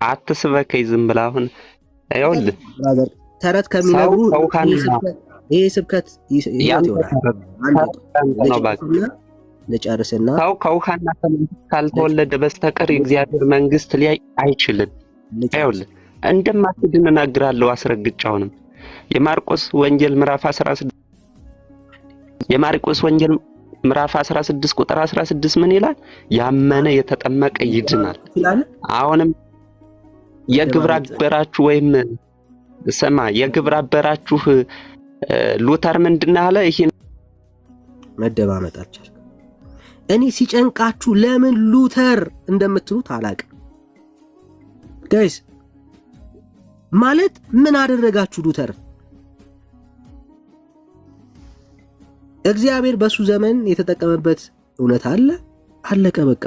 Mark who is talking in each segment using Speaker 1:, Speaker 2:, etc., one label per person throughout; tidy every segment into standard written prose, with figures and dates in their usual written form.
Speaker 1: አትስበከኝ ዝም ብለህ አሁን ይኸውልህ
Speaker 2: ተረት ከሚነግሩ ይሄ ስብከት ልጨርስና
Speaker 1: ሰው ከውሃና ከመንፈስ ካልተወለደ በስተቀር የእግዚአብሔር መንግስት ሊያይ አይችልም። ይኸውልህ እንደማትድን እነግርሃለሁ አስረግጬ። አሁንም የማርቆስ ወንጌል ምዕራፍ 16 ቁጥር 16 ምን ይላል? ያመነ የተጠመቀ ይድናል። አሁንም የግብረ አበራችሁ ወይም ስማ የግብረ አበራችሁ ሉተር ምንድን አለ? ይሄን
Speaker 2: መደማመጥ አልቻልኩም። እኔ ሲጨንቃችሁ ለምን ሉተር እንደምትሉት አላውቅም። ጋይስ ማለት ምን አደረጋችሁ? ሉተር እግዚአብሔር በሱ ዘመን የተጠቀመበት እውነት አለ፣ አለቀ በቃ።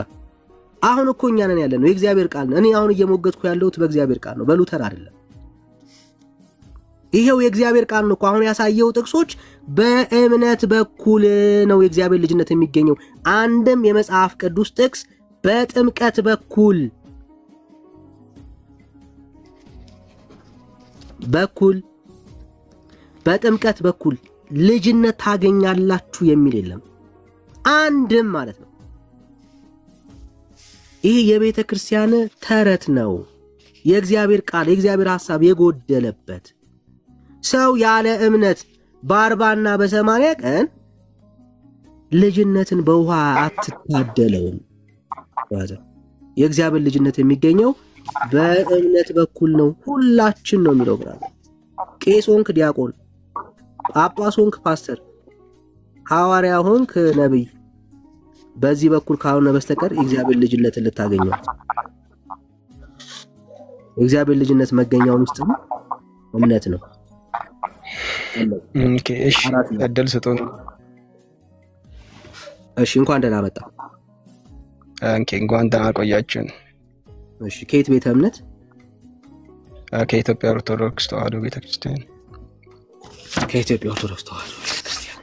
Speaker 2: አሁን እኮ እኛ ነን ያለነው የእግዚአብሔር ቃል ነው። እኔ አሁን እየሞገትኩ ያለሁት በእግዚአብሔር ቃል ነው፣ በሉተር አይደለም። ይሄው የእግዚአብሔር ቃል ነው እኮ አሁን ያሳየው ጥቅሶች በእምነት በኩል ነው የእግዚአብሔር ልጅነት የሚገኘው። አንድም የመጽሐፍ ቅዱስ ጥቅስ በጥምቀት በኩል በጥምቀት በኩል ልጅነት ታገኛላችሁ የሚል የለም አንድም ማለት ነው። ይሄ የቤተ ክርስቲያን ተረት ነው። የእግዚአብሔር ቃል የእግዚአብሔር ሐሳብ የጎደለበት ሰው ያለ እምነት በ40 እና በ80 ቀን ልጅነትን በውሃ አትታደለውም። የእግዚአብሔር ልጅነት የሚገኘው በእምነት በኩል ነው። ሁላችን ነው የሚለው ብራዘር። ቄስ ሆንክ ዲያቆን፣ ጳጳስ ሆንክ ፓስተር፣ ሐዋርያ ሆንክ ነብይ፣ በዚህ በኩል ካልሆነ በስተቀር የእግዚአብሔር ልጅነትን ልታገኘው የእግዚአብሔር ልጅነት መገኛው ውስጥ እምነት ነው።
Speaker 3: ኦኬ እሺ፣ እድል ስጡን።
Speaker 2: እሺ እንኳን ደህና መጣ።
Speaker 3: ኦኬ እንኳን ደህና ቆያችሁን።
Speaker 2: እሺ ከየት ቤተ እምነት?
Speaker 3: ከኢትዮጵያ ኦርቶዶክስ ተዋሕዶ ቤተክርስቲያን።
Speaker 2: ከኢትዮጵያ ኦርቶዶክስ ተዋሕዶ ቤተክርስቲያን።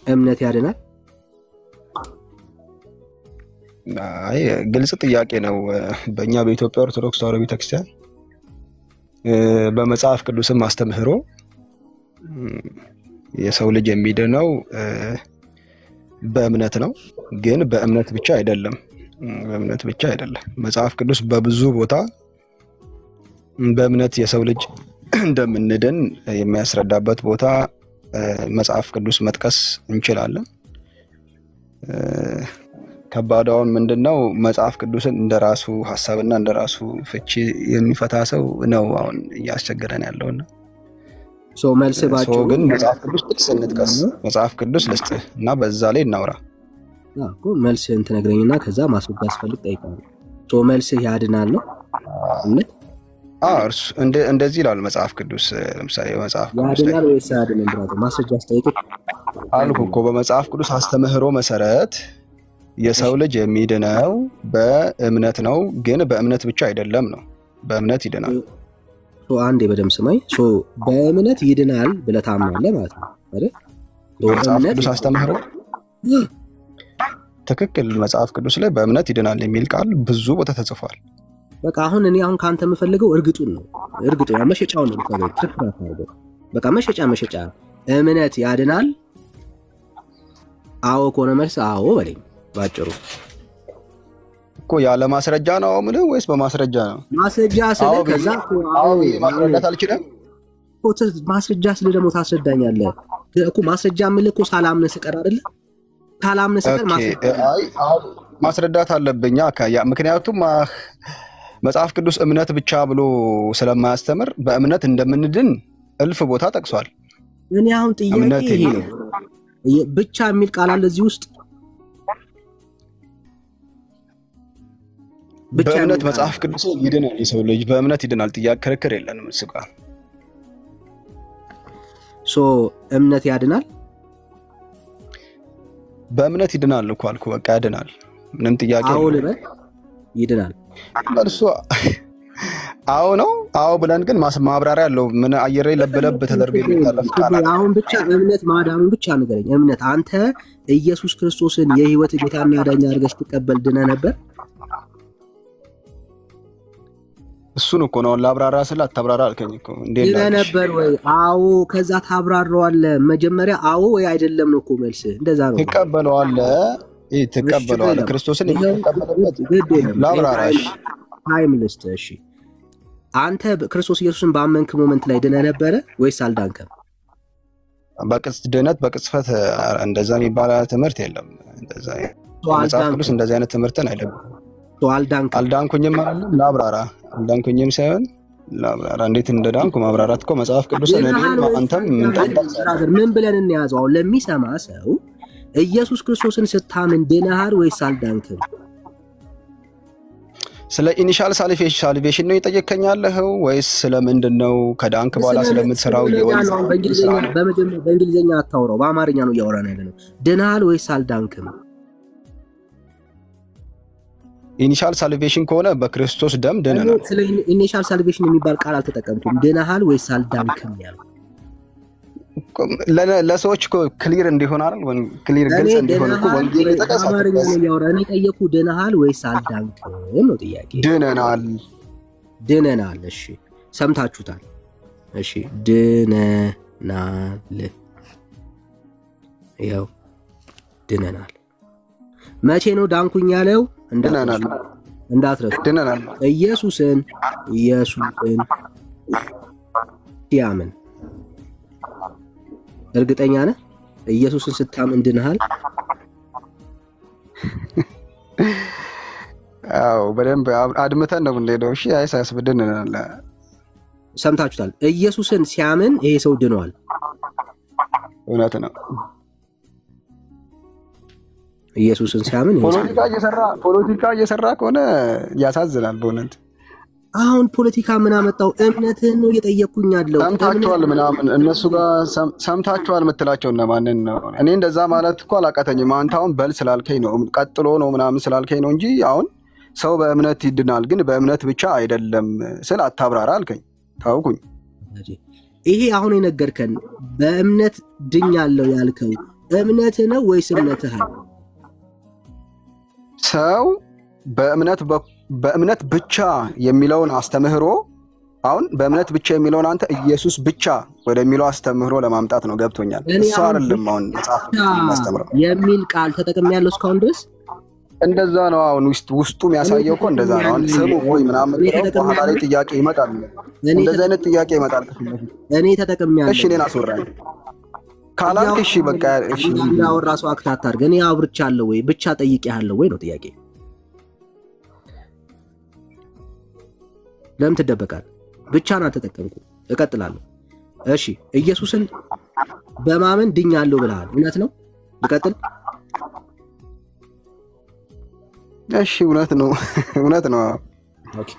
Speaker 2: እምነት ያድናል?
Speaker 3: አይ ግልጽ ጥያቄ ነው። በእኛ በኢትዮጵያ ኦርቶዶክስ ተዋሕዶ ቤተክርስቲያን በመጽሐፍ ቅዱስም አስተምህሮ የሰው ልጅ የሚድነው በእምነት ነው። ግን በእምነት ብቻ አይደለም። መጽሐፍ ቅዱስ በብዙ ቦታ በእምነት የሰው ልጅ እንደምንድን የሚያስረዳበት ቦታ መጽሐፍ ቅዱስ መጥቀስ እንችላለን። ከባዳውን ምንድነው መጽሐፍ ቅዱስን እንደራሱ ሐሳብና እንደራሱ ፍቺ የሚፈታ ሰው ነው አሁን እያስቸገረን ያለውና
Speaker 2: መልስ ባጭሩ
Speaker 3: ግን መጽሐፍ ቅዱስ ጥቅስ እንጥቀስ። መጽሐፍ ቅዱስ ልስጥ እና በዛ ላይ እናውራ።
Speaker 2: መልስ እንትነግረኝና ከዛ ማስወጣት ያስፈልግ ጠይቃለሁ። መልስ ያድናል ነው
Speaker 3: እርሱ እንደዚህ ይላል መጽሐፍ ቅዱስ። ለምሳሌ መጽሐፍ ቅዱስ
Speaker 2: ያድናል ወይስ ያድንም ብራዘር ማስረጃ አስጠይቅ
Speaker 3: አልኩ እኮ። በመጽሐፍ ቅዱስ አስተምህሮ መሰረት የሰው ልጅ የሚድነው በእምነት ነው። ግን በእምነት ብቻ አይደለም ነው። በእምነት ይድናል።
Speaker 2: አንዴ በደምብ ስማኝ። በእምነት ይድናል ብለህ ታምናለህ ማለት ነው አይደል?
Speaker 3: መጽሐፍ ቅዱስ አስተምህሮ ትክክል። መጽሐፍ ቅዱስ ላይ በእምነት ይድናል የሚል ቃል ብዙ ቦታ ተጽፏል።
Speaker 2: በቃ አሁን እኔ ካንተ የምፈልገው እርግጡን ነው። መሸጫውን ነው የምፈልገው። ትክክል ነው። በቃ መሸጫ እምነት ያድናል። አዎ ከሆነ መልስ አዎ በለኝ ባጭሩ።
Speaker 3: እኮ ያለ ማስረጃ ነው ምንም ወይስ በማስረጃ ነው?
Speaker 2: ማስረጃ ስለ ከዛ
Speaker 3: ማስረዳት አልችልም።
Speaker 2: ማስረጃ ስለ ደግሞ ታስረዳኛለህ እኮ። ማስረጃ ምልህ እኮ ሳላምን ስቀር አይደለ? ሳላምን ስቀር
Speaker 3: ማስረዳት አለብኛ። ምክንያቱም መጽሐፍ ቅዱስ እምነት ብቻ ብሎ ስለማያስተምር በእምነት እንደምንድን እልፍ ቦታ ጠቅሷል።
Speaker 2: እኔ አሁን ጥያቄ ይሄ ነው። ብቻ የሚል ቃል አለ እዚህ ውስጥ?
Speaker 3: በእምነት መጽሐፍ ቅዱስ ይድናል። የሰው ልጅ በእምነት ይድናል። ጥያቄ ክርክር የለንም። ስጋ
Speaker 2: እምነት ያድናል።
Speaker 3: በእምነት ይድናል እኮ አልኩ። በቃ ያድናል። ምንም ጥያቄ
Speaker 2: አዎ ልበል ይድናል።
Speaker 3: እርሱ አዎ ነው። አዎ ብለን ግን ማብራሪያ ያለው ምን አየር ላይ ለበለብ ተደርጎ የሚታለፍ ቃል አለ።
Speaker 2: አሁን ብቻ እምነት ማዳኑን ብቻ ንገረኝ። እምነት አንተ ኢየሱስ ክርስቶስን የህይወት ጌታና ዳኛ አድርገህ ስትቀበል ድነህ ነበር?
Speaker 3: እሱን እኮ ነው ላብራራ ስለ አታብራራ አልከኝ እኮ። እንዴት
Speaker 2: ድነህ ነበር ወይ? አዎ። ከዛ ታብራራዋለህ። መጀመሪያ አዎ ወይ አይደለም ነው እኮ መልስ። እንደዛ ነው።
Speaker 3: ትቀበለዋለህ። ትቀበለዋለህ። ክርስቶስን የምትቀበልበት ላብራራሽ
Speaker 2: ታይም ልስጥ። እሺ አንተ ክርስቶስ ኢየሱስን ባመንክ ሞመንት ላይ ድነህ ነበረ ወይስ አልዳንከም?
Speaker 3: ድነት በቅጽበት እንደዛ የሚባል ትምህርት የለም። እንደዛ መጽሐፍ ቅዱስ እንደዚህ አይነት ትምህርትን አይደለም። አልዳንኩኝም ማለት ላብራራ። አልዳንኩኝም ሳይሆን ላብራራ። እንዴት እንደዳንኩ ማብራራት እኮ መጽሐፍ ቅዱስን አንተም
Speaker 2: ምን ብለን እንያዘው? አሁን ለሚሰማ ሰው ኢየሱስ ክርስቶስን ስታምን ድነሃል ወይስ አልዳንክም?
Speaker 3: ስለ ኢኒሻል ሳልቬሽን ነው እየጠየከኝ ያለኸው ወይስ ስለምንድን ነው? ከዳንክ በኋላ ስለምትሰራው
Speaker 2: በእንግሊዝኛ አታውራው፣ በአማርኛ ነው እያወራን ያለ ነው። ድነሃል ወይስ አልዳንክም?
Speaker 3: ኢኒሻል ሳልቬሽን ከሆነ በክርስቶስ ደም ድነናል።
Speaker 2: ስለ ኢኒሻል ሳልቬሽን የሚባል ቃል አልተጠቀምኩም። ድነሃል ወይስ አልዳንክም ያልኩት
Speaker 3: ለሰዎች እኮ ክሊር እንዲሆን አይደል? ክሊር ግልጽ እንዲሆን እኮ ወንጌል ተጠቀሰ።
Speaker 2: አማርኛ ነው እያወራን የጠየኩህ። ድነሃል ወይስ አልዳንክም ነው ጥያቄ። ድነናል። እሺ ሰምታችሁታል። እሺ ድነናል። ያው ድነናል። መቼ ነው ዳንኩኝ ያለው? እንዳትረሱ።
Speaker 3: ድነናል።
Speaker 2: ኢየሱስን ሲያምን እርግጠኛ ነህ? ኢየሱስን ስታምን ድነሃል?
Speaker 3: አዎ በደንብ አድምተን ነው የምንሄደው። እሺ አይሳስብድን እንላለን።
Speaker 2: ሰምታችሁታል። ኢየሱስን ሲያምን ይሄ ሰው ድኗል።
Speaker 3: እውነት ነው።
Speaker 2: ኢየሱስን ሲያምን
Speaker 3: ፖለቲካ እየሰራ ከሆነ ያሳዝናል በእውነት።
Speaker 2: አሁን ፖለቲካ ምን አመጣው? እምነትህን ነው እየጠየቅኩኝ ያለው።
Speaker 3: ሰምታችኋል ምናምን እነሱ ጋር ሰምታችኋል የምትላቸው እነማንን ነው? እኔ እንደዛ ማለት እኮ አላቃተኝም። አንተ አሁን በል ስላልከኝ ነው ቀጥሎ ነው ምናምን ስላልከኝ ነው እንጂ አሁን ሰው በእምነት ይድናል ግን በእምነት ብቻ አይደለም ስል አታብራራ አልከኝ። ታውኩኝ።
Speaker 2: ይሄ አሁን የነገርከን በእምነት ድኛለሁ ያልከው እምነትህ ነው ወይስ እምነትህ አለ?
Speaker 3: ሰው በእምነት ብቻ የሚለውን አስተምህሮ አሁን በእምነት ብቻ የሚለውን አንተ ኢየሱስ ብቻ ወደሚለው አስተምህሮ ለማምጣት ነው። ገብቶኛል። እሱ አይደለም አሁን መጽሐፍ የሚያስተምረው
Speaker 2: የሚል ቃል ተጠቅሜያለሁ እስካሁን ድረስ። እንደዛ
Speaker 3: ነው። አሁን ውስጡ የሚያሳየው እኮ እንደዛ ነው። አሁን ስሙ ወይ ምናምን በኋላ ላይ ጥያቄ ይመጣል። እንደዛ አይነት ጥያቄ ይመጣል።
Speaker 2: እኔ ተጠቅሜያለሁ።
Speaker 3: እሺ እኔን አስወራኝ ካላልክ እሺ በቃ እሺ።
Speaker 2: ያወራ ሰው አክት አታድርግ። እኔ አውርቻለሁ ወይ ብቻ ጠይቄሃለሁ ወይ ነው ጥያቄ። ለምን ትደበቃለህ? ብቻን አልተጠቀምኩም። እቀጥላለሁ። እሺ ኢየሱስን በማመን ድኛለሁ ብለሃል። እውነት ነው? ልቀጥል?
Speaker 3: እሺ እውነት ነው። እውነት ነው።
Speaker 2: ኦኬ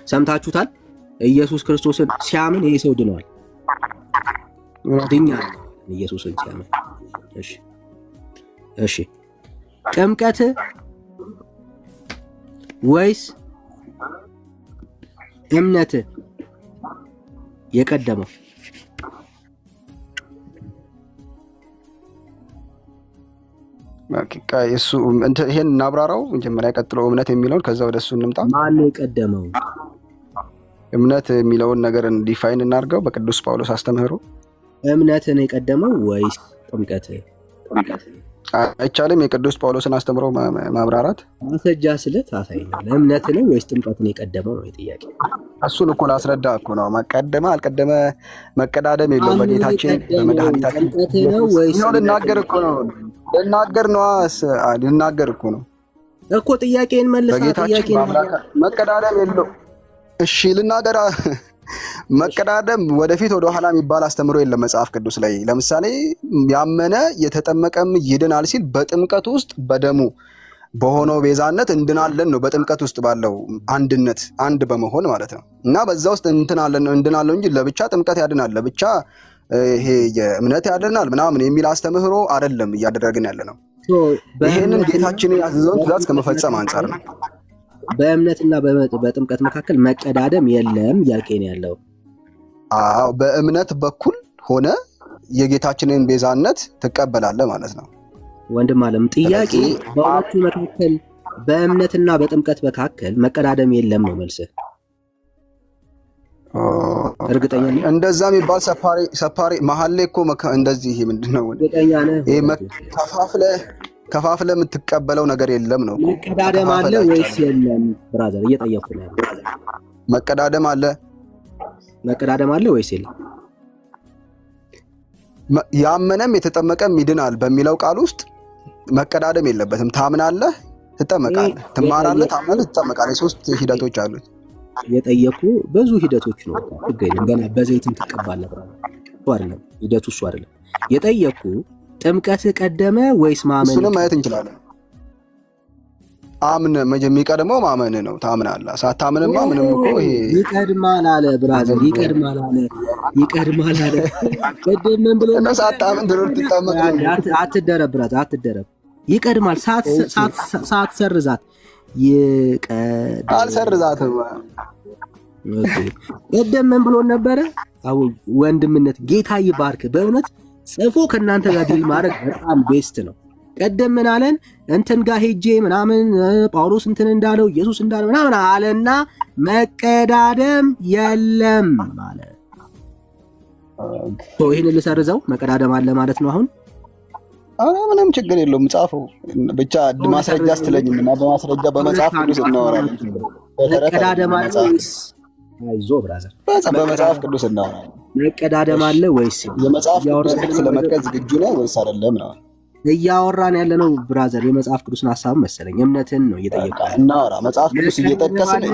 Speaker 2: ሰምታችሁታል። ኢየሱስ ክርስቶስን ሲያምን ይሄ ሰው ድኗል። ድኛለሁ ኢየሱስን ሲያምን። እሺ እሺ ጥምቀት ወይስ እምነት የቀደመው?
Speaker 3: እሱ ይሄን እናብራራው መጀመሪያ፣ ቀጥሎ እምነት የሚለውን ከዛ ወደ እሱ እንምጣ።
Speaker 2: ማን ነው የቀደመው?
Speaker 3: እምነት የሚለውን ነገር ዲፋይን እናድርገው በቅዱስ ጳውሎስ አስተምህሮ።
Speaker 2: እምነት ነው የቀደመው ወይስ ጥምቀት?
Speaker 3: አይቻልም የቅዱስ ጳውሎስን አስተምሮ ማብራራት።
Speaker 2: ማስረጃ ስለት አሳይኛል። እምነት ነው ወይስ ጥምቀት ነው የቀደመው ነው ጥያቄ።
Speaker 3: እሱን እኮ ላስረዳ እኮ ነው። መቀደመ አልቀደመ መቀዳደም የለውም በጌታችን በመድኃኒታችን ነው። ልናገር እኮ ነው ልናገር እኮ ነው
Speaker 2: እኮ ጥያቄን መልሳ። ጥያቄን
Speaker 3: መቀዳደም የለው። እሺ ልናገር። መቀዳደም ወደፊት ወደ ኋላ የሚባል አስተምሮ የለም መጽሐፍ ቅዱስ ላይ። ለምሳሌ ያመነ የተጠመቀም ይድናል ሲል በጥምቀት ውስጥ በደሙ በሆነው ቤዛነት እንድናለን ነው። በጥምቀት ውስጥ ባለው አንድነት አንድ በመሆን ማለት ነው። እና በዛ ውስጥ እንድናለን እንጂ ለብቻ ጥምቀት ያድናል ለብቻ ይሄ የእምነት ያድናል ምናምን የሚል አስተምህሮ አይደለም እያደረግን ያለ ነው። ይሄንን ጌታችን ያዘዘውን ትእዛዝ ከመፈጸም አንጻር ነው።
Speaker 2: በእምነትና በጥምቀት መካከል መቀዳደም የለም እያልከኝ ያለው?
Speaker 3: አዎ በእምነት በኩል ሆነ የጌታችንን ቤዛነት ትቀበላለህ ማለት ነው።
Speaker 2: ወንድም አለም ጥያቄ በሁለቱ መካከል በእምነትና በጥምቀት መካከል መቀዳደም የለም ነው መልስህ? እርግጠኛ ነህ?
Speaker 3: እንደዛ የሚባል ሰፓሪ መሀል ላይ እኮ እንደዚህ ምንድነው
Speaker 2: እርግጠኛ ነህ?
Speaker 3: ከፋፍለ የምትቀበለው ነገር የለም ነው።
Speaker 2: መቀዳደም አለ ወይስ የለም? ብራዘር እየጠየኩ ነው።
Speaker 3: መቀዳደም አለ ወይስ የለም? ያመነም የተጠመቀም ይድናል በሚለው ቃል ውስጥ መቀዳደም የለበትም። ታምናለህ፣ ትጠመቃለህ፣ ትማራለህ፣ ታምናለህ፣ ትጠመቃለህ። ሶስት ሂደቶች አሉት።
Speaker 2: የጠየኩ ብዙ ሂደቶች ነው። ገና በዘይትም ትቀባለህ ብራዘር። አይደለም ሂደቱ እሱ አይደለም የጠየኩ። ጥምቀት ቀደመ ወይስ ማመን?
Speaker 3: እሱንም ማየት እንችላለን። የሚቀድመው ማመን ነው። ታምናለህ። ሳታምንማ ምንም እኮ ይሄ
Speaker 2: ይቀድማል አለ ብራዘር። ይቀድማል አለ። ቀደመን ብሎ
Speaker 3: እና ሳታምን ድሮ ትጠመቅ።
Speaker 2: አትደረብ ብራዘር፣ አትደረብ። ይቀድማል ሳትሰርዛት
Speaker 3: አልሰርዛትም።
Speaker 2: ቀደመን ብሎ ነበረ። አሁን ወንድምነት ጌታ ይባርክ። በእውነት ጽፎ ከእናንተ ጋር ዲል ማድረግ በጣም ቤስት ነው። ቀደም ምን አለን? እንትን ጋር ሄጄ ምናምን ጳውሎስ እንትን እንዳለው ኢየሱስ እንዳለው ምናምን አለና መቀዳደም የለም ማለት ነው። ይሄን ልሰርዘው መቀዳደም አለ ማለት ነው። አሁን
Speaker 3: ምንም ችግር የለውም። ጻፈው ብቻ ማስረጃ ስትለኝም እና በማስረጃ በመጽሐፍ ቅዱስ እናወራለን።
Speaker 2: መቀዳደም አለ ወይስ? አይዞህ ብራዘር፣
Speaker 3: በመጽሐፍ ቅዱስ እናወራለን።
Speaker 2: መቀዳደም አለ ወይስ?
Speaker 3: የመጽሐፍ ቅዱስ ስለመጥቀስ ዝግጁ ነው ወይስ አይደለም ነው
Speaker 2: እያወራን ያለ ነው ብራዘር። የመጽሐፍ ቅዱስን ሐሳብ መሰለኝ እምነትን ነው እየጠየቀው።
Speaker 3: እናወራ መጽሐፍ ቅዱስ እየጠቀስን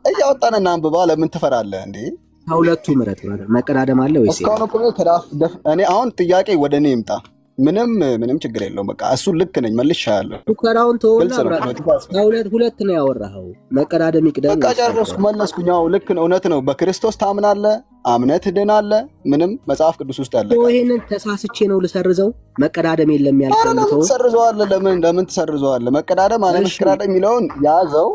Speaker 3: እያወጣን እናንብባ። ለምን ትፈራለህ እንዴ?
Speaker 2: ከሁለቱ ምረጥ ብራዘር። መቀዳደም አለ ወይስ?
Speaker 3: እስካሁን እኮ እኔ አሁን ጥያቄ ወደ እኔ ይምጣ። ምንም ችግር የለውም። በቃ እሱ ልክ ነኝ መልሻለሁ።
Speaker 2: ፉከራውን ተወላ ብራዘር። ሁለት ነው ያወራኸው። መቀዳደም ይቅደም።
Speaker 3: በቃ ጨረስኩ፣ መለስኩኝ። አዎ ልክ ነው፣ እውነት ነው። በክርስቶስ ታምናለህ፣ አምነህ ትድናለህ። ምንም መጽሐፍ ቅዱስ ውስጥ ያለ
Speaker 2: ይሄንን ተሳስቼ ነው ልሰርዘው። መቀዳደም የለም ያልከው ነው።
Speaker 3: ትሰርዘዋለህ። ለምን ትሰርዘዋለህ? መቀዳደም አለ መቀዳደም የሚለውን ያዘው።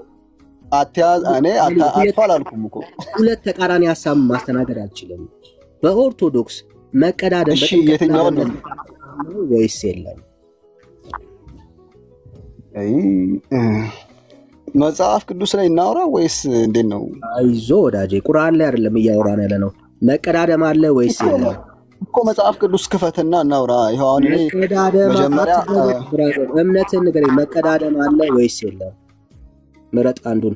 Speaker 3: አትያዝ። እኔ አጥፋ አላልኩም እኮ።
Speaker 2: ሁለት ተቃራኒ ሐሳብ ማስተናገድ አልችልም። በኦርቶዶክስ መቀዳደም
Speaker 3: እሺ፣ የትኛው ነው
Speaker 2: ወይስ የለም?
Speaker 3: መጽሐፍ ቅዱስ ላይ እናውራ ወይስ እንዴት ነው?
Speaker 2: አይዞ ወዳጄ፣ ቁርአን ላይ አይደለም እያወራን ያለ ነው። መቀዳደም አለ ወይስ የለም
Speaker 3: እኮ መጽሐፍ ቅዱስ ክፈትና እናውራ። ይሄው አሁን መጀመሪያ
Speaker 2: እምነትን ንገረኝ። መቀዳደም አለ ወይስ የለም? ምረጥ አንዱን።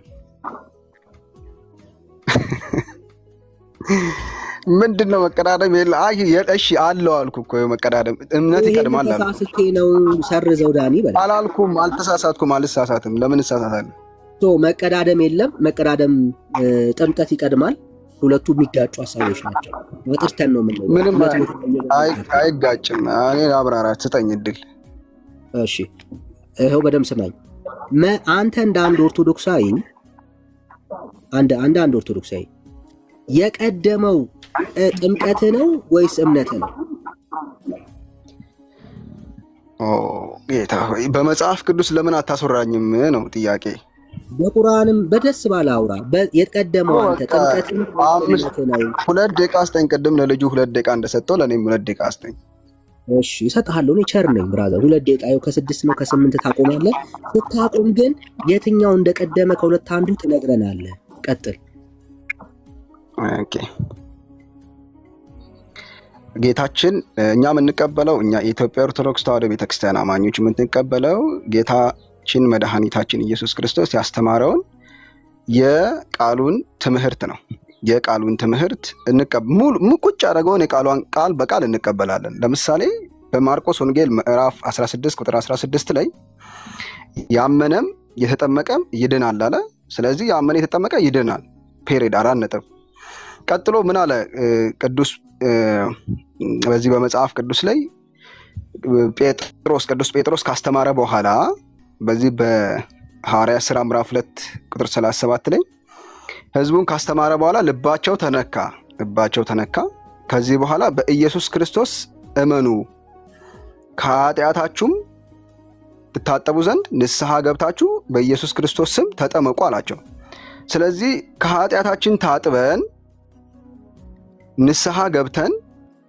Speaker 3: ምንድነው መቀዳደም? እሺ አለው አልኩ እኮ መቀዳደም እምነት ይቀድማል አልኩ።
Speaker 2: ተሳስቼ ነው ሰርዘው ዳኒ በል
Speaker 3: አላልኩም። አልተሳሳትኩም፣ አልሳሳትም። ለምን እሳሳታለሁ?
Speaker 2: መቀዳደም የለም። መቀዳደም ጥምቀት ይቀድማል። ሁለቱ የሚጋጩ ሀሳቦች ናቸው። ወጥተን ነው
Speaker 3: ምንም አይጋጭም። እኔ አብራራት ስጠኝ እድል።
Speaker 2: እሺ ይኸው በደምብ ስማኝ። አንተ እንደ አንድ ኦርቶዶክሳዊ አንድ ኦርቶዶክሳዊ የቀደመው ጥምቀት ነው ወይስ እምነት ነው?
Speaker 3: ጌታ ሆይ በመጽሐፍ ቅዱስ ለምን አታስወራኝም ነው ጥያቄ።
Speaker 2: በቁርአንም በደስ ባለ አውራ። የቀደመው አንተ ጥምቀት ነው።
Speaker 3: 2 ደቂቃ አስጠኝ። ቅድም ለልጁ 2 ደቂቃ እንደሰጠው ለእኔም 2 ደቂቃ አስጠኝ።
Speaker 2: እሺ እሰጥሃለሁ። እኔ ቸር ነኝ ብራዘር። 2 ደቂቃ ከ6 ነው ከ8 ታቆማለህ። ስታቆም ግን የትኛው እንደቀደመ ከሁለት አንዱ ትነግረናለህ። ቀጥል።
Speaker 3: ኦኬ ጌታችን እኛ የምንቀበለው እኛ የኢትዮጵያ ኦርቶዶክስ ተዋሕዶ ቤተክርስቲያን አማኞች የምንቀበለው ጌታችን መድኃኒታችን ኢየሱስ ክርስቶስ ያስተማረውን የቃሉን ትምህርት ነው። የቃሉን ትምህርት ቁጭ ያደረገውን የቃሏን ቃል በቃል እንቀበላለን። ለምሳሌ በማርቆስ ወንጌል ምዕራፍ 16 ቁጥር 16 ላይ ያመነም የተጠመቀም ይድናል አለ። ስለዚህ ያመነ የተጠመቀ ይድናል። ፔሬድ 4 ነጥብ። ቀጥሎ ምን አለ ቅዱስ በዚህ በመጽሐፍ ቅዱስ ላይ ቅዱስ ጴጥሮስ ካስተማረ በኋላ በዚህ በሐዋርያት ሥራ ምዕራፍ 2 ቁጥር 37 ላይ ሕዝቡን ካስተማረ በኋላ ልባቸው ተነካ። ከዚህ በኋላ በኢየሱስ ክርስቶስ እመኑ ከኃጢአታችሁም ትታጠቡ ዘንድ ንስሐ ገብታችሁ በኢየሱስ ክርስቶስ ስም ተጠመቁ አላቸው። ስለዚህ ከኃጢአታችን ታጥበን ንስሐ ገብተን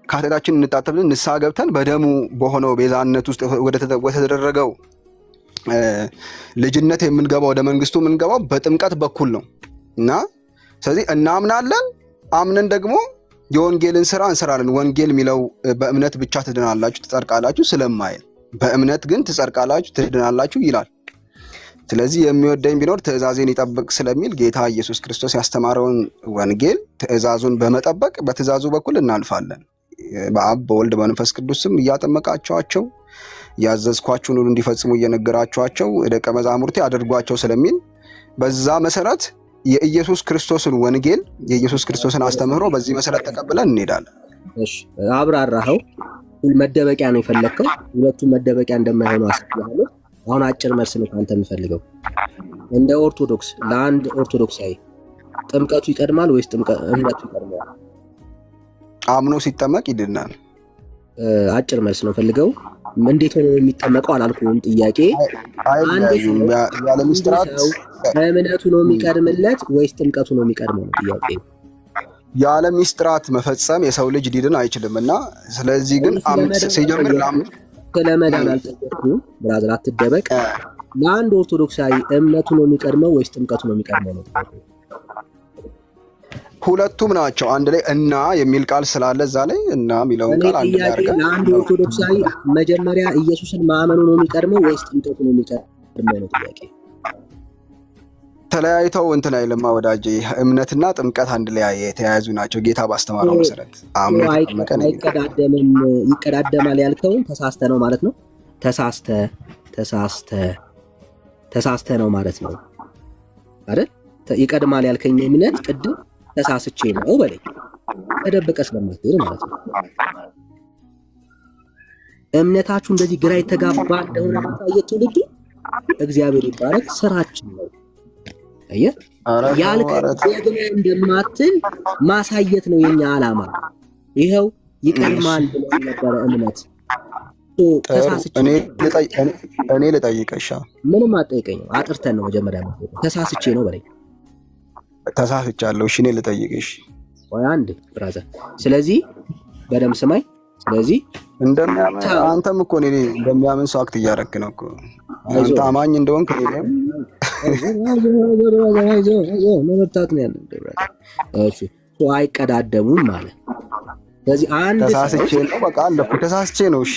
Speaker 3: ከኃጢአታችን እንታጠብን ንስሐ ገብተን በደሙ በሆነው ቤዛነት ውስጥ ወደ ተደረገው ልጅነት የምንገባው ወደ መንግስቱ የምንገባው በጥምቀት በኩል ነው እና ስለዚህ እናምናለን። አምነን ደግሞ የወንጌልን ስራ እንሰራለን። ወንጌል የሚለው በእምነት ብቻ ትድናላችሁ ትጸድቃላችሁ ስለማይል በእምነት ግን ትጸድቃላችሁ ትድናላችሁ ይላል። ስለዚህ የሚወደኝ ቢኖር ትእዛዜን ይጠብቅ ስለሚል ጌታ ኢየሱስ ክርስቶስ ያስተማረውን ወንጌል ትእዛዙን በመጠበቅ በትእዛዙ በኩል እናልፋለን። በአብ በወልድ በመንፈስ ቅዱስም እያጠመቃቸዋቸው ያዘዝኳችሁን ሁሉ እንዲፈጽሙ እየነገራቸዋቸው ደቀ መዛሙርቴ አድርጓቸው ስለሚል በዛ መሰረት የኢየሱስ ክርስቶስን ወንጌል የኢየሱስ ክርስቶስን አስተምህሮ በዚህ መሰረት ተቀብለን እንሄዳለን።
Speaker 2: እሺ አብራራኸው። መደበቂያ ነው የፈለከው። ሁለቱም መደበቂያ እንደማይሆኑ አስቀምጣለሁ። አሁን አጭር መልስ ነው አንተ የምፈልገው። እንደ ኦርቶዶክስ ለአንድ ኦርቶዶክሳዊ ጥምቀቱ ይቀድማል ወይስ እምነቱ ይቀድማል?
Speaker 3: አምኖ ሲጠመቅ ይድናል።
Speaker 2: አጭር መልስ ነው ፈልገው። እንዴት ሆኖ የሚጠመቀው አላልኩም። ጥያቄ
Speaker 3: ያለ ምስጢራት
Speaker 2: እምነቱ ነው የሚቀድምለት ወይስ ጥምቀቱ ነው የሚቀድመው ነው ጥያቄ።
Speaker 3: ያለ ምስጢራት መፈጸም የሰው ልጅ ሊድን አይችልምና ስለዚህ ግን ሲጀምር
Speaker 2: ስለመዳን አልጠየቅኩም። ብራዘር አትደበቅ። ለአንድ ኦርቶዶክሳዊ እምነቱ ነው የሚቀድመው ወይስ ጥምቀቱ ነው የሚቀድመው ነው?
Speaker 3: ሁለቱም ናቸው። አንድ ላይ እና የሚል ቃል ስላለ እዛ ላይ እና የሚለውን ቃል አንድ ላይ አድርገን
Speaker 2: ለአንድ ኦርቶዶክሳዊ መጀመሪያ ኢየሱስን ማመኑ ነው የሚቀድመው ወይስ ጥምቀቱ ነው የሚቀድመው ነው ጥያቄ።
Speaker 3: ተለያይተው እንትን አይልማ ወዳጄ። እምነትና ጥምቀት አንድ ላይ የተያያዙ ናቸው። ጌታ ባስተማረው መሰረት አምኖ
Speaker 2: አይቀዳደምም። ይቀዳደማል ያልከውን ተሳስተ ነው ማለት ነው። ተሳስተ ነው ማለት ነው አይደል? ይቀድማል ያልከኝ እምነት ቅድም ተሳስቼ ነው በለኝ። ተደብቀ ስለማትሄድ ማለት ነው። እምነታችሁ እንደዚህ ግራ የተጋባ እንደሆነ ማሳየት ትውልዱ እግዚአብሔር ይባረክ ስራችን ነው። ያልከኝ እንደማትል ማሳየት ነው የኛ ዓላማ። ይኸው ይቀድማል ብሎ የነበረ እምነት ተሳስቼ
Speaker 3: እኔ ልጠይቅሽ።
Speaker 2: ምንም አትጠይቀኝም። አጥርተን ነው መጀመሪያ ተሳስቼ ነው በለኝ።
Speaker 3: ተሳስቻለሁ። እሺ እኔ ልጠይቅሽ
Speaker 2: ወይ አንዴ ብራዘር። ስለዚህ በደምብ ስማኝ። ስለዚህ
Speaker 3: እንደሚያምን አንተም እኮ እኔ እንደሚያምን ሰው አክት እያደረክ ነው እኮ አንተ አማኝ እንደሆንክ እኔም መብታት ነው ያለው ብራዘር። እሺ አይቀዳደሙም ማለት ስለዚህ አንድ ተሳስቼ ነው በቃ አለኩ። ተሳስቼ ነው እሺ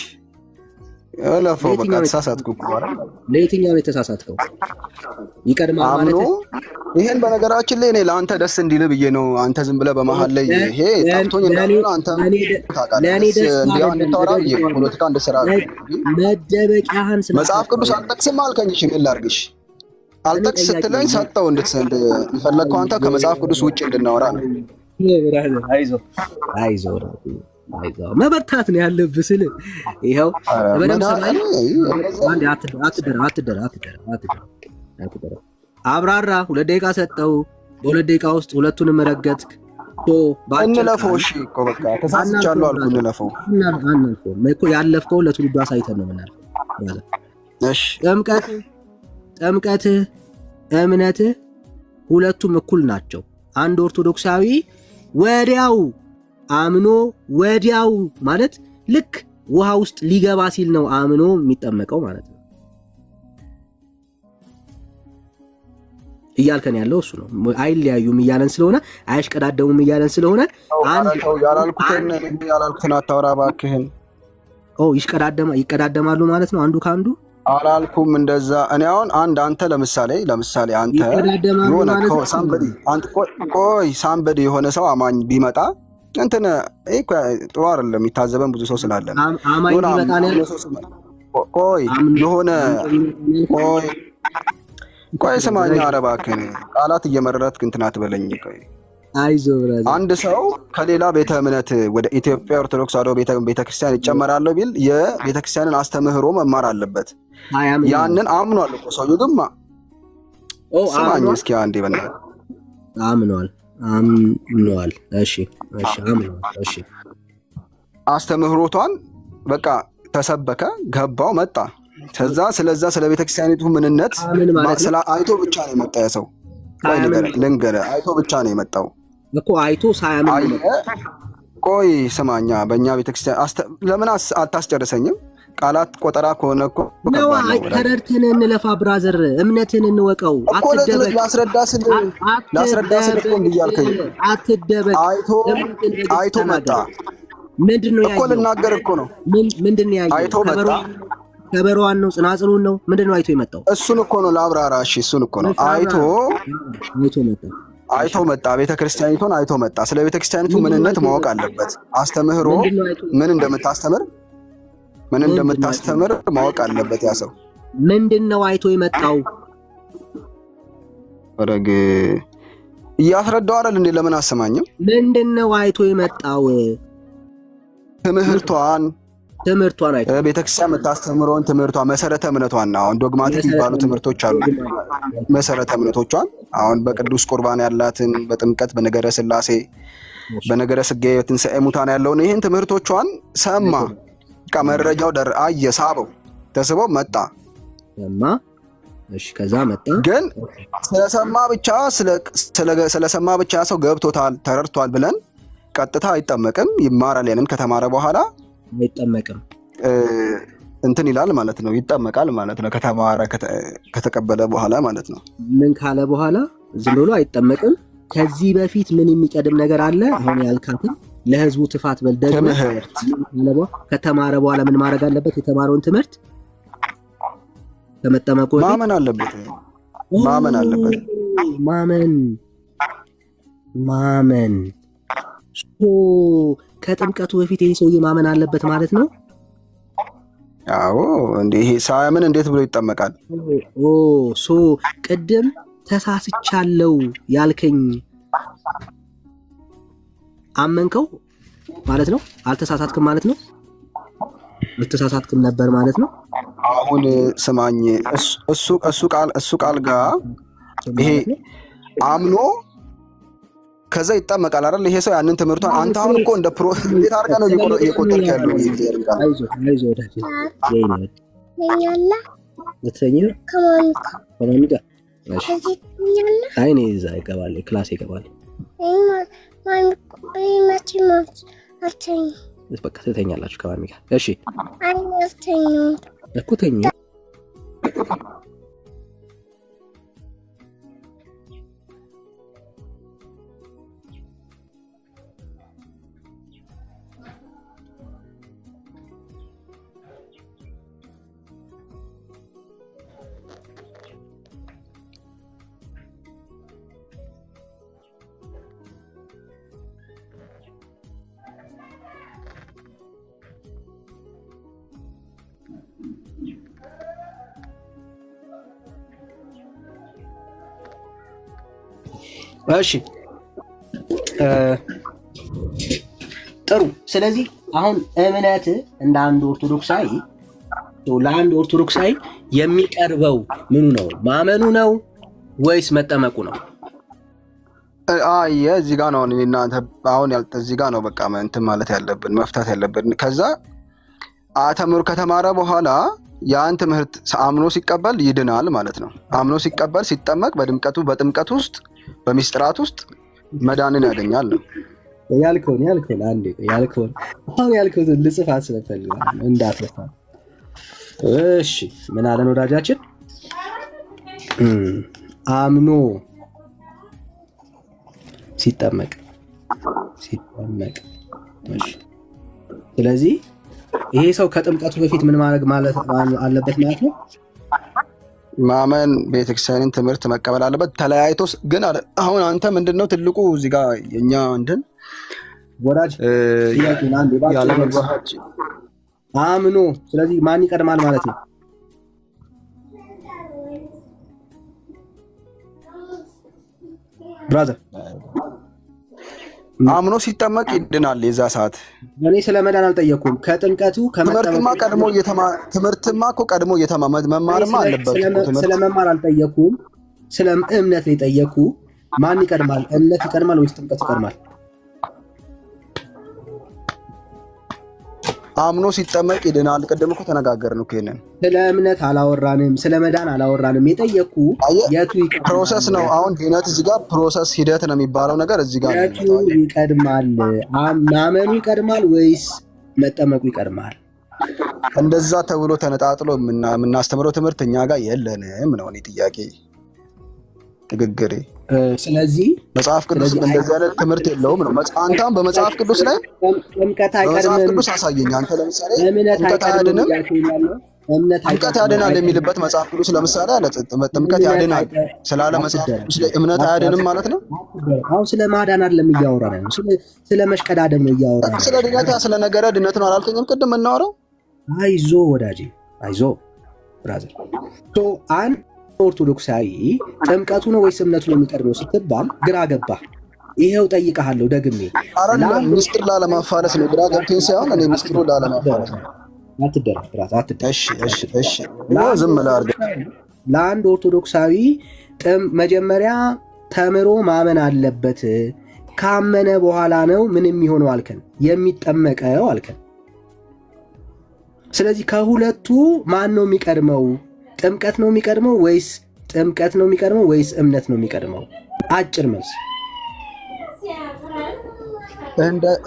Speaker 3: እለፈው በቃ ተሳሳትኩ እኮ አይደል?
Speaker 2: ለየትኛው ነው የተሳሳትከው? ይቀድማል ማለት
Speaker 3: ይሄን በነገራችን ላይ እኔ ለአንተ ደስ እንዲል ብዬ ነው። አንተ ዝም ብለህ በመሃል ላይ ይሄ ታምቶኝ እንደሆነ አንተ እንድታወራ ብዬ ፖለቲካ እንድሰራ
Speaker 2: መደበቂያህን
Speaker 3: መጽሐፍ ቅዱስ አልጠቅስም አልከኝ። እሺ ምን ላድርግሽ? አልጠቅስ ስትለኝ ሰጠው የፈለግከው አንተ ከመጽሐፍ ቅዱስ ውጭ እንድናወራ ነው። አይዞህ መበርታት ነው ያለብህ ስል ይኸው በደምብ ሰማይ። አትደር አብራራ። 2 ደቂቃ ሰጠው። በ2 ደቂቃ ውስጥ ሁለቱንም ረገጥክ። እንለፈው። እሺ እኮ በቃ ተሳስቻለሁ አልኩ። እንለፈው
Speaker 2: እኮ ያለፍከው ለትውልዱ አሳይተን ነው የምናልፈው።
Speaker 3: እሺ
Speaker 2: ጥምቀትህ እምነትህ ሁለቱም እኩል ናቸው። አንድ ኦርቶዶክሳዊ ወዲያው አምኖ ወዲያው ማለት ልክ ውሃ ውስጥ ሊገባ ሲል ነው አምኖ የሚጠመቀው ማለት ነው። እያልከን ያለው እሱ ነው። አይለያዩም እያለን ስለሆነ አይሽቀዳደሙም እያለን ስለሆነ
Speaker 3: ያላልኩትን አታውራ እባክህን።
Speaker 2: ይቀዳደማሉ ማለት ነው አንዱ ከአንዱ
Speaker 3: አላልኩም እንደዛ። እኔ አሁን አንተ ለምሳሌ አንተ የሆነ ሳምበዲ የሆነ ሰው አማኝ ቢመጣ እንትን ጥሩ አይደለም። የሚታዘበን ብዙ ሰው ስላለ ቆይ ስማኝ፣ ኧረ እባክህን ቃላት እየመረረትክ እንትን አትበለኝ። አንድ ሰው ከሌላ ቤተ እምነት ወደ ኢትዮጵያ ኦርቶዶክስ ተዋሕዶ ቤተክርስቲያን ይጨመራለሁ ቢል የቤተክርስቲያንን አስተምህሮ መማር አለበት። ያንን አምኗል እኮ ሰውዬው። ግን ስማኝ እስኪ አንዴ በእናትህ
Speaker 2: አምኗል። እሺ አምኗል። እሺ
Speaker 3: አስተምህሮቷን በቃ ተሰበከ፣ ገባው፣ መጣ። ስለዛ ስለ ቤተክርስቲያኒቱ ምንነት አይቶ ብቻ ነው የመጣ ሰው። ልንገርህ አይቶ ብቻ ነው የመጣው
Speaker 2: እኮ አይቶ ሳያምን።
Speaker 3: ቆይ ስማኛ፣ በእኛ ቤተክርስቲያን ለምን አታስጨርሰኝም? ቃላት ቆጠራ ከሆነ እኮ
Speaker 2: ነው። ተረድተን እንለፋ ብራዘር፣ እምነትን እንወቀው።
Speaker 3: አትደበቅ። ላስረዳ ስል እኮ እንዲያልከኝ
Speaker 2: አትደበቅ።
Speaker 3: አይቶ መጣ።
Speaker 2: ምንድነው ያየው?
Speaker 3: እኮ ልናገር እኮ ነው።
Speaker 2: ምንድነው ያየው?
Speaker 3: አይቶ መጣ።
Speaker 2: ከበሮዋን ነው ጽናጽሉን ነው ምንድነው አይቶ የመጣው?
Speaker 3: እሱን እኮ ነው ላብራራ። እሺ እሱን እኮ ነው አይቶ መጣ። ቤተክርስቲያኒቱን አይቶ መጣ። ስለ ቤተክርስቲያኒቱ ምንነት ማወቅ አለበት። አስተምህሮ ምን እንደምታስተምር ማወቅ አለበት ያ ሰው።
Speaker 2: ምንድነው አይቶ የመጣው?
Speaker 3: ወረግ እያስረዳው አይደል እንዴ? ለምን አሰማኝም?
Speaker 2: ምንድነው አይቶ የመጣው?
Speaker 3: ትምህርቷን አይቶ ቤተክርስቲያን የምታስተምረውን ትምህርቷን መሰረተ እምነቷን ነው። አሁን ዶግማቲክ የሚባሉ ትምህርቶች አሉ። መሰረተ እምነቶቿን አሁን በቅዱስ ቁርባን ያላትን፣ በጥምቀት፣ በነገረ ስላሴ፣ በነገረ ስጋዌ፣ በትንሣኤ ሙታን ያለውን ይህን ትምህርቶቿን ሰማ። መረጃው አየ፣ ሳበው፣ ተስበው መጣ።
Speaker 2: እሺ ከዛ መጣ።
Speaker 3: ግን ስለሰማ ብቻ ሰው ገብቶታል ተረድቷል ብለን ቀጥታ አይጠመቅም። ይማራል። ያንን ከተማረ በኋላ
Speaker 2: አይጠመቅም
Speaker 3: እንትን ይላል ማለት ነው። ይጠመቃል ማለት ነው። ከተማረ ከተቀበለ በኋላ ማለት ነው።
Speaker 2: ምን ካለ በኋላ ዝም ብሎ አይጠመቅም። ከዚህ በፊት ምን የሚቀድም ነገር አለ? አሁን ያልካትን ለህዝቡ ትፋት በል ደግሞ ከተማረ በኋላ ምን ማድረግ አለበት? የተማረውን ትምህርት ከመጠመቁ
Speaker 3: ማመን አለበት።
Speaker 2: ማመን ከጥምቀቱ በፊት ይሄ ሰውዬ ማመን አለበት ማለት ነው።
Speaker 3: አዎ እንዴ! ይሄ ሳያምን እንዴት ብሎ ይጠመቃል?
Speaker 2: ቅድም ተሳስቻለሁ ያልከኝ አመንከው ማለት ነው? አልተሳሳትክም ማለት ነው? አልተሳሳትክም ነበር ማለት ነው?
Speaker 3: አሁን ስማኝ፣ እሱ ቃል ጋር ይሄ አምኖ ከዛ ይጠመቃል አይደል? ይሄ ሰው ያንን ትምህርቷን አንተ አሁን እኮ እንደ እንዴት አድርገህ ነው እየቆጠርክ ያለው?
Speaker 2: አይኔ እዛ ይገባል፣ ክላስ ይገባል። በቃ ትተኛላችሁ ከማሚ ጋር። እሺ እኮ ተኛ። እሺ ጥሩ። ስለዚህ አሁን እምነት እንደ አንድ ኦርቶዶክሳዊ ለአንድ ኦርቶዶክሳዊ የሚቀርበው ምኑ ነው? ማመኑ ነው ወይስ መጠመቁ ነው?
Speaker 3: እዚህ ጋር ነው እናንተ አሁን እዚህ ጋር ነው በቃ እንትን ማለት ያለብን መፍታት ያለብን። ከዛ አተምሩ ከተማረ በኋላ ያን ትምህርት አምኖ ሲቀበል ይድናል ማለት ነው። አምኖ ሲቀበል ሲጠመቅ በጥምቀት ውስጥ በሚስጥራት ውስጥ መዳንን ያገኛል ነው
Speaker 2: ያልከውን አንዴ ያልከውን ልጽፋት ስለፈልግ እንዳትረሳ። እሺ ምን አለን ወዳጃችን? አምኖ ሲጠመቅ። እሺ ስለዚህ ይሄ ሰው ከጥምቀቱ በፊት ምን ማድረግ ማለት አለበት ማለት ነው?
Speaker 3: ማመን፣ ቤተክርስቲያንን ትምህርት መቀበል አለበት። ተለያይቶስ ግን አሁን አንተ ምንድነው ትልቁ እዚህ ጋር የኛ እንትን
Speaker 2: ወዳጅ ያለ መግባባት አምኖ፣ ስለዚህ ማን ይቀድማል ማለት ነው? ብራዘር
Speaker 3: አምኖ ሲጠመቅ ይድናል። የዛ ሰዓት
Speaker 2: እኔ ስለ መዳን አልጠየኩም። ከጥምቀቱ
Speaker 3: ትምህርትማ እኮ ቀድሞ መማርማ አለበት።
Speaker 2: ስለ መማር አልጠየኩም፣ ስለ እምነት ነው የጠየኩ። ማን ይቀድማል? እምነት ይቀድማል ወይስ ጥምቀት ይቀድማል?
Speaker 3: አምኖ ሲጠመቅ ይድናል። ቅድም እኮ ተነጋገርን እኮ ይሄንን።
Speaker 2: ስለ እምነት አላወራንም፣ ስለ መዳን አላወራንም። የጠየኩ የቱ ይቀድማል?
Speaker 3: ፕሮሰስ ነው። አሁን ድነት እዚህ ጋር ፕሮሰስ ሂደት ነው የሚባለው ነገር እዚህ ጋር
Speaker 2: የቱ ይቀድማል? ማመኑ ይቀድማል ወይስ መጠመቁ ይቀድማል?
Speaker 3: እንደዛ ተብሎ ተነጣጥሎ የምናስተምረው ትምህርት እኛ ጋር የለንም ነው እኔ ጥያቄ ንግግሬ።
Speaker 2: ስለዚህ
Speaker 3: መጽሐፍ ቅዱስ እንደዚህ አይነት ትምህርት የለውም ነው። አንተም በመጽሐፍ ቅዱስ ላይ በመጽሐፍ ቅዱስ አሳየኝ። አንተ ለምሳሌ ጥምቀት አያድንም፣ ጥምቀት ያድናል የሚልበት መጽሐፍ ቅዱስ ለምሳሌ አለ። ጥምቀት ያድናል ስላለ መጽሐፍ ቅዱስ ላይ እምነት አያድንም ማለት ነው።
Speaker 2: አሁን ስለ ማዳን አይደለም እያወራን ነው፣ ስለ መሽቀዳደም ነው እያወራን።
Speaker 3: ስለ ድነት ስለ ነገረ ድነት ነው አላልከኝም ቅድም የምናወራው?
Speaker 2: አይዞ ወዳጄ አይዞ ብራዘር። አንድ ኦርቶዶክሳዊ ጥምቀቱ ነው ወይስ እምነቱ ነው የሚቀድመው ስትባል ግራ ገባ። ይሄው ጠይቀሃለሁ ደግሜ።
Speaker 3: ምስጢር ላለማፋለስ ነው ግራ ገብቶኝ ሳይሆን እኔ ምስጢሩ ላለማፋለስ ነው።
Speaker 2: አትደረግ ብራዘር አትደረግ።
Speaker 3: እሺ ዝም ላድርግ።
Speaker 2: ለአንድ ኦርቶዶክሳዊ መጀመሪያ ተምሮ ማመን አለበት። ካመነ በኋላ ነው ምን የሚሆነው አልከን? የሚጠመቀው አልከን። ስለዚህ ከሁለቱ ማን ነው የሚቀድመው? ጥምቀት ነው የሚቀድመው ወይስ እምነት ነው የሚቀድመው? አጭር መልስ።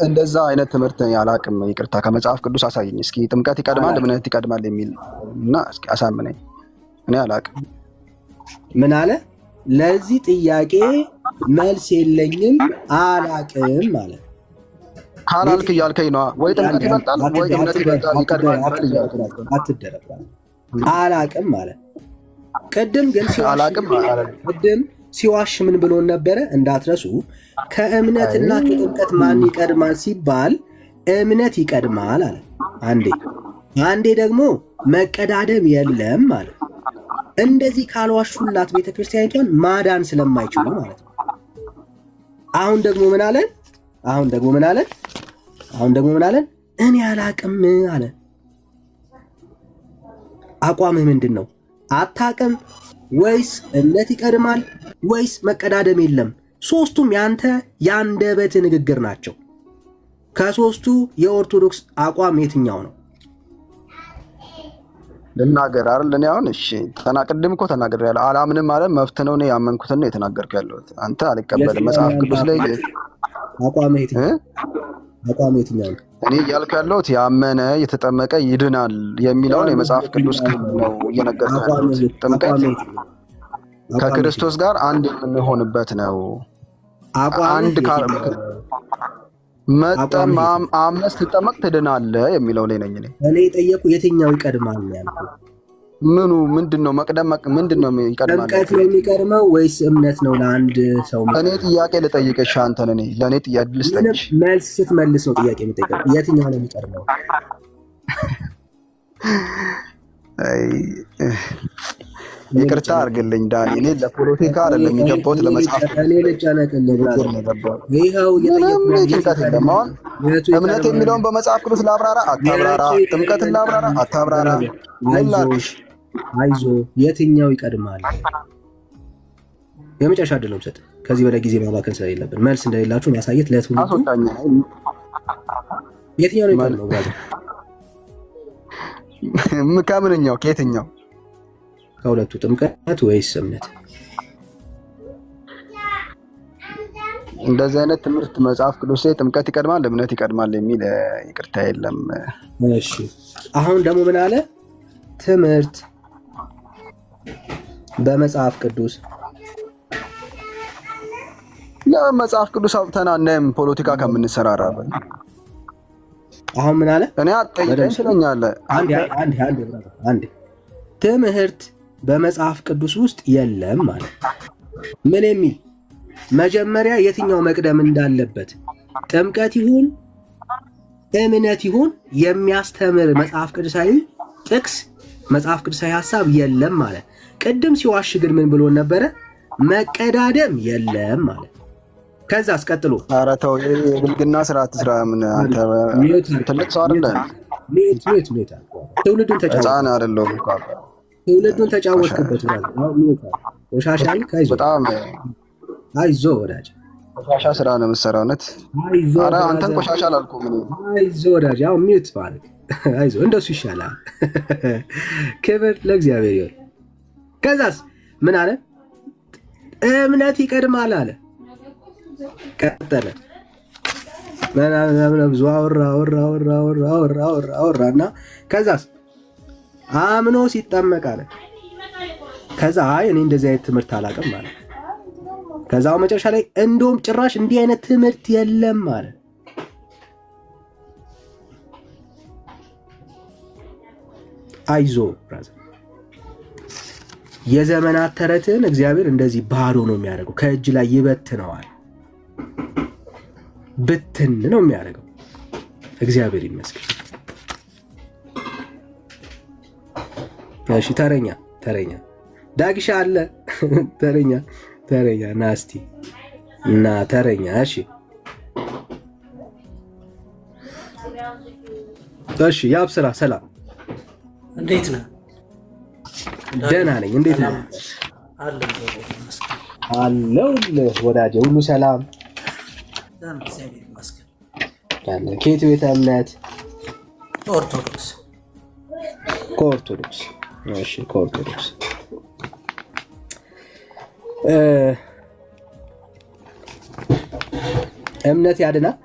Speaker 3: እንደዛ አይነት ትምህርት ያላቅም። ይቅርታ ከመጽሐፍ ቅዱስ አሳየኝ እስኪ። ጥምቀት ይቀድማል እምነት ይቀድማል የሚል እና እስኪ አሳምነኝ። እኔ አላቅም።
Speaker 2: ምን አለ? ለዚህ ጥያቄ መልስ የለኝም አላቅም ማለት
Speaker 3: ካላልክ እያልከኝ ነዋ። ወይ ጥምቀት ይበልጣል ወይ እምነት ይበልጣል ይቀድማል
Speaker 2: አትደረግ። አላቅም ማለት ቅድም ግን ሲዋሽ ምን ብሎን ነበረ? እንዳትረሱ። ከእምነትና ከጥምቀት ማን ይቀድማል ሲባል እምነት ይቀድማል አለ አንዴ ደግሞ መቀዳደም የለም ማለት። እንደዚህ ካልዋሹላት ቤተክርስቲያኒቷን ማዳን ስለማይችሉ ማለት ነው። አሁን ደግሞ ምን አለን? እኔ አላቅም አለ። አቋምህ ምንድን ነው? አታቅም ወይስ እምነት ይቀድማል ወይስ መቀዳደም የለም? ሶስቱም ያንተ የአንደበት ንግግር ናቸው። ከሶስቱ የኦርቶዶክስ አቋም የትኛው ነው?
Speaker 3: ልናገር አይደል? እኔ አሁን እሺ ቅድም እኮ ተናግሬያለሁ። አላምንም ማለት መብት ነው። እኔ ያመንኩትን ነው የተናገርኩ ያለሁት። አንተ አልቀበልም። መጽሐፍ ቅዱስ ላይ
Speaker 2: አቋምህ የትኛው ነው?
Speaker 3: እኔ እያልኩ ያለሁት ያመነ የተጠመቀ ይድናል የሚለውን የመጽሐፍ ቅዱስ ነው እየነገርኩ ያለሁት። ጥምቀት ከክርስቶስ ጋር አንድ የምንሆንበት ነው። አምነህ ስትጠመቅ ትድናለህ የሚለው ላይ ነኝ እኔ
Speaker 2: የጠየቁ የትኛው ይቀድማል ያልኩህ።
Speaker 3: ምኑ ምንድነው? መቅደም ምንድነው ይቀድማል?
Speaker 2: ጥምቀት ነው የሚቀድመው ወይስ እምነት ነው? ለአንድ ሰው
Speaker 3: እኔ ጥያቄ ልጠይቅሽ አንተን። ለእኔ ጥያቄ ልስጠይቅሽ።
Speaker 2: መልስ ስትመልስ ነው ጥያቄ የምጠይቀው። የትኛው ነው የሚቀድመው?
Speaker 3: ይቅርታ አድርግልኝ ዳኒ፣ እኔ ለፖለቲካ አይደለም የገባሁት ለመጽሐፍ እምነት የሚለውን በመጽሐፍ ቅዱስ ላብራራ አታብራራ፣ ጥምቀትን ላብራራ አታብራራ።
Speaker 2: አይዞ የትኛው ይቀድማል? የመጨረሻ ዕድል ነው የምሰጥህ። ከዚህ በላይ ጊዜ ማባከን ስለሌለብን መልስ እንደሌላችሁ ማሳየት ለትውልዱ። የትኛው ነው ይቀድመው?
Speaker 3: ከምንኛው ከየትኛው?
Speaker 2: ከሁለቱ ጥምቀት ወይስ እምነት?
Speaker 3: እንደዚህ አይነት ትምህርት መጽሐፍ ቅዱስ ላይ ጥምቀት ይቀድማል እምነት ይቀድማል የሚል ይቅርታ የለም።
Speaker 2: እሺ አሁን ደግሞ ምን አለ? ትምህርት በመጽሐፍ ቅዱስ
Speaker 3: መጽሐፍ ቅዱስ አውጥተን አናይም ፖለቲካ ከምንሰራራበት።
Speaker 2: አሁን ምን አለ?
Speaker 3: እኔ አትጠይቀኝ ትለኛለህ።
Speaker 2: አንዴ ትምህርት በመጽሐፍ ቅዱስ ውስጥ የለም ማለት ምን የሚል መጀመሪያ የትኛው መቅደም እንዳለበት ጥምቀት ይሁን እምነት ይሁን የሚያስተምር መጽሐፍ ቅዱሳዊ ጥቅስ መጽሐፍ ቅዱሳዊ ሐሳብ የለም ማለት። ቅድም ሲዋሽ ግን ምን ብሎ ነበረ? መቀዳደም የለም ማለት። ከዛ አስቀጥሎ
Speaker 3: ኧረ ተው የብልግና ስራ አትስራ። ምን አንተ ትልቅ ሰው አይደለ?
Speaker 2: ትውልዱን ተጫወትክበት ማለት ቆሻሻን ከይዞ
Speaker 3: በጣም
Speaker 2: አይዞ ወዳጅ
Speaker 3: ቆሻሻ ስራ ነው የምትሰራው። እውነት ኧረ አንተን ቆሻሻ አላልኩም እኔ።
Speaker 2: አይዞ ወዳጅ ያው ሚውት ማለት አይዞ እንደሱ ይሻላል። ክብር ለእግዚአብሔር ይሁን። ከዛስ ምን አለ? እምነት ይቀድማል አለ። ቀጠለ ብዙ አወራ እና ከዛስ አምኖ ሲጠመቅ አለ። ከዛ አይ እኔ እንደዚህ አይነት ትምህርት አላውቅም ማለት ከዛው መጨረሻ ላይ እንደውም ጭራሽ እንዲህ አይነት ትምህርት የለም ማለት አይዞ ብራዘር የዘመናት ተረትን እግዚአብሔር እንደዚህ ባዶ ነው የሚያደርገው። ከእጅ ላይ ይበትነዋል። ብትን ነው የሚያደርገው። እግዚአብሔር ይመስገን። እሺ ተረኛ ዳግሻ አለ። ተረኛ ናስቲ እና ተረኛ እሺ ያብስራ ሰላም
Speaker 4: እንዴት ነህ?
Speaker 2: ደህና ነኝ። እንዴት ነህ? አለሁልህ ወዳጄ፣ ሁሉ ሰላም? ከየት ቤተ እምነት?
Speaker 4: ኦርቶዶክስ።
Speaker 2: ከኦርቶዶክስ። እሺ ከኦርቶዶክስ እምነት ያድናል?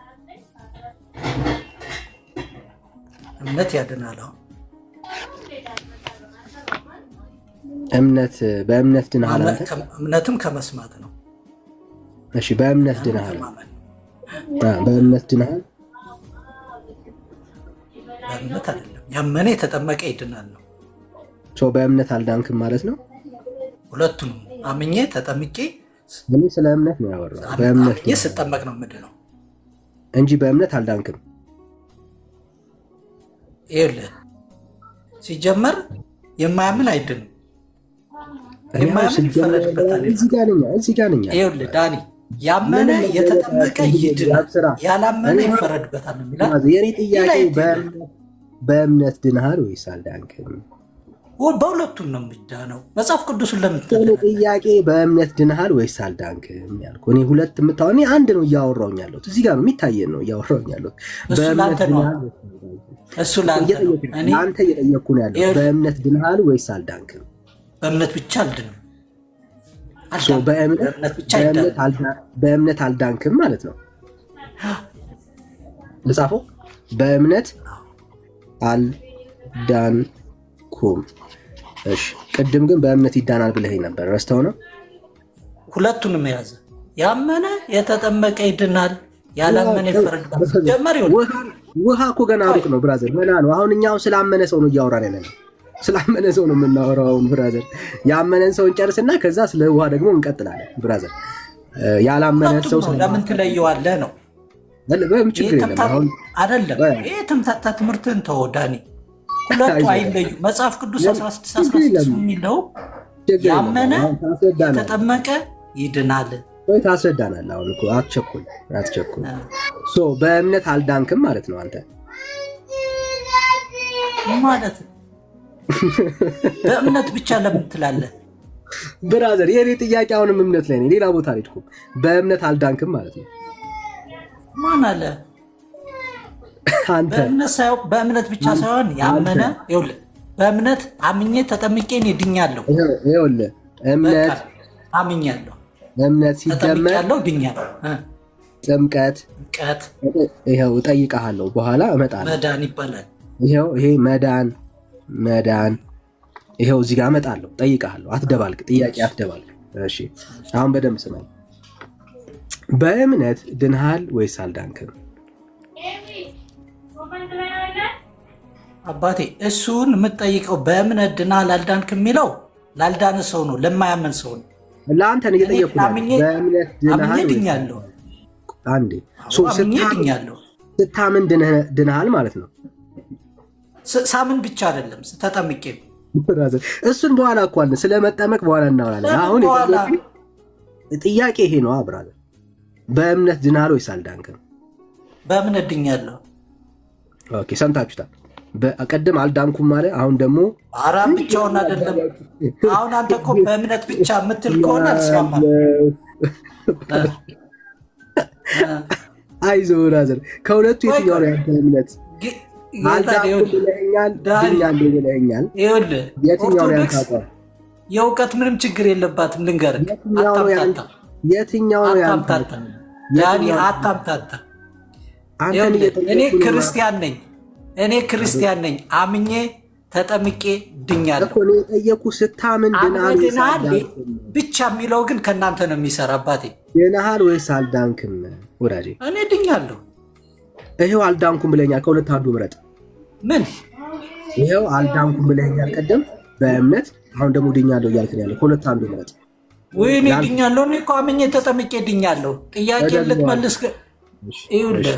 Speaker 4: እምነት ያድናል።
Speaker 2: እምነት በእምነት ድነሃል አንተ?
Speaker 4: እምነትም ከመስማት ነው።
Speaker 2: እሺ በእምነት ድነሃል? በእምነት ድነሃል?
Speaker 4: በእምነት አይደለም፣ ያመነ የተጠመቀ ይድናል ነው።
Speaker 2: በእምነት አልዳንክም ማለት ነው?
Speaker 4: ሁለቱንም አምኜ ተጠምቄ
Speaker 2: እኔ ስለ እምነት ነው ያወራው። በእምነት
Speaker 4: ስጠመቅ ነው ምንድነው
Speaker 2: እንጂ በእምነት አልዳንክም።
Speaker 4: ይኸውልህ ሲጀመር የማያምን አይድንም። የማያምን ይፈረድበታል።
Speaker 2: እዚህ ጋር ነኝ።
Speaker 4: ይኸውልህ ዳኒ ያመነ የተጠመቀ ይድናል፣ ያላመነ ይፈረድበታል ነው የሚለው።
Speaker 2: የኔ ጥያቄ በእምነት ድነሃል ወይስ አልዳንክም?
Speaker 4: በሁለቱም ነው የሚዳነው። መጽሐፍ ቅዱሱን ለምን
Speaker 2: ጥያቄ በእምነት ድነሃል ወይስ አልዳንክም ያልኩህ? እኔ ሁለት የምታወራው እኔ አንድ ነው እያወራሁኝ ያለሁት። እዚህ ጋር ነው የሚታየን ነው እያወራሁኝ ያለሁት።
Speaker 4: በእምነት ድነሃል እሱ ለአንተ ነው። እኔ
Speaker 2: አንተ እየጠየቅኩ ነው ያለው። በእምነት ድነሃል ወይስ አልዳንክም?
Speaker 4: በእምነት ብቻ አልድንም።
Speaker 2: በእምነት አልዳንክም ማለት ነው። ልጻፈው። በእምነት አልዳንኩም። እሺ ቅድም ግን በእምነት ይዳናል ብለኸኝ ነበር። ረስተው ነው?
Speaker 4: ሁለቱንም የያዘ ያመነ የተጠመቀ ይድናል፣ ያላመነ ይፈረድበታል። ጀመር
Speaker 2: ውሃ እኮ ገና ሩቅ ነው ብራዘር። መና ነው። አሁን እኛው ስላመነ ሰው ነው እያወራን ያለነው። ስላመነ ሰው ነው የምናወራው ብራዘር። ያመነን ሰው እንጨርስና ከዛ ስለ ውሃ ደግሞ እንቀጥላለን ብራዘር። ያላመነ ሰው
Speaker 4: ለምን ትለየዋለህ ነው?
Speaker 2: በምን ችግር የለም። አሁን
Speaker 4: አይደለም ይሄ ተምታታ ትምህርትን ተው ዳኒ። ሁለቱ አይለዩ። መጽሐፍ ቅዱስ 16 የሚለው ያመነ የተጠመቀ ይድናል።
Speaker 2: ወይ ታስረዳናል። አሁን እኮ አትቸኩል። በእምነት አልዳንክም ማለት ነው አንተ
Speaker 4: ማለት ነው። በእምነት ብቻ ለምን ትላለህ
Speaker 2: ብራዘር? የኔ ጥያቄ አሁንም እምነት ላይ ነው። ሌላ ቦታ አልሄድኩም። በእምነት አልዳንክም ማለት ነው።
Speaker 4: ማን አለ?
Speaker 2: አንተ
Speaker 4: በእምነት ብቻ ሳይሆን ያመነ ይኸውልህ፣ በእምነት አምኜ ተጠምቄ እኔ ድኛለሁ።
Speaker 2: ይኸውልህ እምነት
Speaker 4: አምኛለሁ፣
Speaker 2: እምነት ሲደመር
Speaker 4: ድኛለሁ።
Speaker 2: ጥምቀት ይኸው እጠይቅሃለሁ፣ በኋላ እመጣለሁ።
Speaker 4: መዳን ይባላል።
Speaker 2: ይኸው ይሄ መዳን ይኸው እዚህ ጋር እመጣለሁ፣ ጠይቅሃለሁ። አትደባልቅ፣ ጥያቄ አትደባልቅ። እሺ አሁን በደንብ ስማኝ። በእምነት ድንሃል ወይስ አልዳንክም?
Speaker 4: አባቴ እሱን የምትጠይቀው በእምነት ድናል አልዳንክም የሚለው ላልዳነ ሰው ነው፣ ለማያመን ሰው ነው።
Speaker 2: ለአንተ ነው እየጠየኩህ። በእምነት
Speaker 4: ድኛለሁ።
Speaker 2: አንዴ
Speaker 4: ድኛለሁ።
Speaker 2: ስታምን ድንሃል ማለት ነው።
Speaker 4: ሳምን ብቻ አይደለም ተጠምቄ።
Speaker 2: እሱን በኋላ እኮ አለ ስለመጠመቅ በኋላ እናወራለን። አሁን ጥያቄ ይሄ ነው ብራዘር። በእምነት ድናል ወይስ አልዳንክም?
Speaker 4: በእምነት ድኛለሁ።
Speaker 2: ኦኬ ሰምታችሁታል። በቀደም አልዳንኩም ማለት አሁን ደግሞ
Speaker 4: አራም ብቻውን አይደለም። አሁን አንተ እኮ በእምነት ብቻ የምትል ከሆነ አልስማማም።
Speaker 2: አይዞህ ብራዘር፣ ከሁለቱ የትኛው ነው ያንተ እምነት? ብለኸኛል። የትኛው ነው ያንተ አቋም?
Speaker 4: የእውቀት ምንም ችግር የለባትም። ልንገርህ፣
Speaker 2: የትኛው ነው ያንተ?
Speaker 4: አታምታታ። እኔ ክርስቲያን ነኝ አምኜ ተጠምቄ ድኛለሁ
Speaker 2: እኮ ነው የጠየቁ። ስታምን
Speaker 4: ድናል ብቻ የሚለው ግን ከእናንተ ነው የሚሰራ። አባቴ
Speaker 2: ድናሃል ወይስ አልዳንክም? ወዳጄ
Speaker 4: እኔ ድኛለሁ።
Speaker 2: ይሄው አልዳንኩም ብለኛል። ከሁለት አንዱ ምረጥ።
Speaker 4: ምን
Speaker 2: ይሄው አልዳንኩም ብለኛል ቀደም በእምነት፣ አሁን ደግሞ ድኛለሁ እያልክ ያለው። ከሁለት አንዱ ምረጥ።
Speaker 4: ወይኔ ድኛለሁ። እኔ እኮ አምኜ ተጠምቄ ድኛለሁ። ጥያቄ ልትመልስ ይኸውልህ።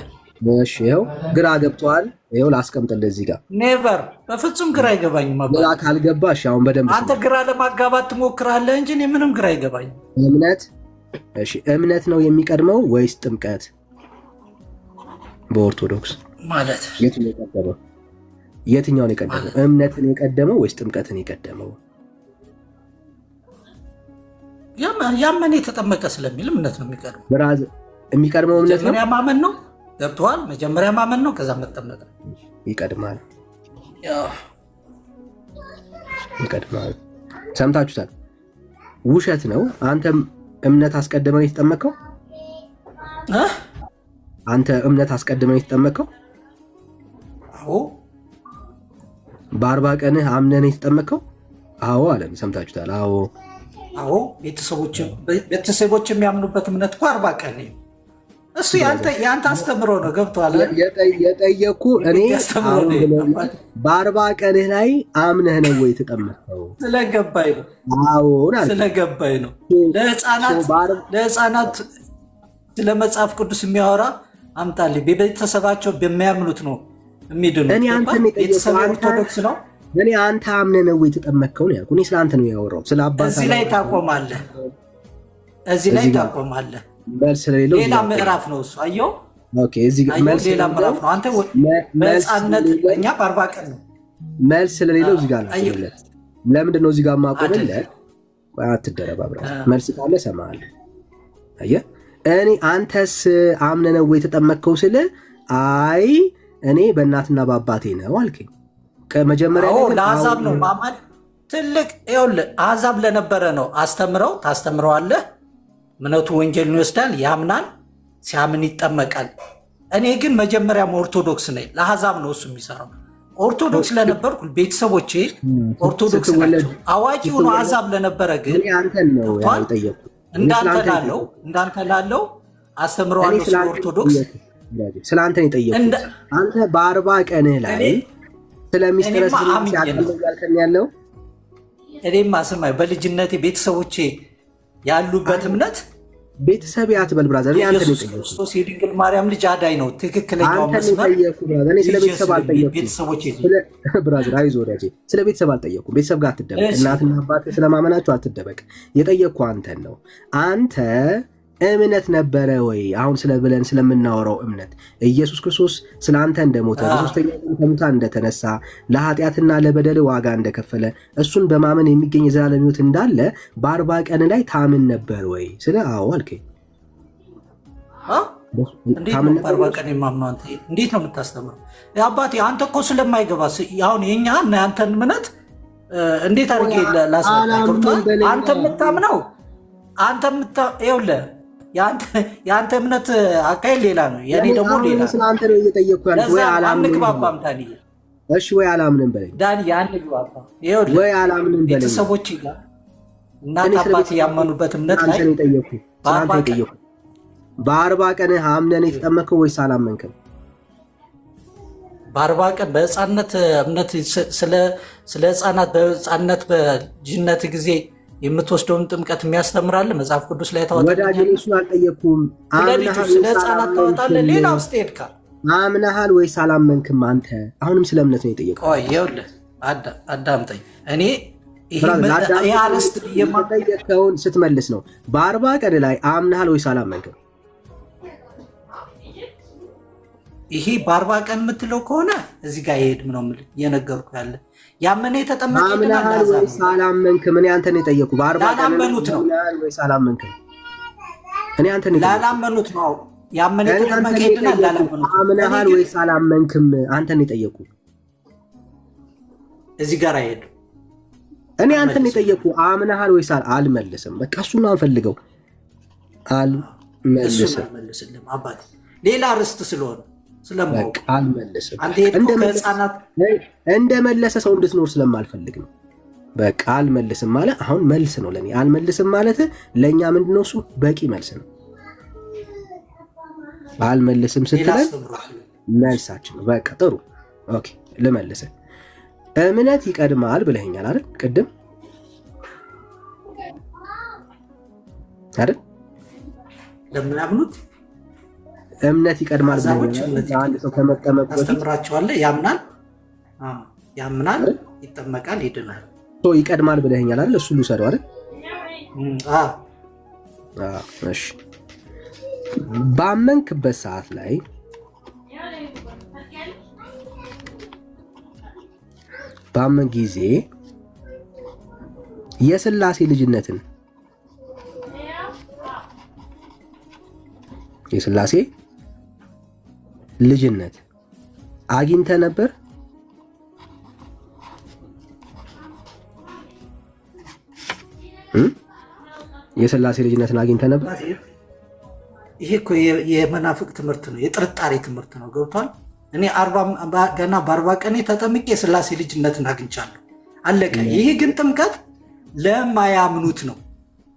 Speaker 2: እሺ ይኸው ግራ ገብቶሃል። ይኸው ላስቀምጥልህ እዚህ ጋር።
Speaker 4: ኔቨር በፍጹም ግራ አይገባኝም።
Speaker 2: ግራ ካልገባሽ አሁን በደንብ
Speaker 4: አንተ ግራ ለማጋባት ትሞክራለህ እንጂ እኔ ምንም ግራ አይገባኝም።
Speaker 2: እምነት እሺ፣ እምነት ነው የሚቀድመው ወይስ ጥምቀት? በኦርቶዶክስ
Speaker 4: ማለት
Speaker 2: የትኛውን የቀደመው? እምነትን የቀደመው ወይስ ጥምቀትን የቀደመው?
Speaker 4: ያመነ የተጠመቀ ስለሚል እምነት ነው የሚቀድመው።
Speaker 2: ብራዝ የሚቀድመው እምነት ነው።
Speaker 4: መጀመሪያ ማመን ነው። ገብቶሃል? መጀመሪያ ማመን ነው፣ ከዛ መጠመቅ ነው።
Speaker 2: ይቀድማል። ሰምታችሁታል። ውሸት ነው። አንተም እምነት አስቀድመን የተጠመቀው አንተ እምነት አስቀድመን የተጠመቀው?
Speaker 4: አዎ።
Speaker 2: በ40 ቀንህ አምነን የተጠመቀው? አዎ አለን። ሰምታችሁታል።
Speaker 4: አዎ። ቤተሰቦች የሚያምኑበት እምነት እኮ 40 ቀን ነው። እሱ ያንተ አስተምሮ ነው። ገብቶሃል?
Speaker 2: የጠየኩ እኔ በ40 ቀንህ ላይ አምነህ ነው ወይ የተጠመቀው?
Speaker 4: ስለገባኝ ነው።
Speaker 2: አዎ
Speaker 4: ስለገባኝ ነው። ለህፃናት ስለ መጽሐፍ ቅዱስ የሚያወራ አምጣልኝ። በቤተሰባቸው በሚያምኑት ነው የሚድኑ። ቤተሰብ ኦርቶዶክስ ነው።
Speaker 2: እኔ አንተ አምነህ ነው ወይ የተጠመቀው ነው ያልኩህ። እኔ ስለ አንተ ነው ያወራው። ስለ አባታ
Speaker 4: እዚህ ላይ ታቆማለህ።
Speaker 2: መልስ ስለሌለው
Speaker 4: ሌላ ምዕራፍ ነው እሱ። አየው።
Speaker 2: ኦኬ፣ እዚህ ጋር መልስ
Speaker 4: ሌላ ምዕራፍ ነው። አንተ በህፃንነት እኛ በ40 ቀን ነው።
Speaker 2: መልስ ስለሌለው እዚህ ጋር ነው። ለምንድን ነው እዚህ ጋር ማቆምልህ? አትደረባብራ። መልስ ካለ እሰማሃለሁ። አየህ፣ እኔ አንተስ አምነህ ነው ወይ የተጠመቀው ስለ አይ እኔ በእናትና በአባቴ ነው አልከኝ። ከመጀመሪያ
Speaker 4: ለአሕዛብ ነው ማማን ትልቅ። ይኸውልህ አሕዛብ ለነበረ ነው ታስተምረዋለህ። እምነቱ ወንጌልን ይወስዳል፣ ያምናል፣ ሲያምን ይጠመቃል። እኔ ግን መጀመሪያም ኦርቶዶክስ ነኝ። ለአሕዛብ ነው እሱ የሚሰራው። ኦርቶዶክስ ለነበርኩ ቤተሰቦቼ ኦርቶዶክስ ናቸው። አዋቂ ሆኖ አሕዛብ ለነበረ ግን እንዳንተ ላለው አስተምረዋለሁ ስለ ኦርቶዶክስ።
Speaker 2: ስለ አንተ ነው የጠየኩት። አንተ በ40 ቀንህ ላይ ስለሚስጥረ ስላሴ ያለው
Speaker 4: እኔማ ስማኝ፣ በልጅነቴ ቤተሰቦቼ ያሉበት እምነት
Speaker 2: ቤተሰብ ያትበል ብራዘር። አንተ ነው
Speaker 4: ክርስቶስ የድንግል ማርያም ልጅ አዳኝ ነው። ትክክለኛው መስመር።
Speaker 2: እኔ ስለ ቤተሰብ አልጠየኩም ብራዘር። አይዞህ ወዳጄ፣ ስለ ቤተሰብ አልጠየኩም። ቤተሰብ ጋር አትደበቅ። እናትና አባት ስለማመናቸው አትደበቅ። የጠየቅኩ አንተን ነው። አንተ እምነት ነበረ ወይ? አሁን ብለን ስለምናወራው እምነት ኢየሱስ ክርስቶስ ስለ አንተ እንደሞተ በሶስተኛ ቀን ከሙታን እንደተነሳ ለኃጢአትና ለበደል ዋጋ እንደከፈለ እሱን በማመን የሚገኝ የዘላለም ሕይወት እንዳለ በ40 ቀን ላይ ታምን ነበር ወይ? ስለ አዎ አልከኝ።
Speaker 4: እንዴት ነው በ40 ቀን የማምነው? አንተ እንዴት ነው የምታስተምረው? አባቴ አንተ እኮ ስለማይገባ አሁን የኛ እና ያንተን እምነት እንዴት አድርጌ ላስረዳ? አንተ የምታምነው ይኸውልህ የአንተ እምነት አካሄድ ሌላ ነው፣ የኔ ደግሞ ሌላ ነው።
Speaker 2: ስለአንተ ነው እየጠየቅኩ ያለው። ወይ አላምንም።
Speaker 4: አንግባባም ዳንዬ።
Speaker 2: እሺ ወይ አላምንም በለኝ
Speaker 4: ዳንዬ፣ አንግባባም። ይኸውልህ
Speaker 2: ወይ አላምንም በለኝ።
Speaker 4: ቤተሰቦች ጋር እናት አባት ያመኑበት እምነት ላይ
Speaker 2: ስለአንተ ነው የጠየቅኩ። በ40 ቀንህ አምነን የተጠመቅከው ወይስ አላመንክም?
Speaker 4: በ40 ቀን በህፃነት እምነት ስለ ህፃናት በህፃነት በልጅነት ጊዜ የምትወስደውን ጥምቀት የሚያስተምራል መጽሐፍ ቅዱስ ላይ ታወጣለህ።
Speaker 2: ወዳጅ እሱን አልጠየቅኩም።
Speaker 4: ስለ ህፃናት ታወጣለህ። ሌላ ውስጥ ሄድካል።
Speaker 2: አምነሃል ወይስ አላመንክም? አንተ አሁንም ስለ እምነት ነው የጠየቅኩት።
Speaker 4: ይኸውልህ አዳምጠኝ። እኔ ይሄ አርዕስት
Speaker 2: የጠየቅከውን ስትመልስ ነው። በ40 ቀን ላይ አምነሃል ወይስ አላመንክም?
Speaker 4: ይሄ በ40 ቀን የምትለው ከሆነ እዚህ ጋር ይሄድም ነው የምልህ እየነገርኩህ ያለ ያመነ የተጠመቀ
Speaker 2: አምነሃል ወይስ አላመንክም? እኔ አንተን የጠየኩ በ40 ቀን
Speaker 4: ላላመኑት ነው
Speaker 2: ወይስ አላመንክም? እኔ አንተን
Speaker 4: ላላመኑት ነው። ያመነ የተጠመቀ ይድናል። ላላመኑት
Speaker 2: አምነሃል ወይስ አላመንክም? አንተን የጠየኩ
Speaker 4: እዚህ ጋር አይሄድም።
Speaker 2: እኔ አንተን የጠየኩ አምነሃል ወይስ አልመልስም። በቃ እሱን ነው አንፈልገው። አልመልስም።
Speaker 4: አባቴ ሌላ ርዕስት ስለሆነ ስለማውቅ
Speaker 2: አልመልስም።
Speaker 4: አንተ የሄድከው ከህፃናት
Speaker 2: እንደመለሰ ሰው እንድትኖር ስለማልፈልግ ነው። በቃ አልመልስም ማለት አሁን መልስ ነው ለኔ። አልመልስም ማለት ለኛ ምንድነው? እሱ በቂ መልስ ነው። አልመልስም ስትለን መልሳችን ነው። በቃ ጥሩ ኦኬ፣ ልመልስ። እምነት ይቀድማል ብለኸኛል አይደል? ቅድም አይደል?
Speaker 4: ለምናምኑት
Speaker 2: እምነት ይቀድማል ብለኸኛል። አንድ ሰው ከመጠመቁ በፊት
Speaker 4: ታስተምራቸዋለህ። ያምናል፣ ይጠመቃል፣ ይድናል።
Speaker 2: ይቀድማል ብለኸኛል አይደል? እሱ ልውሰደው አይደል? እሺ። ባመንክበት ሰዓት ላይ ባመን ጊዜ የሥላሴ ልጅነት አግኝተህ ነበር? የሥላሴ ልጅነትን አግኝተህ ነበር?
Speaker 4: ይሄ እኮ የመናፍቅ ትምህርት ነው፣ የጥርጣሬ ትምህርት ነው። ገብቷል? እኔ ገና በ40 ቀኔ ተጠምቄ የሥላሴ ልጅነትን አግኝቻለሁ። አለቀ። ይህ ግን ጥምቀት ለማያምኑት ነው፣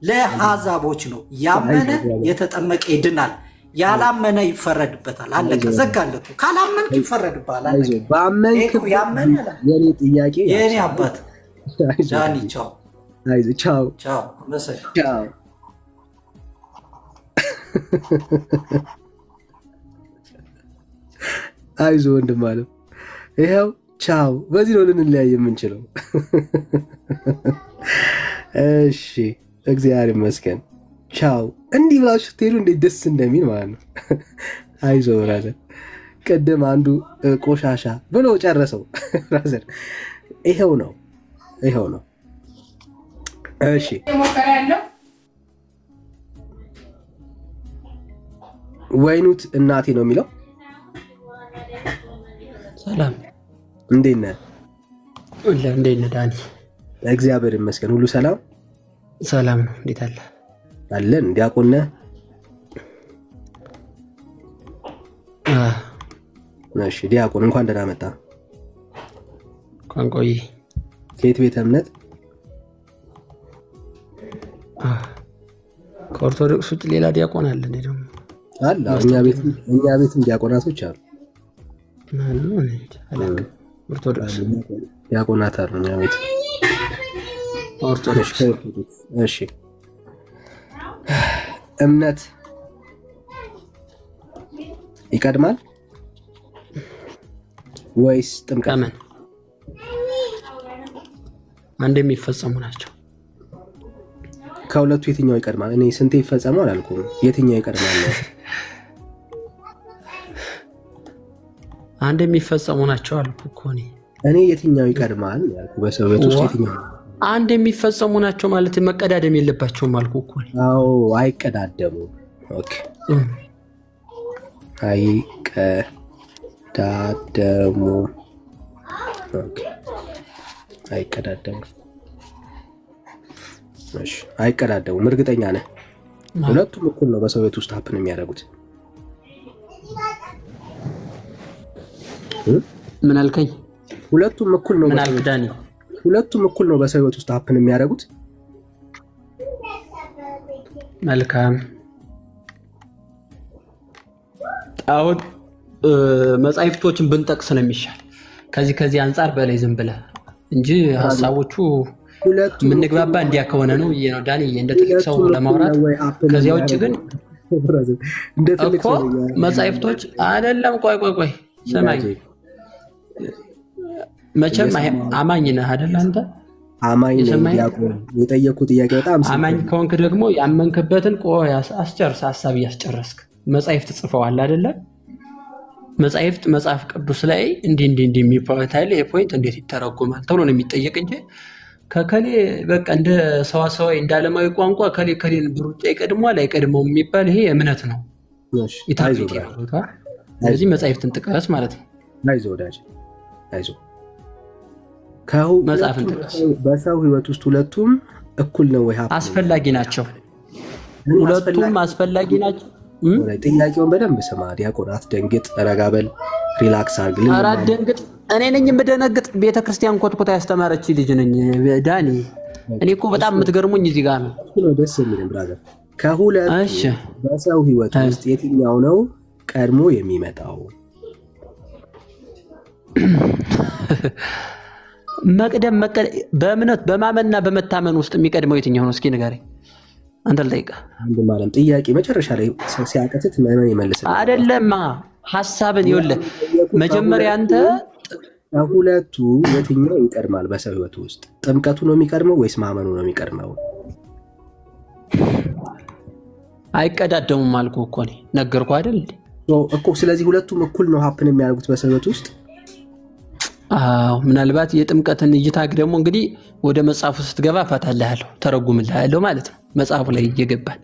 Speaker 4: ለአሕዛቦች ነው። ያመነ የተጠመቀ ይድናል፣ ያላመነ ይፈረድበታል። አለቀ። ዘጋለሁ። ካላመንክ ይፈረድብሃል።
Speaker 2: የኔ ጥያቄ
Speaker 4: የኔ አባት ዳኒ ቻው።
Speaker 2: ቻው
Speaker 4: ቻው።
Speaker 2: ቻው። አይዞ ወንድም አለም፣ ይኸው ቻው። በዚህ ነው ልንለያይ የምንችለው። እሺ፣ እግዚአብሔር ይመስገን። ቻው። እንዲህ ብላችሁ ስትሄዱ እንዴት ደስ እንደሚል ማለት ነው። አይዞ ብራዘር። ቅድም አንዱ ቆሻሻ ብሎ ጨረሰው ብራዘር። ይኸው ነው። እሺ፣ ወይኑት እናቴ ነው የሚለው።
Speaker 5: ሰላም፣
Speaker 2: እንዴት ነህ?
Speaker 5: እንዴት ነህ ዳኒ?
Speaker 2: እግዚአብሔር ይመስገን፣ ሁሉ ሰላም
Speaker 5: ሰላም ነው። እንዴት አለ
Speaker 2: አለን? ዲያቆን ነህ? እሺ ዲያቆን፣ እንኳን ደህና መጣ።
Speaker 5: እንኳን ቆይ።
Speaker 2: ከየት ቤተ እምነት?
Speaker 5: ከኦርቶዶክስ ውጭ ሌላ ዲያቆን አለ? እኔ ደግሞ
Speaker 2: አለ። እኛ ቤትም ዲያቆናቶች አሉ።
Speaker 5: ኦርቶዶክስ
Speaker 2: ዲያቆናት አሉ እኛ ቤት
Speaker 5: ኦርቶዶክስ።
Speaker 2: እሺ፣ እምነት ይቀድማል ወይስ ጥምቀት?
Speaker 5: አሜን። አንድ የሚፈጸሙ ናቸው።
Speaker 2: ከሁለቱ የትኛው ይቀድማል? እኔ ስንቴ ይፈጸመው አላልኩም። የትኛው ይቀድማል?
Speaker 5: አንድ የሚፈጸሙ ናቸው አልኩ እኮ
Speaker 2: እኔ የትኛው ይቀድማል ያልኩ። በሰው ቤት ውስጥ የትኛው
Speaker 5: አንድ የሚፈጸሙ ናቸው ማለት መቀዳደም የለባቸውም አልኩ እኮ።
Speaker 2: አዎ፣ አይቀዳደሙ። ኦኬ፣ አይቀዳደሙ። ኦኬ፣ አይቀዳደሙ። እሺ፣ አይቀዳደሙም። እርግጠኛ ነህ? ሁለቱም እኩል ነው በሰው ቤት ውስጥ ሀፕን የሚያደርጉት።
Speaker 5: ምን አልከኝ?
Speaker 2: ሁለቱም እኩል ነው።
Speaker 5: ምን አልክ ዳኒ?
Speaker 2: ሁለቱም እኩል ነው በሰው ሕይወት ውስጥ ሀፕን የሚያደርጉት።
Speaker 5: መልካም። አሁን መጻሕፍቶችን ብንጠቅስ ነው የሚሻል። ከዚህ አንጻር በላይ ዝም ብለህ እንጂ ሀሳቦቹ የምንግባባ እንዲያ ከሆነ ነው ብዬ ነው ዳኒ፣ እንደ ትልቅ ሰው ለማውራት። ከዚያ ውጭ ግን እኮ መጻሕፍቶች አይደለም። ቆይ ሰማኝ። መቼም አማኝ ነህ አይደል? አንተ
Speaker 2: አማኝ ነህ። የጠየኩት ጥያቄ በጣም
Speaker 5: አማኝ ከሆንክ ደግሞ ያመንክበትን ቆይ አስጨርስ፣ ሀሳብ እያስጨረስክ መጻሕፍት ጽፈዋል አይደለ? መጻሕፍት መጽሐፍ ቅዱስ ላይ እንዲህ የሚባሉት አይደል? የፖይንት እንዴት ይተረጎማል ተብሎ ነው የሚጠየቅ እንጂ ከከሌ በቃ እንደ ሰዋሰዋዊ እንደ ዓለማዊ ቋንቋ ከሌን ብሩጫ ይቀድሟል አይቀድመውም የሚባል ይሄ እምነት ነው። ይታይዞ ስለዚህ መጻሕፍትን ጥቀስ ማለት ነው።
Speaker 2: አይዞ ወዳጅ አይዞ።
Speaker 5: መጽሐፍን ጥቀስ።
Speaker 2: በሰው ሕይወት ውስጥ ሁለቱም እኩል ነው ወይ?
Speaker 5: አስፈላጊ ናቸው። ሁለቱም አስፈላጊ ናቸው።
Speaker 2: ጥያቄውን በደንብ ስማ ዲያቆን። አትደንግጥ፣ ረጋ በል፣ ሪላክስ አድርግ።
Speaker 5: ኧረ አትደንግጥ። እኔ ነኝ የምደነግጥ? ቤተክርስቲያን ኮትኮታ ያስተማረች ልጅ ነኝ ዳኒ። እኔ እኮ በጣም የምትገርሙኝ እዚህ ጋር ነው።
Speaker 2: ደስ የሚል ብራዘር። ከሁለቱ በሰው ህይወት ውስጥ የትኛው ነው ቀድሞ የሚመጣው?
Speaker 5: መቅደም በእምነት በማመንና በመታመን ውስጥ የሚቀድመው የትኛው ነው? እስኪ ንገረኝ። አንተ ልጠይቅህ።
Speaker 2: አንድ ማለት ጥያቄ መጨረሻ ላይ ሲያቀትት ምን ይመልስ
Speaker 5: አይደለም ሐሳብን ይኸውልህ። መጀመሪያ አንተ
Speaker 2: ከሁለቱ የትኛው ይቀድማል በሰው ህይወት ውስጥ? ጥምቀቱ ነው የሚቀድመው ወይስ ማመኑ ነው የሚቀድመው?
Speaker 5: አይቀዳደሙም አልኩህ እኮ እኔ ነገርኩህ አይደል
Speaker 2: እኮ። ስለዚህ ሁለቱም እኩል ነው ሀፕን የሚያደርጉት በሰው ህይወት ውስጥ።
Speaker 5: ምናልባት የጥምቀትን እይታ ደግሞ እንግዲህ ወደ መጽሐፉ ስትገባ እፈታልሃለሁ፣ ተረጉምልሃለሁ ማለት ነው። መጽሐፉ ላይ እየገባል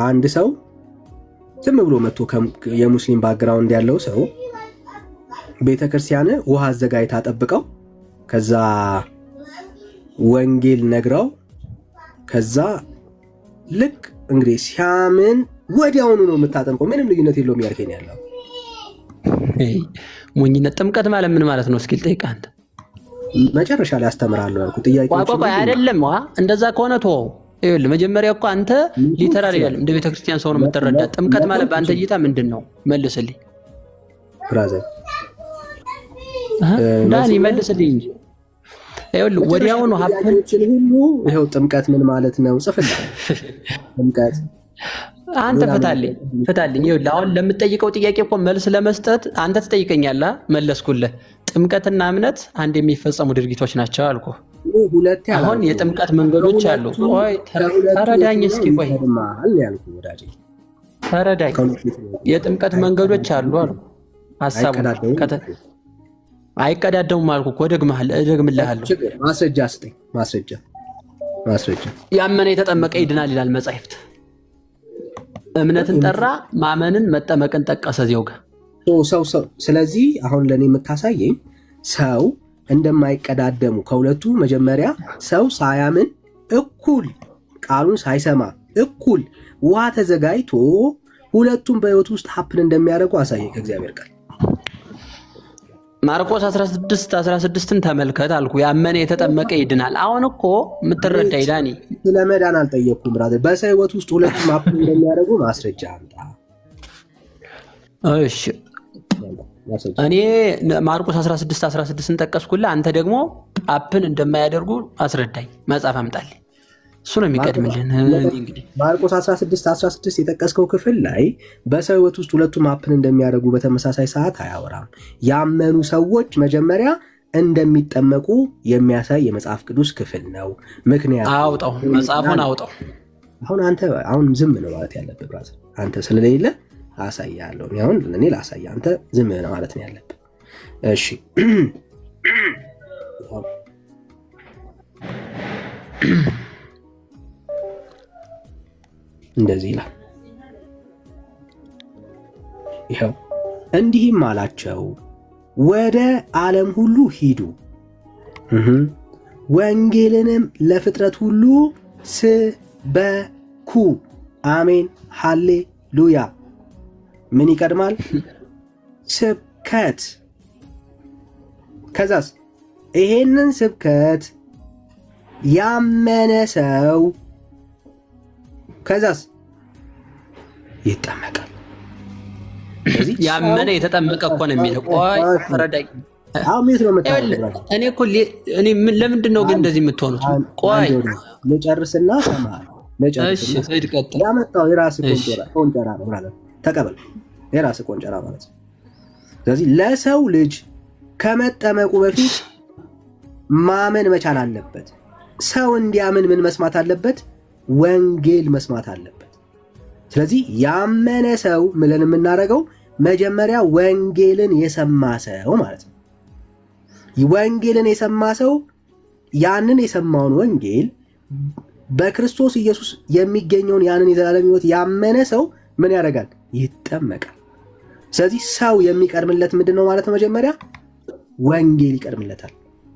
Speaker 2: አንድ ሰው ዝም ብሎ መጥቶ የሙስሊም ባክግራውንድ ያለው ሰው ቤተክርስቲያን ውሃ አዘጋጅታ ጠብቀው፣ ከዛ ወንጌል ነግራው፣ ከዛ ልክ እንግዲህ ሲያምን ወዲያውኑ ነው የምታጠምቀው። ምንም ልዩነት የለውም ያልከኝ ያለው
Speaker 5: ሞኝነት። ጥምቀት ማለት ምን ማለት ነው? እስኪ ልጠይቅህ። አንተ
Speaker 2: መጨረሻ ላይ አስተምራለሁ ያልኩት ጥያቄ
Speaker 5: አይደለም። እንደዛ ከሆነ ተወው። ይኸውልህ መጀመሪያ እኮ አንተ ሊተራሪ ያለ እንደ ቤተክርስቲያን ሰው ነው የምትረዳ። ጥምቀት ማለት በአንተ እይታ ምንድን ነው? መልስልኝ
Speaker 2: ብራዘር
Speaker 5: ዳኒ፣ መልስልኝ እንጂ። ይኸውልህ ወዲያውኑ
Speaker 2: ሀብቶችን ሁሉ ይኸው ጥምቀት ምን ማለት ነው ጽፍልኝ። ጥምቀት
Speaker 5: አንተ ፍታልኝ። ይኸውልህ አሁን ለምትጠይቀው ጥያቄ እኮ መልስ ለመስጠት አንተ ትጠይቀኛለህ፣ መለስኩልህ። ጥምቀትና እምነት አንድ የሚፈጸሙ ድርጊቶች ናቸው አልኩህ። አሁን የጥምቀት መንገዶች አሉ። ቆይ ተረዳኝ እስኪ፣ ቆይ ተረዳኝ። የጥምቀት መንገዶች አሉ አልኩ። ሐሳቡ አይቀዳደሙም አልኩ እኮ። እደግምልሃለሁ።
Speaker 2: ማስረጃ ስጠኝ። ማስረጃ
Speaker 5: ያመነ የተጠመቀ ይድናል ይላል መጻሕፍት። እምነትን ጠራ፣ ማመንን መጠመቅን ጠቀሰ እዚያው ጋር
Speaker 2: ሰው። ስለዚህ አሁን ለእኔ የምታሳየኝ ሰው እንደማይቀዳደሙ ከሁለቱ መጀመሪያ ሰው ሳያምን እኩል ቃሉን ሳይሰማ እኩል ውሃ ተዘጋጅቶ ሁለቱም በሕይወቱ ውስጥ ሀፕን እንደሚያደርጉ አሳየ ከእግዚአብሔር ቃል።
Speaker 5: ማርቆስ 16:16ን ተመልከት አልኩ። ያመነ የተጠመቀ ይድናል። አሁን እኮ የምትረዳኝ ዳኒ፣
Speaker 2: ስለ መዳን አልጠየቅኩም ብራዘር። በሰው ሕይወት ውስጥ ሁለቱም ሀፕን እንደሚያደርጉ ማስረጃ አምጣ።
Speaker 5: እሺ እኔ ማርቆስ 16:16ን ጠቀስኩልህ። አንተ ደግሞ ሀፕን እንደማያደርጉ አስረዳኝ፣ መጽሐፍ አምጣልኝ። እሱ ነው የሚቀድምልን። እንግዲህ
Speaker 2: ማርቆስ 16:16 የጠቀስከው ክፍል ላይ በሰው ሕይወት ውስጥ ሁለቱም ሀፕን እንደሚያደርጉ በተመሳሳይ ሰዓት አያወራም። ያመኑ ሰዎች መጀመሪያ እንደሚጠመቁ የሚያሳይ የመጽሐፍ ቅዱስ ክፍል ነው። ምክንያቱም
Speaker 5: አውጣው፣ መጽሐፉን አውጣው።
Speaker 2: አሁን ዝም ነው ማለት ያለብህ ብራዘር። አንተ ስለሌለ አሳያለሁ። አሁን እኔ ላሳያ፣ አንተ ዝም ነው ማለት ነው ያለብህ። እሺ እንደዚህ ይላል። ይኸው እንዲህም አላቸው፣ ወደ ዓለም ሁሉ ሂዱ፣ ወንጌልንም ለፍጥረት ሁሉ ስበኩ። አሜን ሃሌሉያ። ምን ይቀድማል? ስብከት። ከዛስ ይሄንን ስብከት ያመነ ሰው ከዛስ ይጠመቃል።
Speaker 5: ያመነ የተጠመቀ እኮ ነው የሚለው። ቆይ ተረዳኝ። እኔ እኮ ለምንድን ነው ግን እንደዚህ የምትሆኑት? ቆይ
Speaker 2: ልጨርስና ሰማህ። ያመጣው የራስህ ቆንጨራ ነው ማለት ተቀበል። የራስህ ቆንጨራ ማለት ነው። ስለዚህ ለሰው ልጅ ከመጠመቁ በፊት ማመን መቻል አለበት። ሰው እንዲያምን ምን መስማት አለበት? ወንጌል መስማት አለበት። ስለዚህ ያመነ ሰው ምለን የምናደርገው መጀመሪያ ወንጌልን የሰማ ሰው ማለት ነው። ወንጌልን የሰማ ሰው ያንን የሰማውን ወንጌል በክርስቶስ ኢየሱስ የሚገኘውን ያንን የዘላለም ሕይወት ያመነ ሰው ምን ያደርጋል? ይጠመቃል። ስለዚህ ሰው የሚቀድምለት ምንድን ነው ማለት ነው? መጀመሪያ ወንጌል ይቀድምለታል።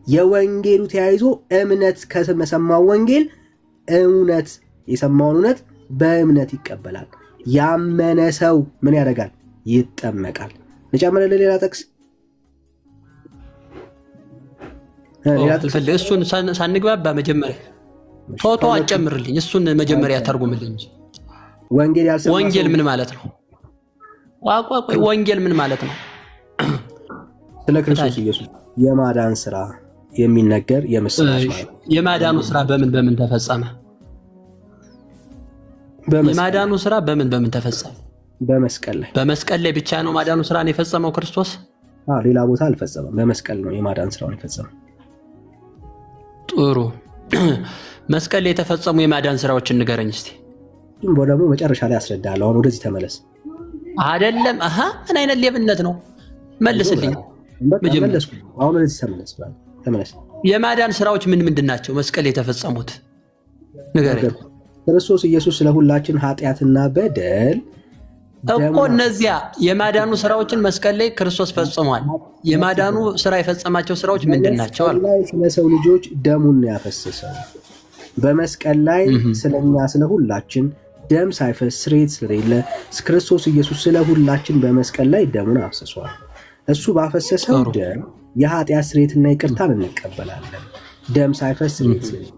Speaker 2: የወንጌሉ ተያይዞ እምነት ከሰማው ወንጌል እውነት የሰማውን እውነት በእምነት ይቀበላል። ያመነ ሰው ምን ያደርጋል? ይጠመቃል። ልጨምርልህ ሌላ ጥቅስ
Speaker 5: እሱን ሳንግባባ መጀመሪያ ቶቶ አጨምርልኝ። እሱን መጀመሪያ ተርጉምልኝ እንጂ ወንጌል ምን ማለት ነው? ቆይ ወንጌል ምን ማለት ነው?
Speaker 2: ስለ ክርስቶስ ኢየሱስ የማዳን ስራ የሚነገር የምስራች ማለት ነው።
Speaker 5: የማዳኑ ስራ በምን ተፈጸመ? የማዳኑ ስራ በምን ተፈጸመ? በመስቀል ላይ ብቻ ነው ማዳኑ ስራን የፈጸመው ክርስቶስ?
Speaker 2: ሌላ ቦታ አልፈጸመም። በመስቀል ነው የማዳን ስራውን የፈጸመው።
Speaker 5: ጥሩ። መስቀል ላይ የተፈጸሙ የማዳን ስራዎችን ንገረኝ እስቲ።
Speaker 2: ደግሞ መጨረሻ ላይ አስረዳለሁ። አሁን ወደዚህ ተመለስ።
Speaker 5: አይደለም ምን አይነት ሌብነት ነው? መልስልኝ።
Speaker 2: አሁን ወደዚህ ተመለስ።
Speaker 5: የማዳን ስራዎች ምንድን ናቸው? መስቀል ላይ የተፈጸሙት ንገረኝ።
Speaker 2: ክርስቶስ ኢየሱስ ስለ ሁላችን ኃጢአትና በደል
Speaker 5: እኮ እነዚያ የማዳኑ ስራዎችን መስቀል ላይ ክርስቶስ ፈጽሟል። የማዳኑ ስራ የፈጸማቸው ስራዎች ምንድን ናቸው?
Speaker 2: ስለ ሰው ልጆች ደሙን ያፈሰሰው በመስቀል ላይ ስለኛ ስለ ሁላችን ደም ሳይፈስ ስርየት ስለሌለ ክርስቶስ ኢየሱስ ስለ ሁላችን በመስቀል ላይ ደሙን አፍስሷል። እሱ ባፈሰሰው ደም የኃጢአት ስርየትና ይቅርታን እንቀበላለን። ደም ሳይፈስ ስርየት ስለሌለ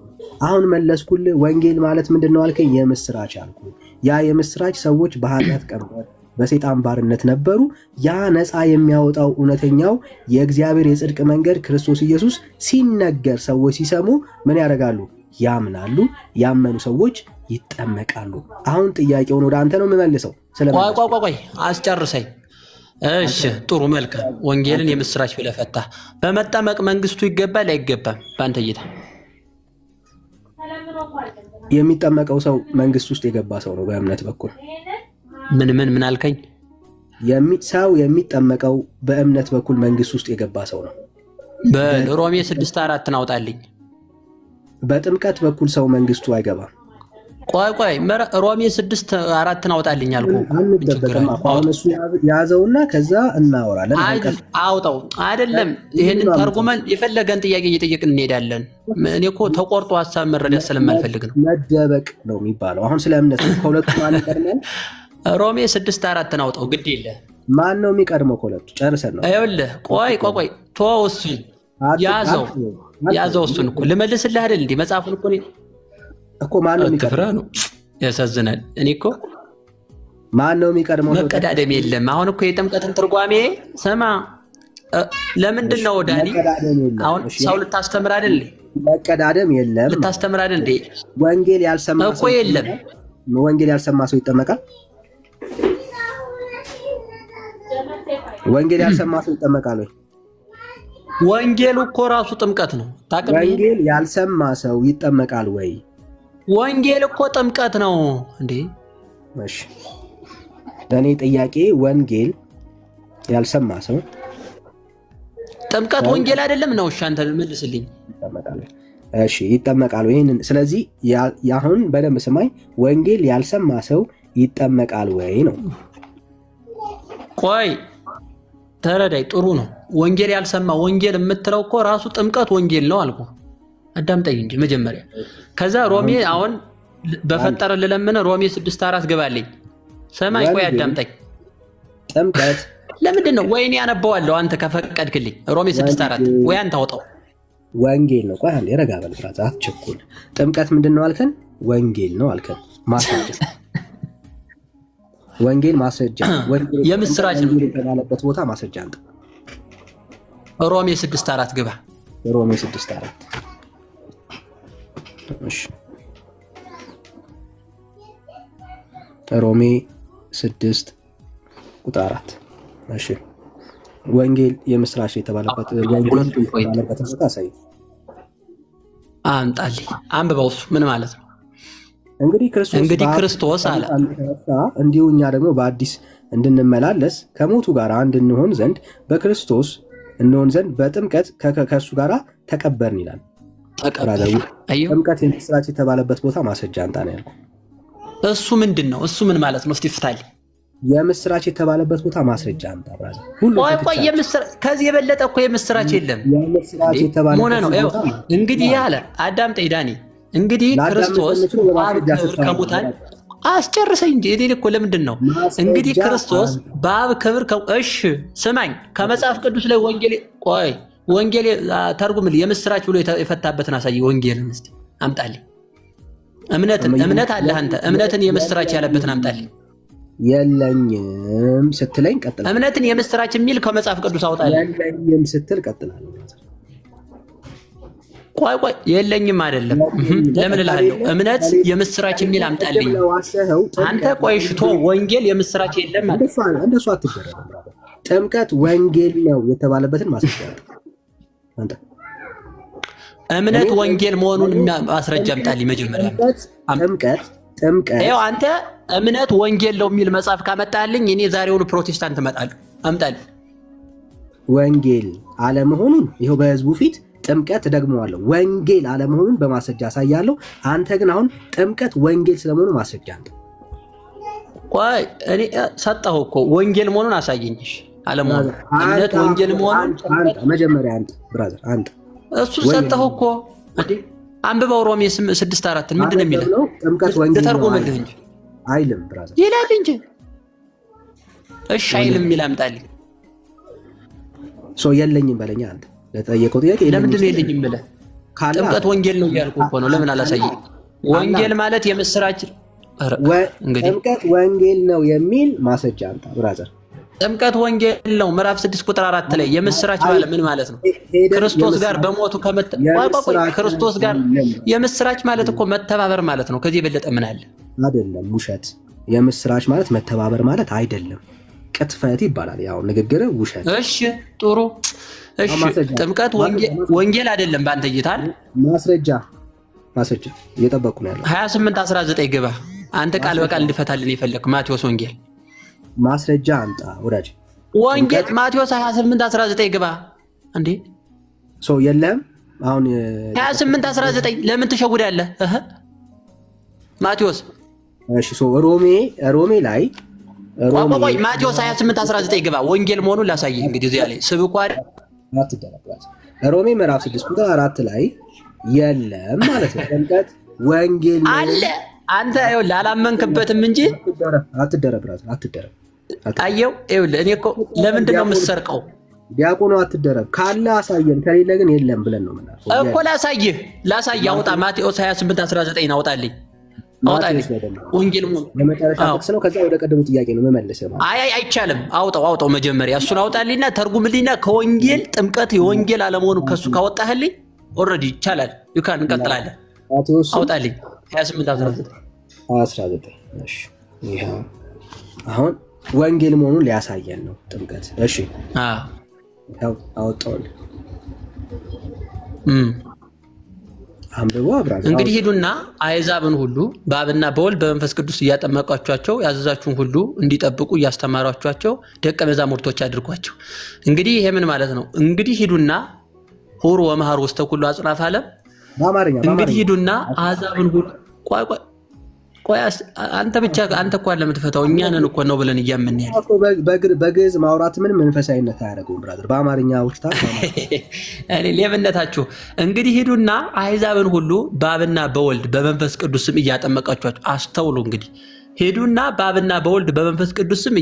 Speaker 2: አሁን መለስኩልህ። ወንጌል ማለት ምንድነው አልከኝ? የምስራች አልኩ። ያ የምስራች ሰዎች በኃጢአት ቀንበር በሰይጣን ባርነት ነበሩ። ያ ነፃ የሚያወጣው እውነተኛው የእግዚአብሔር የጽድቅ መንገድ ክርስቶስ ኢየሱስ ሲነገር ሰዎች ሲሰሙ ምን ያደርጋሉ? ያምናሉ። ያመኑ ሰዎች ይጠመቃሉ። አሁን ጥያቄውን ወደ አንተ ነው የምመልሰው።
Speaker 5: ቆይ አስጨርሰኝ። እሺ ጥሩ መልካም። ወንጌልን የምስራች ብለህ ፈታህ። በመጠመቅ መንግስቱ ይገባል አይገባም በአንተ እይታ?
Speaker 2: የሚጠመቀው ሰው መንግስት ውስጥ የገባ ሰው ነው በእምነት በኩል።
Speaker 5: ምን አልከኝ?
Speaker 2: ሰው የሚጠመቀው በእምነት በኩል መንግስት ውስጥ የገባ ሰው ነው።
Speaker 5: በሮሜ 6:4 አውጣልኝ።
Speaker 2: በጥምቀት በኩል ሰው መንግስቱ አይገባም።
Speaker 5: ቆይ ሮሜ 6:4 አውጣልኝ አልኩህ።
Speaker 2: አሁን እሱ ያዘውና ከዛ እናወራለን።
Speaker 5: አውጣው አይደለም። ይሄንን ተርጉመን የፈለገን ጥያቄ እየጠየቅን እንሄዳለን። እኔ እኮ ተቆርጦ ሀሳብ መረዳት ስለማልፈልግ ነው።
Speaker 2: መደበቅ ነው የሚባለው። አሁን ስለ እምነት ከሁለቱ ማን ይቀድማል?
Speaker 5: ሮሜ 6:4 አውጣው። ግድ የለ
Speaker 2: ማን ነው የሚቀድመው? ከሁለቱ ጨርሰን ነው።
Speaker 5: ይኸውልህ ቆይ ተወው። እሱን ያዘው። እሱን እኮ ልመልስልህ አይደል እንዴ? መጽሐፉን እኮ ማን ነው የሚቀድመው? ነው ያሳዝናል። እኔ እኮ
Speaker 2: ማን ነው የሚቀድመው?
Speaker 5: መቀዳደም የለም። አሁን እኮ የጥምቀትን ትርጓሜ ስማ። ለምንድን ነው ዳኒ አሁን ሰው ልታስተምር አይደል?
Speaker 2: መቀዳደም የለም።
Speaker 5: ልታስተምር አይደል እንዴ?
Speaker 2: ወንጌል ያልሰማ
Speaker 5: እኮ የለም።
Speaker 2: ወንጌል ያልሰማ ሰው ይጠመቃል? ወንጌል ያልሰማ ሰው ይጠመቃል ወይ?
Speaker 5: ወንጌሉ እኮ ራሱ ጥምቀት ነው።
Speaker 2: ወንጌል ያልሰማ ሰው ይጠመቃል ወይ?
Speaker 5: ወንጌል እኮ ጥምቀት ነው እንዴ?
Speaker 2: እሺ ለኔ ጥያቄ ወንጌል ያልሰማ ሰው
Speaker 5: ጥምቀት ወንጌል አይደለም ነው? እሺ አንተ መልስልኝ።
Speaker 2: ይጠመቃል? እሺ ይጠመቃል ወይ? ስለዚህ ያሁን በደንብ ስማኝ። ወንጌል ያልሰማ ሰው ይጠመቃል ወይ ነው።
Speaker 5: ቆይ ተረዳይ። ጥሩ ነው። ወንጌል ያልሰማ ወንጌል የምትለው እኮ ራሱ ጥምቀት ወንጌል ነው አልኩ። አዳምጠኝ እንጂ መጀመሪያ። ከዛ ሮሜ አሁን በፈጠረ ልለምን ሮሜ 6:4 ገባልኝ። ሰማይ ቆይ አዳምጠኝ።
Speaker 2: ጥምቀት
Speaker 5: ለምንድን ነው? ወይኔ ያነበዋለሁ አንተ ከፈቀድክልኝ። ሮሜ 6:4 ወይ አንተ አውጣው።
Speaker 2: ወንጌል ነው። ቆይ አንዴ ረጋ በል ፍራታ፣ አትቸኩል። ጥምቀት ምንድን ነው አልከን? ወንጌል ነው አልከን። ማስረጃ ወንጌል ማስረጃ። ወንጌል
Speaker 5: የምስራች ነው
Speaker 2: የተባለበት ቦታ ማስረጃ አንተ
Speaker 5: ሮሜ 6:4 ግባ።
Speaker 2: ሮሜ 6:4 እሺ ሮሜ 6:4 እሺ ወንጌል የምስራች የተባለበት ቦታ አሳይ።
Speaker 5: አምጣልኝ። አንብበው። እሱ ምን ማለት ነው?
Speaker 2: እንግዲህ ክርስቶስ አለ እንዲሁ እኛ ደግሞ በአዲስ እንድንመላለስ ከሞቱ ጋር አንድ እንሆን ዘንድ በክርስቶስ እንሆን ዘንድ በጥምቀት ከእሱ ጋር ተቀበርን ይላል። ጥምቀት የምስራች የተባለበት ቦታ ማስረጃ አንጣ ነው ያልኩህ።
Speaker 5: እሱ ምንድን ነው? እሱ ምን ማለት ነው? እስቲ ፍታልኝ።
Speaker 2: የምስራች የተባለበት ቦታ ማስረጃ አንጣ ብራዘር።
Speaker 5: ቆይ ከዚህ የበለጠ እኮ የምስራች የለም።
Speaker 2: የምስራች የተባለበት
Speaker 5: ነው እንግዲህ ያለ አዳምጠኝ ዳኒ። እንግዲህ ክርስቶስ ከሙታን አስጨርሰኝ እንጂ እኔ እኮ ለምንድን ነው እንግዲህ ክርስቶስ በአብ ክብር እሺ ስማኝ ከመጽሐፍ ቅዱስ ላይ ወንጌል ተርጉምልኝ የምስራች ብሎ የፈታበትን አሳይ ወንጌልን እስቲ አምጣልኝ እምነት አለ አንተ እምነትን የምስራች ያለበትን አምጣልኝ
Speaker 2: የለኝም ስትለኝ ቀጥላለሁ
Speaker 5: እምነትን የምስራች የሚል ከመጽሐፍ ቅዱስ አውጣልኝ
Speaker 2: የለኝም ስትል ቀጥላለሁ
Speaker 5: ቆይ የለኝም አይደለም ለምን እላለሁ እምነት የምስራች የሚል አምጣልኝ አንተ ቆይሽቶ ወንጌል የምስራች የለም ማለት
Speaker 2: እንደሱ አትገረም ጥምቀት ወንጌል ነው የተባለበትን ማስረጃ አንተ
Speaker 5: እምነት ወንጌል መሆኑን ማስረጃ አምጣልኝ መጀመሪያ
Speaker 2: ጥምቀት
Speaker 5: ይኸው አንተ እምነት ወንጌል ነው የሚል መጽሐፍ ካመጣልኝ እኔ ዛሬውኑ ፕሮቴስታንት እመጣለሁ አምጣልኝ
Speaker 2: ወንጌል አለመሆኑን ይኸው በህዝቡ ፊት ጥምቀት ደግመዋለሁ ወንጌል አለመሆኑን በማስረጃ አሳያለሁ አንተ ግን አሁን ጥምቀት ወንጌል ስለመሆኑ ማስረጃ አንተ
Speaker 5: ቆይ እኔ ሰጣሁ እኮ ወንጌል መሆኑን አሳየኝሽ አለመሆኑ እምነት ወንጌል መሆኑን
Speaker 2: መጀመሪያ አንተ ብራዘር አንተ
Speaker 5: እሱ ሰጣሁ እኮ እንዴ አንብበው ሮሜ 6:4 ምንድነው የሚለው
Speaker 2: ጥምቀት ወንጌል
Speaker 5: ተርጉምልህ እንጂ
Speaker 2: አይልም ብራዘር
Speaker 5: ይላል እንጂ እሺ አይልም ይላምጣልኝ
Speaker 2: የለኝም በለኛ አንተ ለጠየቀው ጥያቄ
Speaker 5: ለምንድን ነው የለኝም ብለህ ጥምቀት ወንጌል ነው እያልኩ እኮ ነው ለምን አላሳየኝ ወንጌል ማለት የምስራች
Speaker 2: ጥምቀት ወንጌል ነው የሚል ማስረጃ አንተ ብራዘር
Speaker 5: ጥምቀት ወንጌል ነው ምዕራፍ 6:4 ላይ የምስራች ማለት ምን ማለት ነው ክርስቶስ ጋር በሞቱ ክርስቶስ ጋር የምስራች ማለት እኮ መተባበር ማለት ነው ከዚህ የበለጠ ምን አለ
Speaker 2: አይደለም ውሸት የምስራች ማለት መተባበር ማለት አይደለም ቅጥፈት ይባላል ያው ንግግር ውሸት
Speaker 5: እሺ ጥሩ እሺ ጥምቀት ወንጌል አይደለም ባንተ እይታል
Speaker 2: ማስረጃ እየጠበቁ ነው ያለው
Speaker 5: 28:19 ግባ አንተ ቃል በቃል እንድፈታልን የፈለክ ማቴዎስ ወንጌል
Speaker 2: ማስረጃ አንጣ ወዳጅ
Speaker 5: ወንጌል ማቴዎስ 28:19 ግባ እንዴ
Speaker 2: የለም አሁን
Speaker 5: 28:19 ለምን ትሸውዳለህ ማቴዎስ
Speaker 2: እሺ ሮሜ ላይ
Speaker 5: ቆይ ማቴዎስ 28:19 ግባ ወንጌል መሆኑን ላሳየህ እንግዲህ እዚያ ላይ ስብኳር
Speaker 2: አትደረባስ ሮሜ ምዕራፍ 6:4 ላይ የለም ማለት ነው ጥምቀት ወንጌል
Speaker 5: አለ አንተ ይኸው ላላመንክበትም እንጂ
Speaker 2: አትደረብ
Speaker 5: አየው ይኸውልህ እኔ እኮ ለምንድን ነው የምትሰርቀው
Speaker 2: ዲያቆኑ አትደረብ ካለ አሳየን ከሌለ ግን የለም ብለን ነው ማለት
Speaker 5: እኮ ላሳይህ አውጣ ማቴዎስ 28:19 አውጣልኝ ወንጌል
Speaker 2: ለመጨረሻ ጥቅስ ነው ከዛ ወደ ቀደሙ ጥያቄ ነው መመለስ ነው
Speaker 5: አይቻልም አውጣው መጀመሪያ እሱን አውጣልኝና ተርጉምልኝና ከወንጌል ጥምቀት የወንጌል አለመሆኑ ከሱ ካወጣህልኝ ኦሬዲ ይቻላል ይካን እንቀጥላለን
Speaker 2: ማቴዎስ
Speaker 5: አውጣልኝ 28:19
Speaker 2: እሺ ይሄ አሁን ወንጌል መሆኑን ሊያሳየን ነው ጥምቀት እሺ ያው አውጣውልኝ
Speaker 5: እንግዲህ ሄዱና አሕዛብን ሁሉ በአብና በወልድ በመንፈስ ቅዱስ እያጠመቋቸው ያዘዛችሁን ሁሉ እንዲጠብቁ እያስተማሯቸው ደቀ መዛሙርቶች አድርጓቸው። እንግዲህ ይሄ ምን ማለት ነው? እንግዲህ ሄዱና ሁሩ ወመሃሩ ውስተ ኩሉ አጽናፈ ዓለም። እንግዲህ ሄዱና አሕዛብን ሁሉ ቆይ አንተ እኮ አለ የምትፈታው እኛ ነን እኮ ነው ብለን እያመን ያለው
Speaker 2: በግዕዝ ማውራት ምን መንፈሳዊነት አያደርገውም ብራዘር በአማርኛ ውስጥ
Speaker 5: እኔ ለምነታችሁ እንግዲህ ሄዱና አሕዛብን ሁሉ በአብና በወልድ በመንፈስ ቅዱስ ስም እያጠመቃችሁ አስተውሉ እንግዲህ ሄዱና በአብና በወልድ በመንፈስ ቅዱስ ስም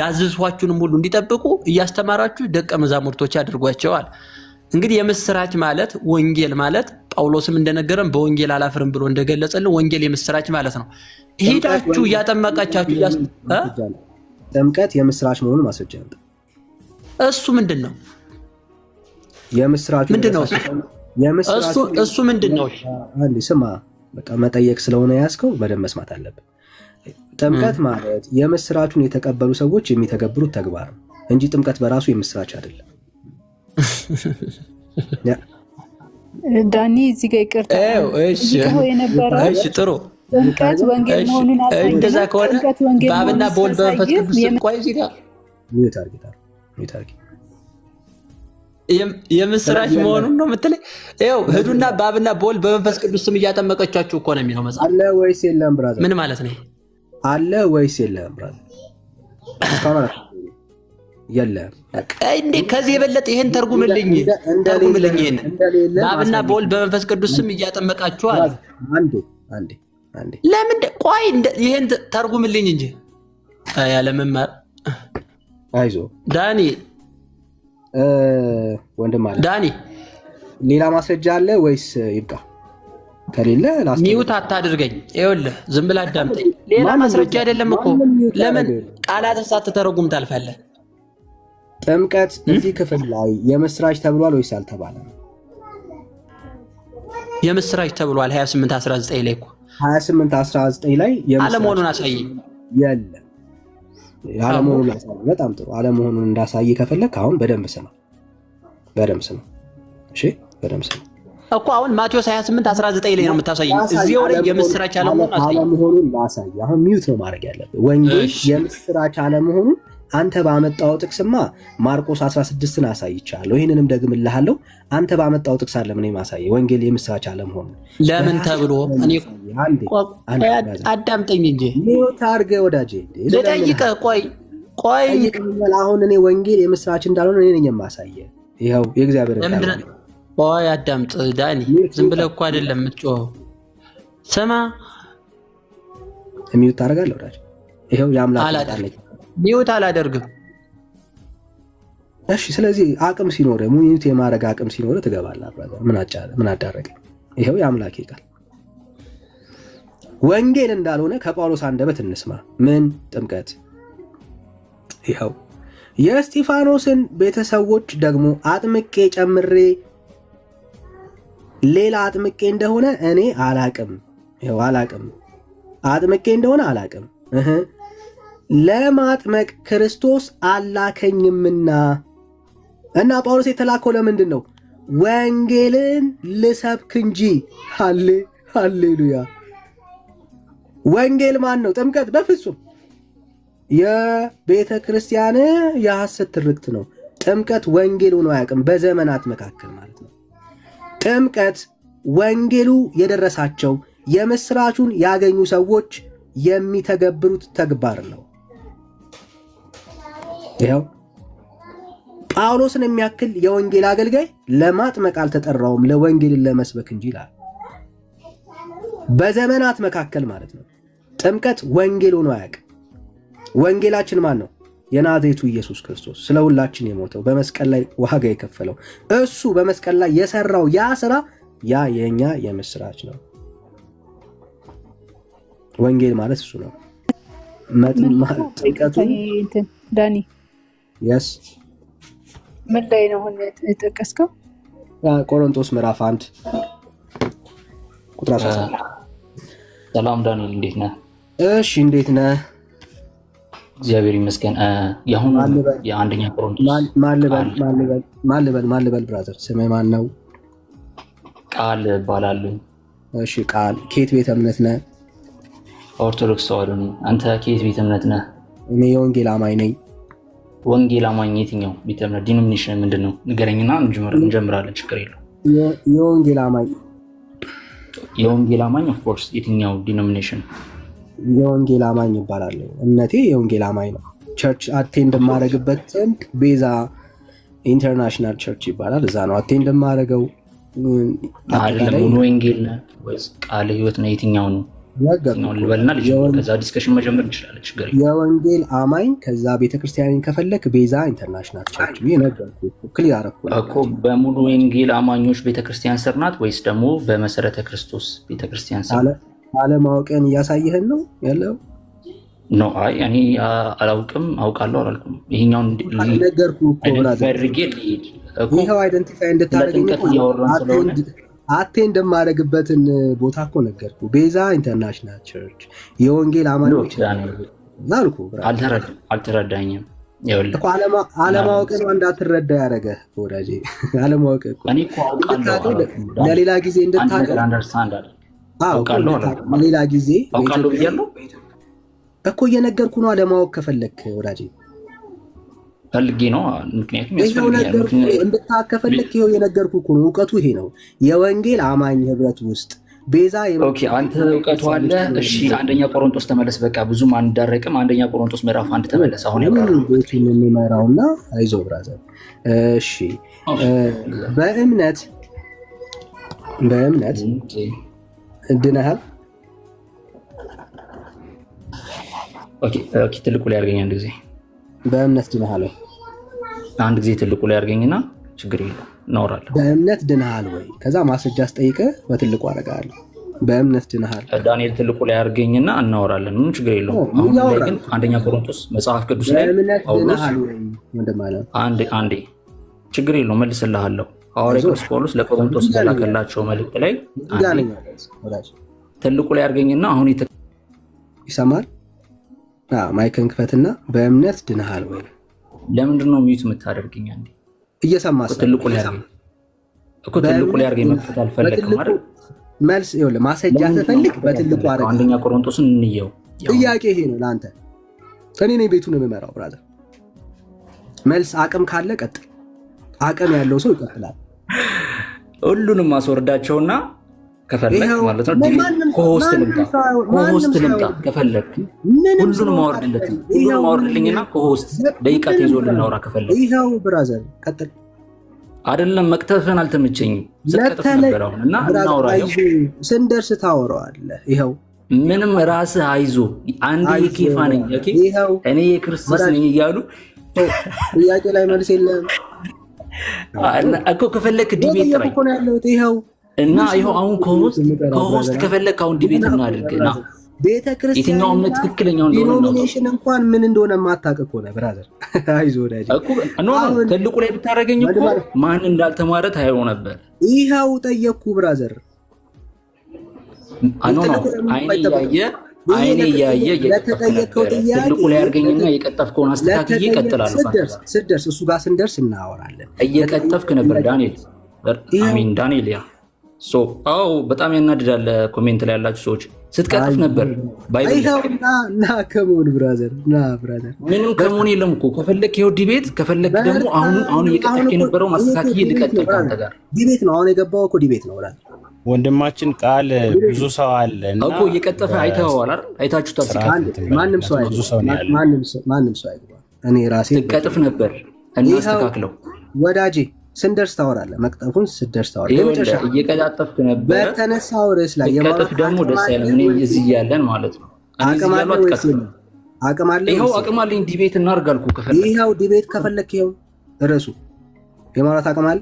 Speaker 5: ያዘዝኋችሁንም ሁሉ እንዲጠብቁ እያስተማራችሁ ደቀ መዛሙርቶች አድርጓቸዋል እንግዲህ የምስራች ማለት ወንጌል ማለት ጳውሎስም እንደነገረን በወንጌል አላፍርም ብሎ እንደገለጸልን ወንጌል የምስራች ማለት ነው። ሄዳችሁ ያጠመቃቻችሁ
Speaker 2: ጥምቀት የምስራች መሆኑን ማስረጃ ነው።
Speaker 5: እሱ ምንድነው?
Speaker 2: የምስራቹ
Speaker 5: ምንድነው? እሱ ምንድነው?
Speaker 2: አንዴ ስማ፣ በቃ መጠየቅ ስለሆነ ያስከው በደንብ መስማት አለብን። ጥምቀት ማለት የምስራቹን የተቀበሉ ሰዎች የሚተገብሩት ተግባር ነው እንጂ ጥምቀት በራሱ የምስራች አይደለም።
Speaker 6: ዳኒ እዚህ ጋር ይቅርታ
Speaker 5: እሺ ጥሩ
Speaker 6: ጥምቀት ወንጌል መሆኑን አሳየኝ።
Speaker 5: እንደዛ ከሆነ በአብና በወልድ በመንፈስ ቅዱስ ቆይ እዚህ ጋር የምስራች መሆኑን ነው የምትለኝ? ይኸው ሂዱና በአብና በወልድ በመንፈስ ቅዱስ ስም እያጠመቃችሁ እኮ ነው የሚለው መጽሐፍ።
Speaker 2: አለ ወይስ የለም ብራዘር?
Speaker 5: ምን ማለት ነው?
Speaker 2: አለ ወይስ የለም ብራዘር? የለም።
Speaker 5: እንዴ ከዚህ የበለጠ ይሄን ተርጉምልኝ ይሄን በአብና በወልድ በመንፈስ ቅዱስ ስም እያጠመቃችሁ አለ።
Speaker 2: አንዴ አንዴ
Speaker 5: ለምን ቆይ ይሄን ተርጉምልኝ እንጂ ያለ መማር
Speaker 2: አይዞ
Speaker 5: ዳኒ
Speaker 2: ወንድም አለ
Speaker 5: ዳኒ
Speaker 2: ሌላ ማስረጃ አለ ወይስ ይብቃ? ከሌለ
Speaker 5: ሚውት አታድርገኝ። ይኸውልህ ዝም ብለህ አዳምጠኝ። ሌላ ማስረጃ አይደለም እኮ ለምን ቃላትን ሳትተረጉም ታልፋለህ?
Speaker 2: ጥምቀት እዚህ ክፍል ላይ የምስራች ተብሏል ወይስ አልተባለም?
Speaker 5: የምስራች ተብሏል 28 19 ላይ እኮ
Speaker 2: 28 19 ላይ
Speaker 5: አለመሆኑን አሳየኝ።
Speaker 2: የለም አለመሆኑን አሳየኝ። በጣም ጥሩ አለመሆኑን እንዳሳይ ከፈለክ አሁን በደንብ ስማ፣ በደንብ ስማ። እሺ በደንብ ስማ
Speaker 5: እኮ አሁን ማቴዎስ 28 19 ላይ ነው የምታሳየኝ። እዚያው ላይ የምስራች አለመሆኑን
Speaker 2: ላሳይ። አሁን ሚውት ነው ማድረግ ያለብህ። ወንጌል የምስራች አለመሆኑን አንተ ባመጣው ጥቅስማ ማርቆስ 16ን አሳይቻለሁ። ይሄንንም ደግምልሃለሁ። አንተ ባመጣው ጥቅስ አለ ምን ማሳየ ወንጌል የምስራች አለመሆኑን ለምን ተብሎ እኔ አዳምጠኝ እንጂ ሚውት አድርገህ ወዳጄ
Speaker 5: ልጠይቅህ። ቆይ
Speaker 2: አሁን እኔ ወንጌል የምስራች እንዳልሆነ እኔ ነኝ የማሳየህ። ይኸው የእግዚአብሔር ቃል
Speaker 5: ቆይ አዳምጥ ዳኒ፣ ዝም ብለህ እኮ አይደለም የምትጮኸው። ስማ
Speaker 2: ሚውት ታደርጋለህ ወዳጄ። ይኸው የአምላክ ቃል ነው።
Speaker 5: ሚውት አላደርግም።
Speaker 2: እሺ ስለዚህ አቅም ሲኖር ሚውት የማድረግ አቅም ሲኖር ትገባለህ። አብራዛ ምን አዳረገ? ይሄው የአምላኬ ቃል ወንጌል እንዳልሆነ ከጳውሎስ አንደበት እንስማ። ምን ጥምቀት? ይሄው የእስጢፋኖስን ቤተሰቦች ደግሞ አጥምቄ ጨምሬ ሌላ አጥምቄ እንደሆነ እኔ አላቅም። ይሄው አላቅም፣ አጥምቄ እንደሆነ አላቅም። ለማጥመቅ ክርስቶስ አላከኝምና። እና ጳውሎስ የተላከው ለምንድን ነው? ወንጌልን ልሰብክ እንጂ። ሃሌሉያ። ወንጌል ማን ነው? ጥምቀት? በፍጹም የቤተ ክርስቲያን የሐሰት ትርክት ነው። ጥምቀት ወንጌል ሆኖ አያውቅም በዘመናት መካከል ማለት ነው። ጥምቀት ወንጌሉ የደረሳቸው የምስራቹን ያገኙ ሰዎች የሚተገብሩት ተግባር ነው። ይኸው ጳውሎስን የሚያክል የወንጌል አገልጋይ ለማጥመቅ አልተጠራውም ለወንጌልን ለመስበክ እንጂ ይላል። በዘመናት መካከል ማለት ነው። ጥምቀት ወንጌል ሆኖ አያውቅም። ወንጌላችን ማን ነው? የናዝሬቱ ኢየሱስ ክርስቶስ ስለ ሁላችን የሞተው በመስቀል ላይ ዋጋ የከፈለው እሱ በመስቀል ላይ የሰራው ያ ስራ ያ የኛ የምስራች ነው። ወንጌል ማለት እሱ ነው። ጥምቀቱ
Speaker 6: ዳኒ
Speaker 2: yes
Speaker 6: ምን ላይ ነው የጠቀስከው?
Speaker 2: ቆሮንቶስ ምዕራፍ 1 ቁጥር 17።
Speaker 7: ሰላም ዳንኤል እንዴት ነህ?
Speaker 2: እሺ እንዴት ነህ?
Speaker 7: እግዚአብሔር ይመስገን። ያሁን የአንደኛ ቆሮንቶስ
Speaker 2: ማልበል ብራዘር ስምህ ማን ነው?
Speaker 7: ቃል እባላለሁ።
Speaker 2: እሺ ቃል ከየት ቤተ እምነት ነህ?
Speaker 7: ኦርቶዶክስ ተዋሕዶ ነኝ። አንተ ከየት ቤተ እምነት ነህ?
Speaker 2: እኔ የወንጌል አማኝ ነኝ።
Speaker 7: ወንጌል አማኝ የትኛው ቤተ እምነት? ዲኖሚኔሽን ምንድን ነው? ንገረኝና እንጀምራለን። ችግር የለው።
Speaker 2: የወንጌል አማኝ
Speaker 7: ኦፍ ኮርስ። የትኛው ዲኖሚኔሽን?
Speaker 2: የወንጌል አማኝ ይባላል። እምነቴ የወንጌል አማኝ ነው። ቸርች አቴንድ የማደርግበት ዘንድ ቤዛ ኢንተርናሽናል ቸርች ይባላል። እዛ ነው አቴንድ የማደርገው።
Speaker 7: አይደለም ሙሉ ወንጌል ነው ወይስ ቃለ ሕይወት ነው? የትኛው ነው? ልበልና ከዛ ዲስከሽን መጀመር እንችላለን። ችግር የለም።
Speaker 2: የወንጌል አማኝ ከዛ ቤተክርስቲያንን ከፈለክ ቤዛ ኢንተርናሽናል ቸርች ነገርኩህ። ክሊር አደረኩህ
Speaker 7: እኮ። በሙሉ ወንጌል አማኞች ቤተክርስቲያን ስር ናት ወይስ ደግሞ በመሰረተ ክርስቶስ ቤተክርስቲያን ስር?
Speaker 2: አለማወቅን እያሳየህን ነው ያለው?
Speaker 7: ኖ አይ እኔ አላውቅም አውቃለሁ አላልኩም። ይሄኛውን
Speaker 2: ነገርኩህ እኮ ብራዘር። ይሄው አይደንቲፋይ እንድታደርገኝ አቴንድ የማደርግበትን ቦታ እኮ ነገርኩህ። ቤዛ ኢንተርናሽናል ቸርች የወንጌል አማኞች አልኩህ።
Speaker 7: አልተረዳኝም።
Speaker 2: እኮ አለማወቅ ነው እንዳትረዳ ያደረገህ ወዳጄ። አለማወቅ እኮ ለሌላ ጊዜ እንድታውቅ ለሌላ ጊዜ እኮ እየነገርኩህ ነው። አለማወቅ ከፈለክ ወዳጄ
Speaker 7: ፈልጌ ነው። ምክንያቱም
Speaker 2: እንድታውቅ ከፈለክ ይኸው የነገርኩህ እኮ ነው። እውቀቱ ይሄ ነው። የወንጌል አማኝ ህብረት ውስጥ ቤዛ
Speaker 7: አንተ እውቀቱ አለ። እሺ አንደኛ ቆሮንቶስ ተመለስ። በቃ ብዙም አንዳረቅም። አንደኛ ቆሮንቶስ ምዕራፍ 1 ተመለስ። አሁን
Speaker 2: ቤቱን የሚመራውና አይዞህ ብራዘር። እሺ በእምነት ድነሃል።
Speaker 7: ኦኬ ትልቁ ላይ አድርገኝ አንድ ጊዜ።
Speaker 2: በእምነት ድነሃል ወይ?
Speaker 7: አንድ ጊዜ ትልቁ ላይ አድርገኝና ችግር የለውም እናወራለን።
Speaker 2: በእምነት ድነሃል ወይ? ከዛ ማስረጃ አስጠይቀህ በትልቁ አደርጋለሁ። በእምነት ድነሃል
Speaker 7: ዳንኤል ትልቁ ላይ አድርገኝና እናወራለን። ምንም ችግር የለውም። አሁን ላይ ግን አንደኛ ቆሮንቶስ መጽሐፍ ቅዱስ ላይ ጳውሎስ አንዴ ችግር የለውም መልስልሃለሁ። ሐዋርያው ቅዱስ ጳውሎስ ለቆሮንቶስ በላከላቸው መልእክት ላይ ትልቁ ላይ አድርገኝና አሁን
Speaker 2: ይሰማል። ማይክን ክፈትና በእምነት ድነሃል ወይ?
Speaker 7: ለምንድን ነው ሚዩት የምታደርገኝ? አንዴ
Speaker 2: እየሰማህ
Speaker 7: ትልቁ ላይ አድርገኝ እኮ ትልቁ ላይ አድርገኝ መክፈት አልፈለግም አይደል?
Speaker 2: መልስ ይኸውልህ፣ ማስረጃ ስትፈልግ በትልቁ አድርገኝ።
Speaker 7: አንደኛ ቆሮንቶስን እንየው።
Speaker 2: ጥያቄ ይሄ ነው ለአንተ። እኔ ነኝ ቤቱን የምመራው ብራዘር። መልስ አቅም ካለ ቀጥል። አቅም ያለው ሰው ይቀጥላል።
Speaker 7: ሁሉንም ማስወርዳቸውና ከፈለክ ማለት ነው ኮሆስት ልምጣ ከፈለክ ሁሉንም ማወርድልኝና ኮሆስት ደቂቃ ተይዞ ልናወራ ከፈለክ።
Speaker 2: ይኸው ብራዘር ቀጥል።
Speaker 7: አይደለም መቅተፍን አልተመቸኝም። ስቀጥፍ ነበር አሁን እና እናውራ።
Speaker 2: ስንደርስ ታወራዋለህ። ይኸው
Speaker 7: ምንም ራስህ አይዞ አንዴ የኬፋ ነኝ እኔ የክርስቶስ ነኝ እያሉ
Speaker 2: ጥያቄ ላይ መልስ የለም
Speaker 7: እኮ። ከፈለክ ዲቤት ጥራኝ እና ይኸው አሁን ከሆስት ከፈለክ አሁን ዲቤት እናድርግና
Speaker 2: ቤተክርስቲያን
Speaker 7: የትኛው እምነት ትክክለኛው እንደሆነ
Speaker 2: ዲኖሚኔሽን እንኳን ምን እንደሆነ የማታውቅ እኮ ነህ ብራዘር። አይዞህ ወዳጅ
Speaker 7: እኮ ትልቁ ላይ ብታደርገኝ እኮ ማን እንዳልተማረ ታየው ነበር።
Speaker 2: ይኸው ጠየቅኩ ብራዘር።
Speaker 7: አይኔ እያየ
Speaker 2: ለተጠየቀው ጥያቄ
Speaker 7: ትልቁ ላይ አድርገኝና የቀጠፍከውን አስተካክዬ እቀጥላለሁ።
Speaker 2: ስደርስ እሱ ጋር ስንደርስ እናወራለን።
Speaker 7: እየቀጠፍክ ነበር ዳንኤል። ዳንኤል አዎ በጣም ያናድዳል። ኮሜንት ላይ ያላችሁ ሰዎች ስትቀጥፍ ነበር።
Speaker 2: ና ከመሆን ብራዘር
Speaker 7: ምንም ከመሆን የለም እኮ። ከፈለክ ይኸው ዲቤት፣ ከፈለክ ደግሞ አሁን እየቀጠፍክ የነበረው ማስተካከዬ ልቀጥል ከአንተ ጋር።
Speaker 2: ዲቤት ነው አሁን የገባው እኮ ዲቤት ነው ብራዘር።
Speaker 8: ወንድማችን ቃል ብዙ ሰው አለ
Speaker 7: እኮ እየቀጠፈ አይተኸዋል አይደል? አይታችሁታል።
Speaker 2: ማንም ሰው አይገባ። እኔ ራሴ
Speaker 7: ትቀጥፍ ነበር። እናስተካክለው
Speaker 2: ወዳጄ። ስንደርስ ታወራለህ። መቅጠፉን ስንደርስ ታወራለህ።
Speaker 7: እየቀጣጠፍክ ነበር
Speaker 2: በተነሳው ርዕስ ላይ
Speaker 7: የቀጠፍ ደግሞ ደስ ያለ ምን እዚህ ያለን ማለት ነው።
Speaker 2: አቅም አለ ወይስ አቅም አለ?
Speaker 7: ይኸው አቅም አለኝ። ዲቤት እናድርግ አልኩህ። ከፈለክ
Speaker 2: ይኸው ዲቤት ከፈለክ ይኸው ርዕሱ የማውራት አቅም አለ።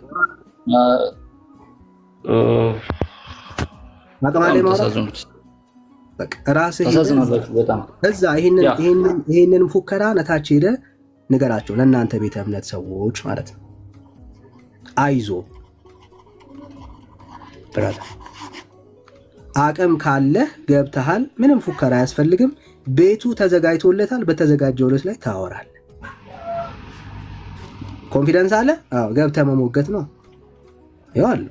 Speaker 2: አቅም አለ የማውራት በቃ ራስህ
Speaker 7: ተሳዝናላችሁ በጣም።
Speaker 2: እዛ ይሄንን ፉከራ ነታች ሄደህ ንገራቸው ለእናንተ ቤተ እምነት ሰዎች ማለት ነው። አይዞ ብራዘር፣ አቅም ካለህ ገብተሃል። ምንም ፉከራ አያስፈልግም። ቤቱ ተዘጋጅቶለታል። በተዘጋጀው ርዕስ ላይ ታወራለህ። ኮንፊደንስ አለ። አዎ ገብተህ መሞገት ነው። ይዋል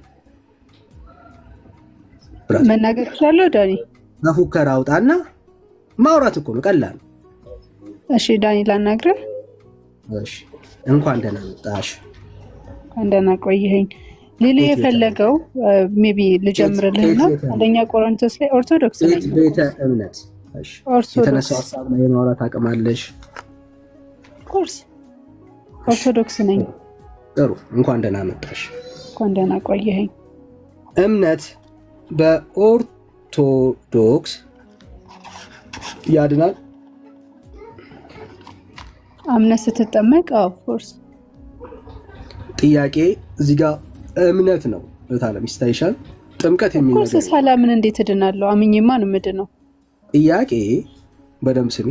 Speaker 6: መናገር ይችላል። ዳኒ
Speaker 2: በፉከራ አውጣና ማውራት እኮ ነው፣ ቀላል።
Speaker 6: እሺ ዳኒ ላናግርህ።
Speaker 2: እሺ እንኳን ደህና መጣሽ።
Speaker 6: እንደና ቆየኸኝ። ሊሊ የፈለገው ሜቢ ልጀምርልህና አንደኛ ቆሮንቶስ ላይ ኦርቶዶክስ ነኝ
Speaker 2: ቤተ እምነት የተነሳው ሀሳብ ላይ የማውራት አቅም አለሽ?
Speaker 6: ኮርስ ኦርቶዶክስ ነኝ።
Speaker 2: ጥሩ፣ እንኳን ደህና መጣሽ።
Speaker 6: እንኳን ደህና ቆየኸኝ።
Speaker 2: እምነት በኦርቶዶክስ ያድናል?
Speaker 6: አምነት ስትጠመቅ ኦፍ ኮርስ።
Speaker 2: ጥያቄ እዚህ ጋር እምነት ነው ለታለም ይስታይሻል። ጥምቀት የሚል
Speaker 6: ነገር ኮርስ ሰላምን እንዴት እድናለሁ? አምኜማ ነው የምድነው።
Speaker 2: ጥያቄ በደምብ ስሚ።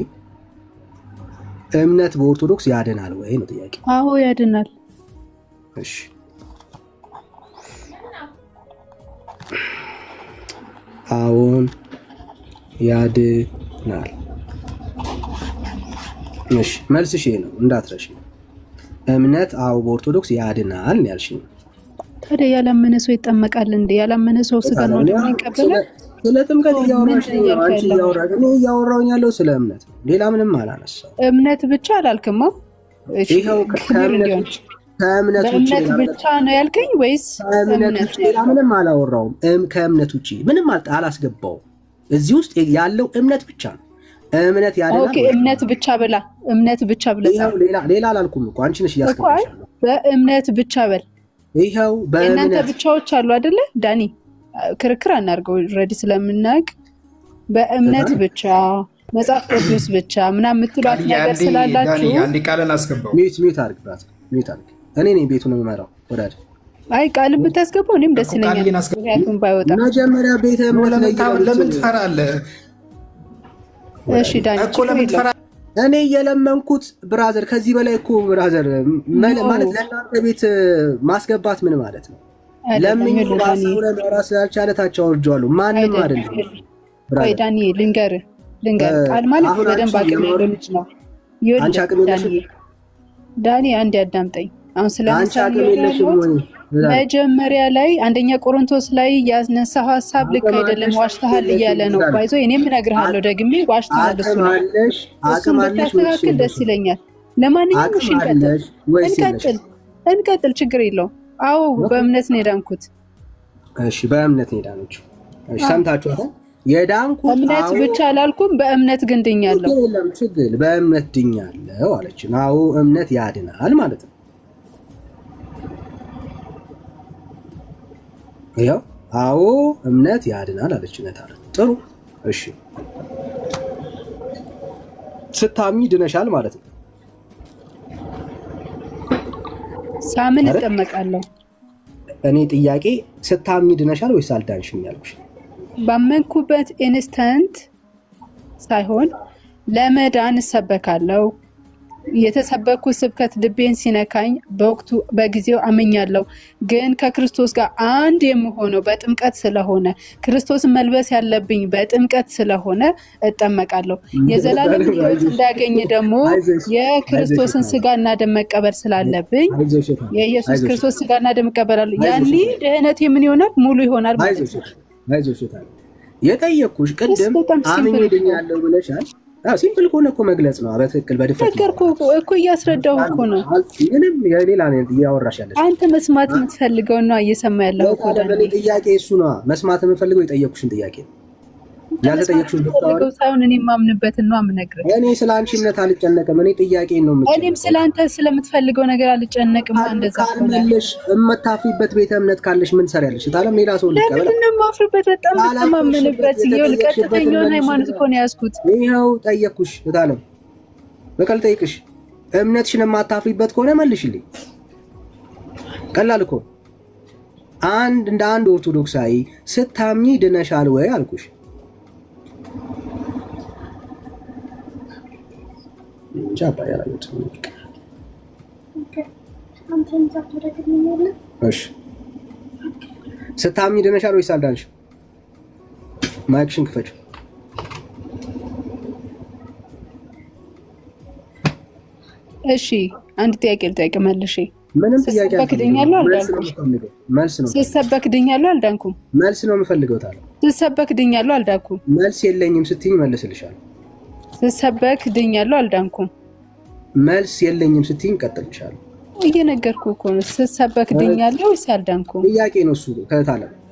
Speaker 2: እምነት በኦርቶዶክስ ያድናል ወይ ነው ጥያቄ።
Speaker 6: አዎ ያድናል።
Speaker 2: እሺ አዎን ያድናል። እሺ መልስሽ ይሄ ነው እንዳትረሺ። እምነት አዎ በኦርቶዶክስ ያድናል ያልሽኝ።
Speaker 6: ታዲያ ያላመነ ሰው ይጠመቃል እንዴ? ያላመነ ሰው ስጋ ነው ይቀበላል?
Speaker 2: ስለ ጥምቀት እያወራሽ ነው አንቺ። እያወራሁኝ ያለው ስለ እምነት ነው፣ ሌላ ምንም አላነሳው።
Speaker 6: እምነት ብቻ አላልክማ።
Speaker 2: ይሄው ከእምነት ውጪ
Speaker 6: ብቻ ነው ያልከኝ ወይስ
Speaker 2: ከእምነት ውጪ ሌላ ምንም አላወራውም። ከእምነት ውጪ ምንም አላስገባውም። እዚህ ውስጥ ያለው እምነት ብቻ ነው። እምነት ያድናል።
Speaker 6: ኦኬ እምነት ብቻ ብላ እምነት ብቻ ብለህ
Speaker 2: ሌላ አላልኩም እኮ አንቺ ነሽ እያስገባሽ።
Speaker 6: በእምነት ብቻ በል።
Speaker 2: ይሄው በእምነት
Speaker 6: እናንተ ብቻዎች አሉ አይደለ ዳኒ? ክርክር አናርገው ኦልሬዲ ስለምናውቅ በእምነት ብቻ መጽሐፍ ቅዱስ ብቻ ምናምን የምትሏት ነገር ስላላችሁ
Speaker 9: አንዴ ቃልን አስገባው።
Speaker 2: ሚዩት አድርግ ብራት፣ ሚዩት አድርግ። እኔ ነኝ ቤቱን የምመራው ወዳጅ።
Speaker 6: አይ ቃል ብታስገባው እኔም ደስ ይለኛል። ምክንያቱም ባይወጣ
Speaker 2: መጀመሪያ ቤተ እምነት
Speaker 9: ለምን ትፈራለህ?
Speaker 6: እሺ ዳኒ
Speaker 2: እኔ የለመንኩት ብራዘር፣ ከዚህ በላይ እኮ ብራዘር ማለት ለእናንተ ቤት ማስገባት ምን ማለት ነው? ለምን ራስህ ለራስህ ስላልቻለ ታች አውርጄዋለሁ። ማንም አይደለም።
Speaker 6: ቆይ ዳኒ ልንገርህ ቃል ማለት በደንብ አቅም ያለው ልጅ ነው።
Speaker 2: አንቺ አቅም የለሽም
Speaker 6: ዳኒ፣ አንድ ያዳምጠኝ። አሁን
Speaker 2: አንቺ አቅም የለሽም ወይ?
Speaker 6: መጀመሪያ ላይ አንደኛ ቆሮንቶስ ላይ ያስነሳው ሐሳብ ልክ አይደለም፣ ዋሽተሃል እያለ ነው። ባይዞ እኔም እነግርሃለሁ ደግሜ ዋሽተሃል። እሱን ብታስተካክል ደስ ይለኛል። ለማንኛውም እሺ እንቀጥል፣ ችግር የለውም። አዎ በእምነት ነው የዳንኩት።
Speaker 2: እሺ በእምነት ነው የዳነችው። እሺ ሰምታችኋል። የዳንኩት
Speaker 6: እምነት ብቻ አላልኩም፣ በእምነት ግን ድኛለሁ።
Speaker 2: ችግር በእምነት ድኛለሁ አለች። አዎ እምነት ያድናል ማለት ነው። ያው አዎ እምነት ያድናል አለች። ነታረ ጥሩ እሺ፣ ስታምኚ ድነሻል ማለት ነው።
Speaker 6: ሳምን እጠመቃለሁ።
Speaker 2: እኔ ጥያቄ ስታምኚ ድነሻል ወይስ አልዳንሽም ያልኩሽ?
Speaker 6: ባመንኩበት ኢንስታንት ሳይሆን ለመዳን እሰበካለሁ። የተሰበኩት ስብከት ልቤን ሲነካኝ በወቅቱ በጊዜው አመኛለሁ። ግን ከክርስቶስ ጋር አንድ የምሆነው በጥምቀት ስለሆነ ክርስቶስን መልበስ ያለብኝ በጥምቀት ስለሆነ እጠመቃለሁ። የዘላለም ሕይወት እንዳገኝ ደግሞ የክርስቶስን ስጋና ደም መቀበል ስላለብኝ የኢየሱስ ክርስቶስ ስጋና ደም እቀበላለሁ። ያኔ ድህነቴ ምን ይሆናል? ሙሉ ይሆናል ማለት ነው።
Speaker 2: አይዞሽ የጠየኩሽ ቅድም አምኜ ድኛለሁ ብለሻል። ሲምፕል ከሆነ እኮ መግለጽ ነው። በትክክል በድፍረት
Speaker 6: ነገርኩ እኮ እያስረዳሁ እኮ ነው።
Speaker 2: ምንም የሌላ ነው እያወራሽ ያለሽ።
Speaker 6: አንተ መስማት የምትፈልገው ነው እየሰማ ያለው እኮ
Speaker 2: ዳኒ። ጥያቄ እሱ ነው መስማት የምፈልገው። የጠየኩሽን ጥያቄ ነው ያልተጠየቅሽውን
Speaker 6: ብታወሪ ሳይሆን እኔ የማምንበትን ነው የምነግርህ።
Speaker 2: እኔ ስለ አንቺ እምነት አልጨነቅም። እኔ ጥያቄን ነው የምጨነቀው።
Speaker 6: እኔም ስለ አንተ ስለምትፈልገው ነገር አልጨነቅም። እንደዛ
Speaker 2: ካልመለሽ እመታፊበት ቤተ እምነት ካለሽ ምን ሰሪያለሽ? ታለም ሌላ ሰው ልቀበል።
Speaker 6: ለምን ነው የማፍርበት? በጣም ተማመንበት። ይኸው ቀጥተኛውን ሃይማኖት እኮ ነው ያዝኩት።
Speaker 2: ይኸው ጠየቅኩሽ። ታለም በቀል ጠይቅሽ። እምነትሽን የማታፍሪበት ከሆነ መልሽልኝ። ቀላል እኮ እንደ አንድ ኦርቶዶክሳዊ ስታምኚ ድነሻል ወይ አልኩሽ። ቻፓ ያላሉት እሺ፣ ስታምኚ ድነሻል ወይስ አልዳንሽም? ማይክሽን ክፈች።
Speaker 6: እሺ አንድ ጥያቄ ልጠይቅ መልሼ።
Speaker 2: ምንም ጥያቄ
Speaker 6: አልፈልግም። መልስ ነው። ስሰበክ ድኛለሁ አልዳንኩም?
Speaker 2: መልስ ነው የምፈልገው። ታዲያ
Speaker 6: ስሰበክ ድኛለሁ አልዳንኩም?
Speaker 2: መልስ የለኝም ስትይኝ መልስልሻለሁ።
Speaker 6: ስሰበክ ድኛለሁ አልዳንኩም?
Speaker 2: መልስ የለኝም ስትይኝ ቀጥልሻለሁ።
Speaker 6: እየነገርኩህ እኮ ነው። ስሰበክ ድኛለሁ ወይስ አልዳንኩም?
Speaker 2: ጥያቄ ነው እሱ።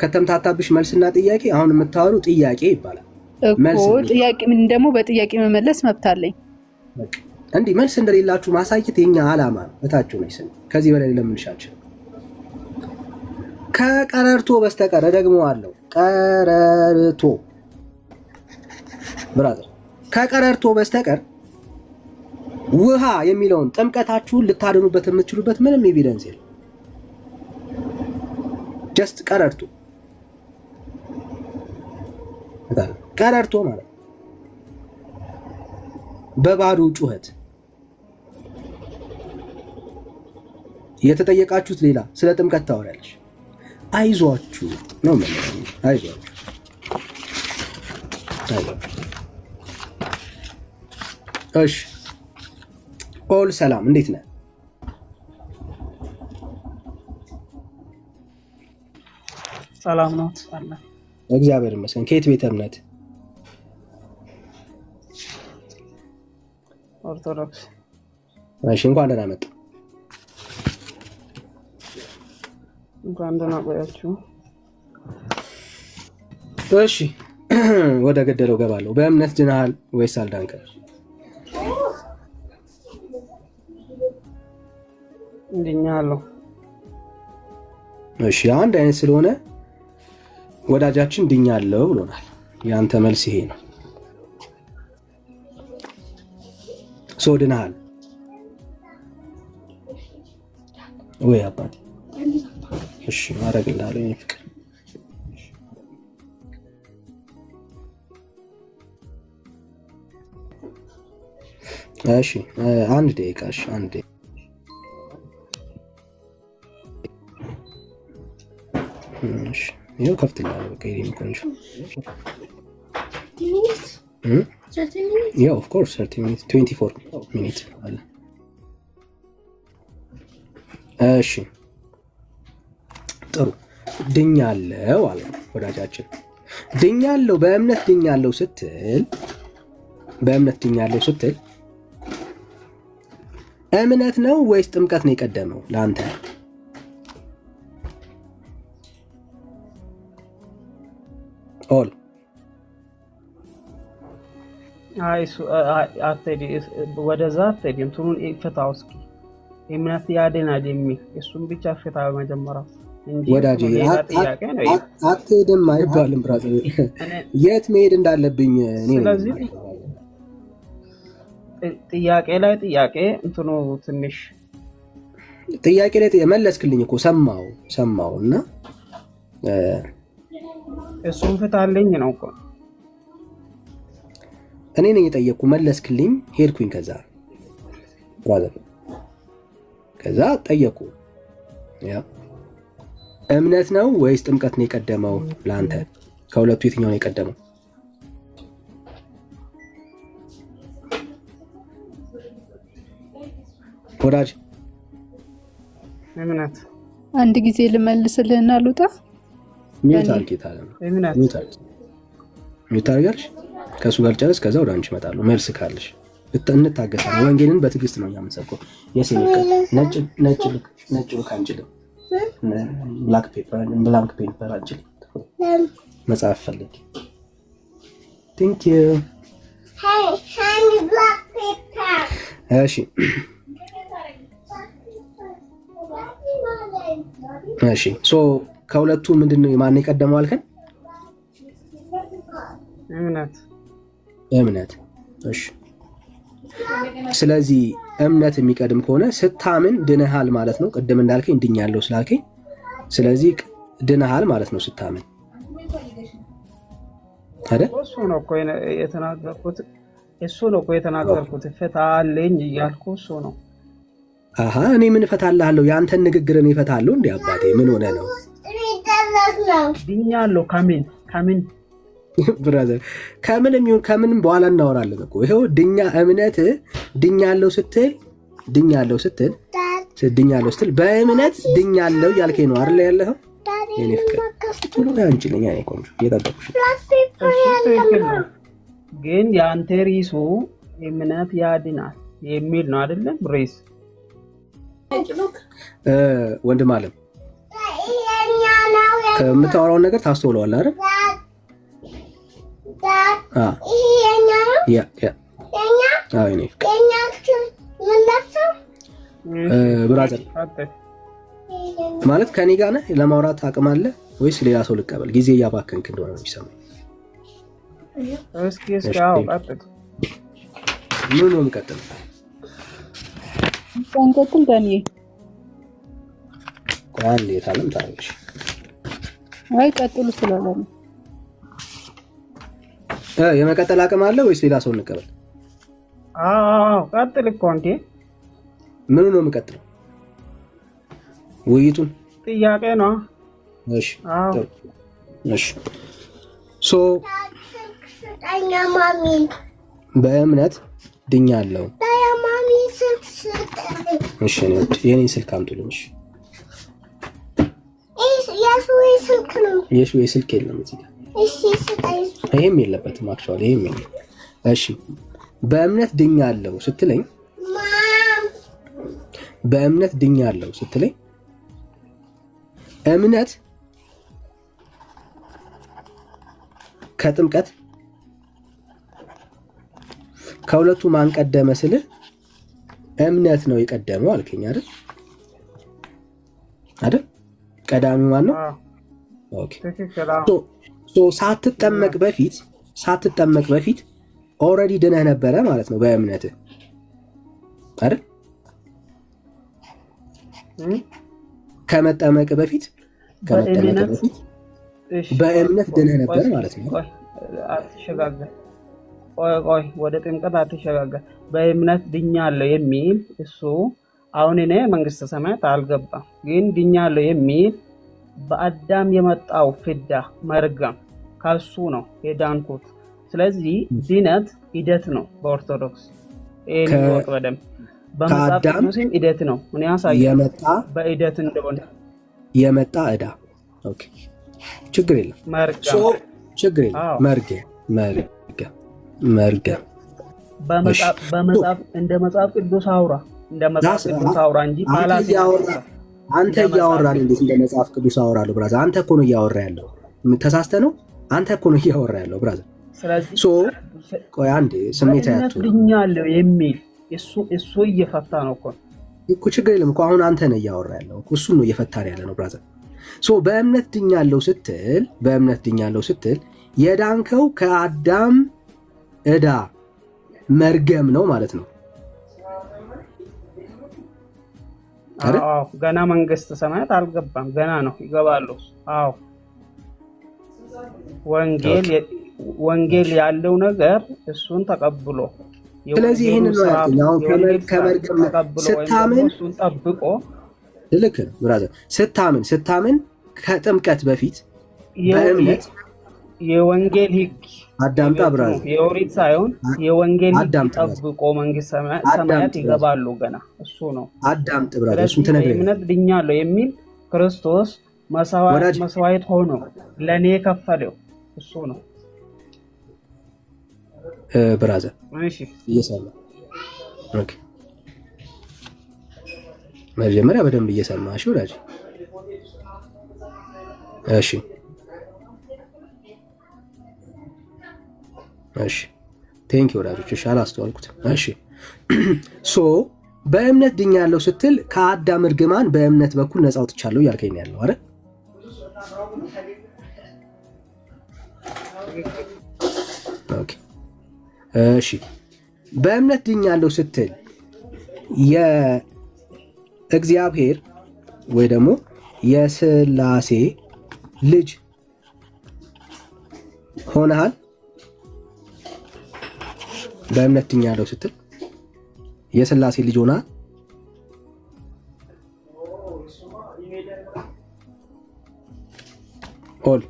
Speaker 2: ከተምታታብሽ መልስና ጥያቄ አሁን የምታወሩ ጥያቄ ይባላል
Speaker 6: እኮ። ጥያቄ ምን ደግሞ በጥያቄ መመለስ መብት አለኝ።
Speaker 2: እንዲህ መልስ እንደሌላችሁ ማሳየት የኛ ዓላማ ነው። እታችሁ ነው ይሰኝ። ከዚህ በላይ ለምንሻችሁ ከቀረርቶ በስተቀር ደግሞ አለው። ቀረርቶ ብራዘር፣ ከቀረርቶ በስተቀር ውሃ የሚለውን ጥምቀታችሁን ልታድኑበት የምትችሉበት ምንም ኤቪደንስ የለም። ጀስት ቀረርቶ ቀረርቶ ማለት በባዶ ጩኸት የተጠየቃችሁት ሌላ፣ ስለ ጥምቀት ታወራለች። አይዟችሁ ነው ማለት ነው። አይዟችሁ። እሺ ኦል ሰላም፣ እንዴት ነህ?
Speaker 10: ሰላም ነው አለ።
Speaker 2: እግዚአብሔር ይመስገን። ከየት ቤተ እምነት?
Speaker 10: ኦርቶዶክስ።
Speaker 2: እሺ እንኳን ደህና መጣ።
Speaker 10: እንኳን ደህና ቆያችሁ።
Speaker 2: እሺ ወደ ገደለው ገባለሁ። በእምነት ድነሃል ወይስ አልዳንከም?
Speaker 10: ድኛለሁ።
Speaker 2: እሺ አንድ አይነት ስለሆነ ወዳጃችን ድኛለሁ ብሎናል። ያንተ መልስ ይሄ ነው። ሶ ድነሃል ወይ አባቴ? እሺ ማረግልሃለሁ የኔ ፍቅር። እሺ አንድ ደቂቃ። እሺ አንድ ደቂቃ። እሺ ይኸው ከፍትልሃለሁ። በቃ ይሄን ቆንጆ ያው ኦፍ ኮርስ 30 ሚኒት 24 ሚኒት አለ። እሺ ጥሩ ድኛለሁ አለ ወዳጃችን። ድኛለሁ በእምነት ድኛለሁ ስትል እምነት ነው ወይስ ጥምቀት ነው የቀደመው ለአንተ? ኦል
Speaker 10: ወደዛ አትሄድ። እንትኑን ፍታው እስኪ እምነት ያድናል የሚል እሱም ብቻ ፍታ መጀመሪያ እንጂ
Speaker 2: ወዳጄ አትሄድም አይባልም። ብራዘር የት መሄድ እንዳለብኝ እኔ ነኝ።
Speaker 10: ስለዚህ ጥያቄ ላይ ጥያቄ እንትኑ ትንሽ
Speaker 2: ጥያቄ ላይ መለስክልኝ እኮ ሰማው እና
Speaker 10: እሱም ፍታልኝ ነው እኮ
Speaker 2: እኔ ነኝ የጠየቅኩ። መለስክልኝ፣ ሄድኩኝ። ከዛ ጠየቁ ያ እምነት ነው ወይስ ጥምቀት ነው የቀደመው ለአንተ? ከሁለቱ የትኛው ነው የቀደመው? ወዳጅ
Speaker 10: እምነት።
Speaker 6: አንድ ጊዜ ልመልስልህና ልውጣ።
Speaker 2: ሚውት አርጌታለ
Speaker 10: እምነት
Speaker 2: ሚውት አርጋልሽ ከሱ ጋር ጨርስ። ከዛ ወደ አንቺ እመጣለሁ። መልስ ካለሽ እንታገሳለን። ወንጌልን በትዕግስት ነው የምንሰብከው። የሰይፈ ነጭ ልክ አንችልም። ብላክ ፔፐር አንችልም። መጽሐፍ ፈልግ። ቴንክ ዩ። እሺ ሶ ከሁለቱ ምንድነው የማን የቀደመው አልከን? እምነት። እሺ ስለዚህ እምነት የሚቀድም ከሆነ ስታምን ድነሃል ማለት ነው። ቅድም እንዳልከኝ ድኛለሁ ስላልከኝ፣ ስለዚህ ድነሃል ማለት ነው ስታምን አይደል?
Speaker 10: እሱ ነው እኮ የተናገርኩት። ፍታልኝ እያልኩ እሱ ነው።
Speaker 2: አሃ እኔ ምን እፈታልሃለሁ? የአንተን ንግግር እኔ እፈታለሁ እንዴ? አባቴ ምን ሆነ ነው?
Speaker 10: ድኛለሁ ከምን
Speaker 2: ብራዘር ከምንም በኋላ እናወራለን እኮ። ይሄው እምነት ድኛለሁ ስትል በእምነት ድኛለሁ ያልከኝ ነው አይደል ያለኸው? የኔ ፍቅር ቶሎ አንቺልኝ አይኔ ቆንጆ እየጠበቅኩሽ።
Speaker 10: ግን የአንተ ሪሱ እምነት ያድናል የሚል ነው አይደለም? ሬስ
Speaker 2: ወንድም አለም የምታወራውን ነገር ታስተውለዋለህ አይደል? ብራዘር ማለት ከኔ ጋር ነህ? ለማውራት አቅም አለ ወይስ ሌላ ሰው ልቀበል? ጊዜ እያባከንክ እንደሆነ ነው የሚሰማኝ። ምን ነው የምቀጥለው?
Speaker 6: እንቀጥል ዳኒ።
Speaker 2: ቋንዴ ታለም ታረሽ
Speaker 6: አይ ቀጥሉ ስላለ ነው።
Speaker 2: የመቀጠል አቅም አለ ወይስ ሌላ ሰው እንቀበል?
Speaker 10: አዎ ቀጥል እኮ እንዴ።
Speaker 2: ምኑ ነው የምቀጥለው? ውይይቱን
Speaker 10: ጥያቄ ነው።
Speaker 2: እሺ ሶ በእምነት ድኛለሁ። እሺ የኔን ስልክ አምጡልኝ። የሱ ስልክ የለም እዚህ ጋር። ይሄም የለበትም አክቹዋሊ ይሄም የለም። እሺ በእምነት ድኛለሁ ስትለኝ እምነት ከጥምቀት ከሁለቱ ማን ቀደመ ስልህ እምነት ነው የቀደመው አልከኝ አይደል? ቀዳሚው ማን ነው? ኦኬ ሶ ሳትጠመቅ በፊት ኦልሬዲ ድነህ ነበረ ማለት ነው በእምነትህ አይደል? ከመጠመቅ በፊት በእምነት ድነህ ነበር ማለት ነው።
Speaker 10: አትሸጋገር። ቆይ ወደ ጥምቀት አትሸጋገር። በእምነት ድኛለሁ የሚል እሱ አሁን እኔ መንግስተ ሰማያት አልገባም፣ ግን ድኛለሁ የሚል በአዳም የመጣው ፍዳ መርገም ከሱ ነው የዳንኩት። ስለዚህ ድነት ሂደት ነው በኦርቶዶክስ ይሄን ወቅ በደም በመጽሐፍ ቅዱስም ሂደት ነው። እኔ ያሳየው በሂደት እንደሆነ
Speaker 2: የመጣ ዕዳ። ኦኬ ችግር የለም ችግር የለም። መርገም
Speaker 10: በመጽሐፍ እንደ መጽሐፍ ቅዱስ አውራ እንደ መጽሐፍ ቅዱስ አውራ እንጂ ፓላስ
Speaker 2: አንተ እያወራህ እንዴት እንደ መጽሐፍ ቅዱስ አወራለሁ? ብራዘር አንተ እኮ ነው እያወራ ያለው። ተሳስተህ ነው። አንተ እኮ ነው እያወራ ያለው ብራዘር።
Speaker 10: ስለዚህ
Speaker 2: ቆይ አንዴ ስሜት ያያችሁ
Speaker 10: ድኛለሁ የሚል እሱ እየፈታ ነው
Speaker 2: እኮ ችግር የለም እኮ አሁን አንተ ነው እያወራ ያለው እኮ እሱን ነው እየፈታን ያለ ነው ብራዘር። በእምነት ድኛለሁ ስትል የዳንከው ከአዳም ዕዳ መርገም ነው ማለት ነው።
Speaker 10: አዎ ገና መንግስተ ሰማያት አልገባም፣ ገና ነው ይገባሉ። አዎ ወንጌል ያለው ነገር እሱን ተቀብሎ
Speaker 2: ስለዚህ ይሄን ነው ያው ከመርገም ስታምን
Speaker 10: እሱን ጠብቆ
Speaker 2: ልክ ነው ብራዘር። ስታምን ከጥምቀት በፊት በእምነት
Speaker 10: የወንጌል ሕግ
Speaker 2: አዳምጣ ብራዘር፣
Speaker 10: የኦሪት ሳይሆን የወንጌል ሕግ ጠብቆ መንግስተ ሰማያት ይገባሉ ገና። እሱ ነው
Speaker 2: አዳምጥ ብራዘር። እሱን ተነግረኝ
Speaker 10: እምነት ድኛለሁ የሚል ክርስቶስ መስዋዕት ሆኖ ለኔ የከፈለው እሱ ነው
Speaker 2: ብራዘር።
Speaker 10: እሺ
Speaker 2: እየሰማ ኦኬ፣ መጀመሪያ በደንብ እየሰማሽ ወዳጅ። እሺ ቴንክ ዩ ወዳጆች። እሺ አላስተዋልኩትም። እሺ በእምነት ድኛለሁ ስትል ከአዳም እርግማን በእምነት በኩል ነፃ ወጥቻለሁ እያልከኝ ነው ያለው አይደል? ኦኬ እሺ በእምነት ድኛለሁ ስትል የእግዚአብሔር ወይ ደግሞ የሥላሴ ልጅ ሆነሃል። በእምነት ድኛለሁ ስትል የሥላሴ ልጅ ሆነሃል። ኦል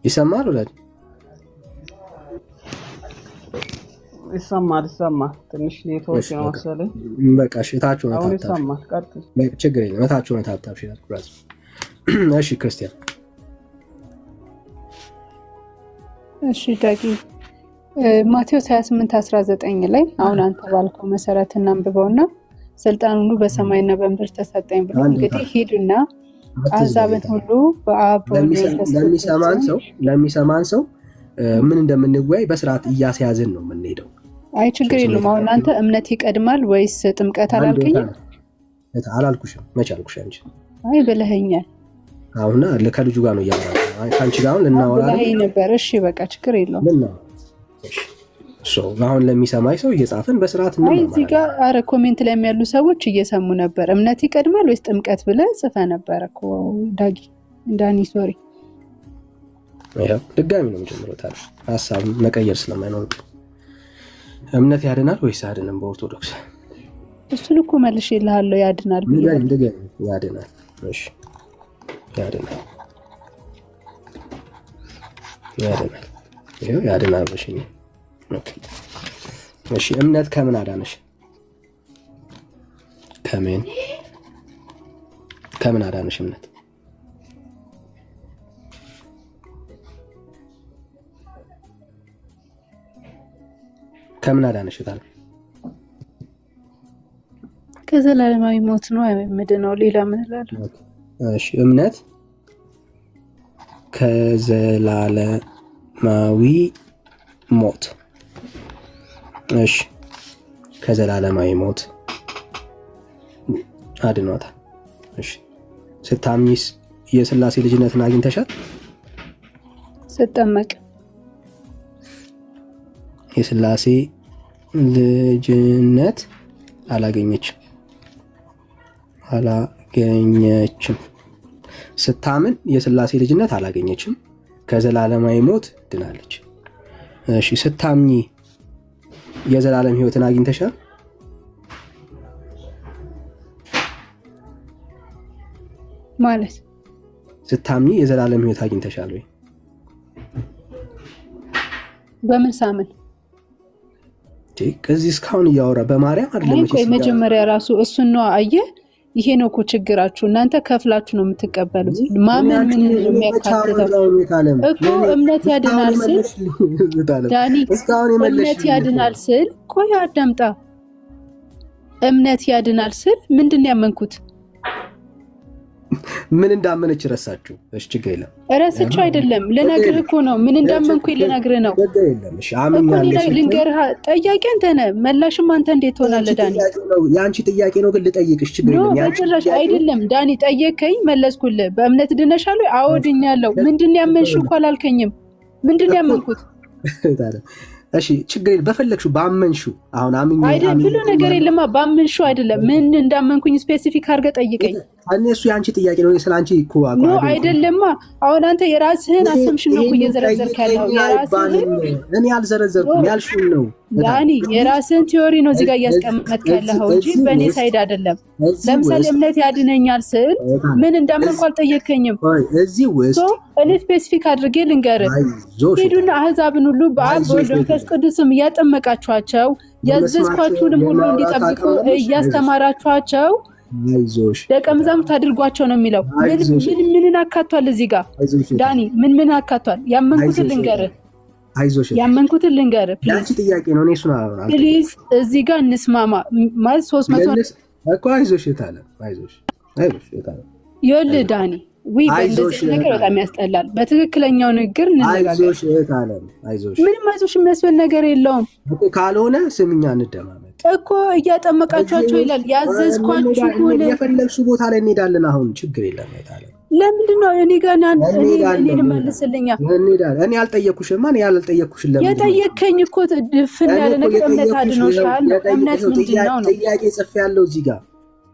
Speaker 2: ይሰማል ወላጅ?
Speaker 10: ይሰማል። ትንሽ ኔትወርክ ነው መሰለኝ።
Speaker 2: በቃ እሺ ታችሁ ነው
Speaker 10: አሁን ይሰማል። ቀጥል።
Speaker 2: ችግር የለም። ታችሁ ነው ታጣብሽ ይላል ብራዘር። እሺ ክርስቲያን።
Speaker 6: እሺ ዳጊ ማቴዎስ 28:19 ላይ አሁን አንተ ባልከው መሰረት እናንብበውና ስልጣን ሁሉ በሰማይና በምድር ተሰጠኝ ብሎ እንግዲህ ሂዱና አሕዛብን ሁሉ በአብ ለሚሰማን ሰው ምን እንደምንወያይ በስርዓት እያስያዝን ነው የምንሄደው። አይ ችግር የለም። አሁን አንተ እምነት ይቀድማል ወይስ ጥምቀት አላልከኝም?
Speaker 2: አላልኩሽም። መች አልኩሽ አንቺ?
Speaker 6: አይ ብለኸኛል።
Speaker 2: አሁን ከልጁ ጋር ነው እያወራን ከአንቺ ጋር አሁን ልናወራ
Speaker 6: ነበር። እሺ በቃ ችግር የለውም።
Speaker 2: አሁን ለሚሰማኝ ሰው እየጻፍን በስርዓት ነው።
Speaker 6: አይ እዚህ ጋር አረ ኮሜንት ላይ ያሉ ሰዎች እየሰሙ ነበር። እምነት ይቀድማል ወይስ ጥምቀት ብለህ ጽፈህ ነበር እኮ ዳጊ እንዳኒ ሶሪ።
Speaker 2: ያው ድጋሚ ነው የምጀምረው ታዲያ ሐሳብ መቀየር ስለማይኖር እምነት ያድናል ወይስ አያድንም በኦርቶዶክስ?
Speaker 6: እሱን እኮ መልሼልሃለሁ። ያድናል
Speaker 2: ብዬ ያድናል። እሺ ያድናል ይሄው ያድናል። እሺ እምነት ከምን አዳነሽ? ከምን አዳነሽ እምነት? ከምን አዳነሽ ታዲያ?
Speaker 6: ከዘላለማዊ ሞት ነው የምድነው። ሌላ ምን እላለሁ?
Speaker 2: እሺ እምነት ከዘላለማዊ ሞት። እሺ ከዘላለማዊ ሞት አድኗታል። እሺ ስታምኚስ የሥላሴ ልጅነትን አግኝተሻል?
Speaker 6: ስጠመቅ
Speaker 2: የሥላሴ ልጅነት አላገኘችም። ስታምን የሥላሴ ልጅነት አላገኘችም፣ ከዘላለማዊ ሞት ድናለች። እሺ ስታምኚ የዘላለም ሕይወትን አግኝተሻል?
Speaker 6: ማለት
Speaker 2: ስታምኚ የዘላለም ሕይወት አግኝተሻል ወይ?
Speaker 6: በምን ሳምን?
Speaker 2: ከዚህ እስካሁን እያወራ በማርያም አይደለም
Speaker 6: እኮ መጀመሪያ ራሱ እሱን ነው። አየህ፣ ይሄ ነው እኮ ችግራችሁ። እናንተ ከፍላችሁ ነው የምትቀበሉት። ማመን ምን የሚያካትተው እኮ እምነት ያድናል ስል ዳኒ፣ እምነት ያድናል ስል ቆይ አዳምጣ። እምነት ያድናል ስል ምንድን ነው ያመንኩት?
Speaker 2: ምን እንዳመነች ረሳችሁ? እሺ ችግር የለም።
Speaker 6: ረስቼው አይደለም ልነግርህ እኮ ነው። ምን እንዳመንኩኝ ልነግርህ ነው።
Speaker 2: ችግር የለም። እሺ አምኛለሁ።
Speaker 6: ልንገርህ፣ ጠያቂ አንተ ነህ፣ መላሽም አንተ እንዴት ትሆናለህ? ዳኒ
Speaker 2: የአንቺ ጥያቄ ነው፣ ግን ልጠይቅሽ። ችግር የለም።
Speaker 6: ያንቺ አይደለም ዳኒ፣ ጠየከኝ፣ መለስኩልህ። በእምነት ድነሻል ወይ? አዎ ድኛለሁ። ምንድን ነው ያመንሽው እኮ አላልከኝም። ምንድን ነው ያመንኩት?
Speaker 2: እሺ ችግር የለም። በፈለግሽው ባመንሽው። አሁን አምኝ
Speaker 6: አይደል ብሎ ነገር የለማ። ባመንሽው አይደለም ምን እንዳመንኩኝ ስፔሲፊክ አድርገህ ጠይቀኝ።
Speaker 2: እሱ የአንቺ ጥያቄ ነው። ስለ አንቺ እኮ
Speaker 6: ኖ አይደለማ። አሁን አንተ የራስህን አሰምሽን ነው እየዘረዘርክ ያለው። የራስህን
Speaker 2: እኔ አልዘረዘርኩም፣ ያልሽውን ነው
Speaker 6: ዳኒ። የራስህን ቲዮሪ ነው እዚህ ጋር እያስቀመጥክ ያለኸው እንጂ በእኔ ሳይድ አይደለም። ለምሳሌ እምነት ያድነኛል ስል ምን እንዳመንኩ አልጠየከኝም።
Speaker 2: እዚህ ውስጥ
Speaker 6: እኔ ስፔሲፊክ አድርጌ ልንገርህ። ሂዱና አህዛብን ሁሉ በአብ በወልድ በመንፈስ ቅዱስም እያጠመቃችኋቸው ያዘዝኳችሁንም ሁሉ እንዲጠብቁ እያስተማራችኋቸው ደቀ መዛሙርት አድርጓቸው ነው የሚለው። ምንን አካቷል እዚህ ጋር ዳኒ? ምን አካቷል? ያመንኩትን ልንገርህ፣ ያመንኩትን ልንገርህ ፕሊዝ። እዚህ ጋር እንስማማ ማለት 300
Speaker 2: እኮ አይዞሽ የታለ አይዞሽ
Speaker 6: ይኸውልህ ዳኒ፣ በእንደዚህ ነገር በጣም ያስጠላል። በትክክለኛው ንግግር እንነጋገር። ምንም አይዞሽ የሚያስብል ነገር የለውም።
Speaker 2: ካልሆነ ስምኛ እንደማመጥ
Speaker 6: እኮ እያጠመቃችኋቸው ይላል። ያዘዝኳችሁን
Speaker 2: የፈለግሽው ቦታ ላይ እንሄዳለን። አሁን ችግር የለም።
Speaker 6: ለምንድን ነው እኔ ጋር እኔን መልስልኛ?
Speaker 2: እኔ አልጠየኩሽማ። እኔ ያልጠየኩሽን ለምን
Speaker 6: የጠየከኝ እኮ ድፍን ያለ ነገር እምነት አድኖሻል። እምነት ምንድን ነው?
Speaker 2: ጥያቄ ጽፌያለሁ እዚህ ጋር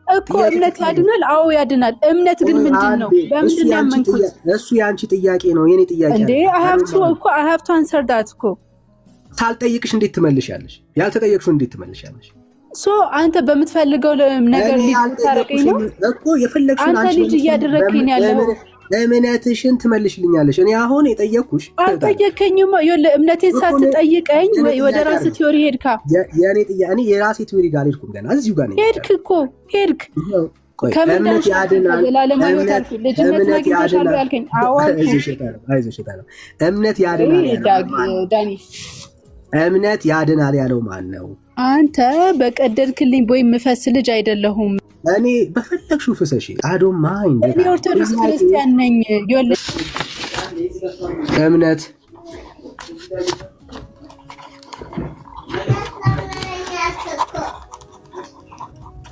Speaker 6: እኮ እምነት ያድናል። አዎ ያድናል። እምነት ግን ምንድን ነው? በምንድን ነው ያመንኩት?
Speaker 2: እሱ የአንቺ ጥያቄ ነው፣ የኔ ጥያቄ
Speaker 6: እንዴ? I have to answer that እኮ
Speaker 2: ሳልጠይቅሽ እንዴት ትመልሻለሽ? ያልተጠየቅሽው እንዴት ትመልሻለሽ?
Speaker 6: አንተ በምትፈልገው ነገር ሊታረቀኝ ነው እኮ የፈለግሽውን አንተ ልጅ እያደረግከኝ ያለው
Speaker 2: እምነትሽን ትመልሽልኛለሽ። እኔ አሁን የጠየቅኩሽ
Speaker 6: አልጠየከኝም። ይኸውልህ እምነቴን ሳትጠይቀኝ ወደ ራስህ ቲዮሪ ሄድካ።
Speaker 2: የኔ ጥያቄ እኔ የራሴ ቲዮሪ ጋር አልሄድኩም፣ ገና እዚሁ ጋር ነኝ።
Speaker 6: ሄድክ እኮ ሄድክ።
Speaker 2: እምነት ያድናል፣ እምነት ያድናል
Speaker 6: ዳኒ።
Speaker 2: እምነት ያድናል ያለው ማን ነው?
Speaker 6: አንተ በቀደድክልኝ ቦይ የምፈስ ልጅ አይደለሁም።
Speaker 2: እኔ በፈለግሽው ፍሰሽ አዶም ማይንድ።
Speaker 6: እኔ ኦርቶዶክስ ክርስቲያን ነኝ።
Speaker 2: እምነት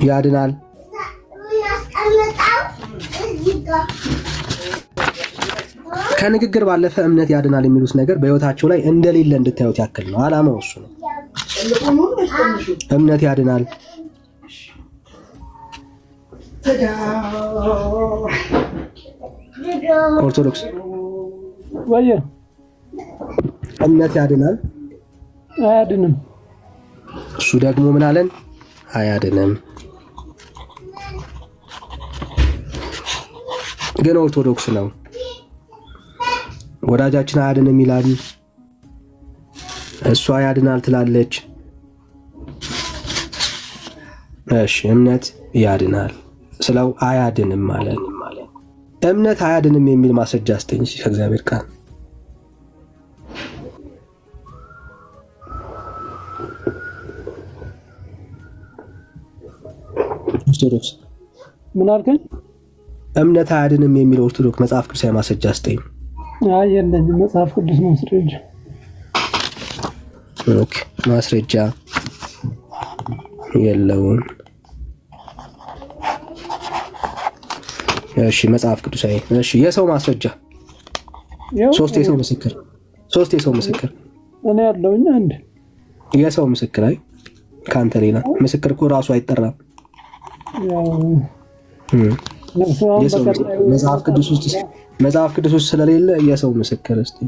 Speaker 2: ያድናል። ከንግግር ባለፈ እምነት ያድናል የሚሉት ነገር በህይወታቸው ላይ እንደሌለ እንድታዩት ያክል ነው። አላማው እሱ ነው። እምነት ያድናል። ኦርቶዶክስ
Speaker 5: ወይ
Speaker 2: እምነት ያድናል?
Speaker 5: አያድንም።
Speaker 2: እሱ ደግሞ ምን አለን? አያድንም። ግን ኦርቶዶክስ ነው። ወዳጃችን አያድንም ይላል፣ እሷ ያድናል ትላለች። እሺ እምነት ያድናል ስለው አያድንም ማለት እምነት አያድንም የሚል ማስረጃ አስተኝ ከእግዚአብሔር ቃል። ኦርቶዶክስ
Speaker 5: ምን አልከኝ?
Speaker 2: እምነት አያድንም የሚል ኦርቶዶክስ መጽሐፍ ቅዱሳዊ ማስረጃ አስተኝ።
Speaker 5: አይ የለኝም መጽሐፍ ቅዱስ ማስረጃ።
Speaker 2: ኦኬ ማስረጃ የለውም። እሺ መጽሐፍ ቅዱሳዊ። እሺ የሰው ማስረጃ ሶስት የሰው ምስክር እኔ
Speaker 5: ያለውኝ አንድ
Speaker 2: የሰው ምስክር አይ ካንተ ሌላ ምስክር እኮ ራሱ አይጠራም። መጽሐፍ ቅዱስ ውስጥ ስለሌለ የሰው ምስክር እስቲ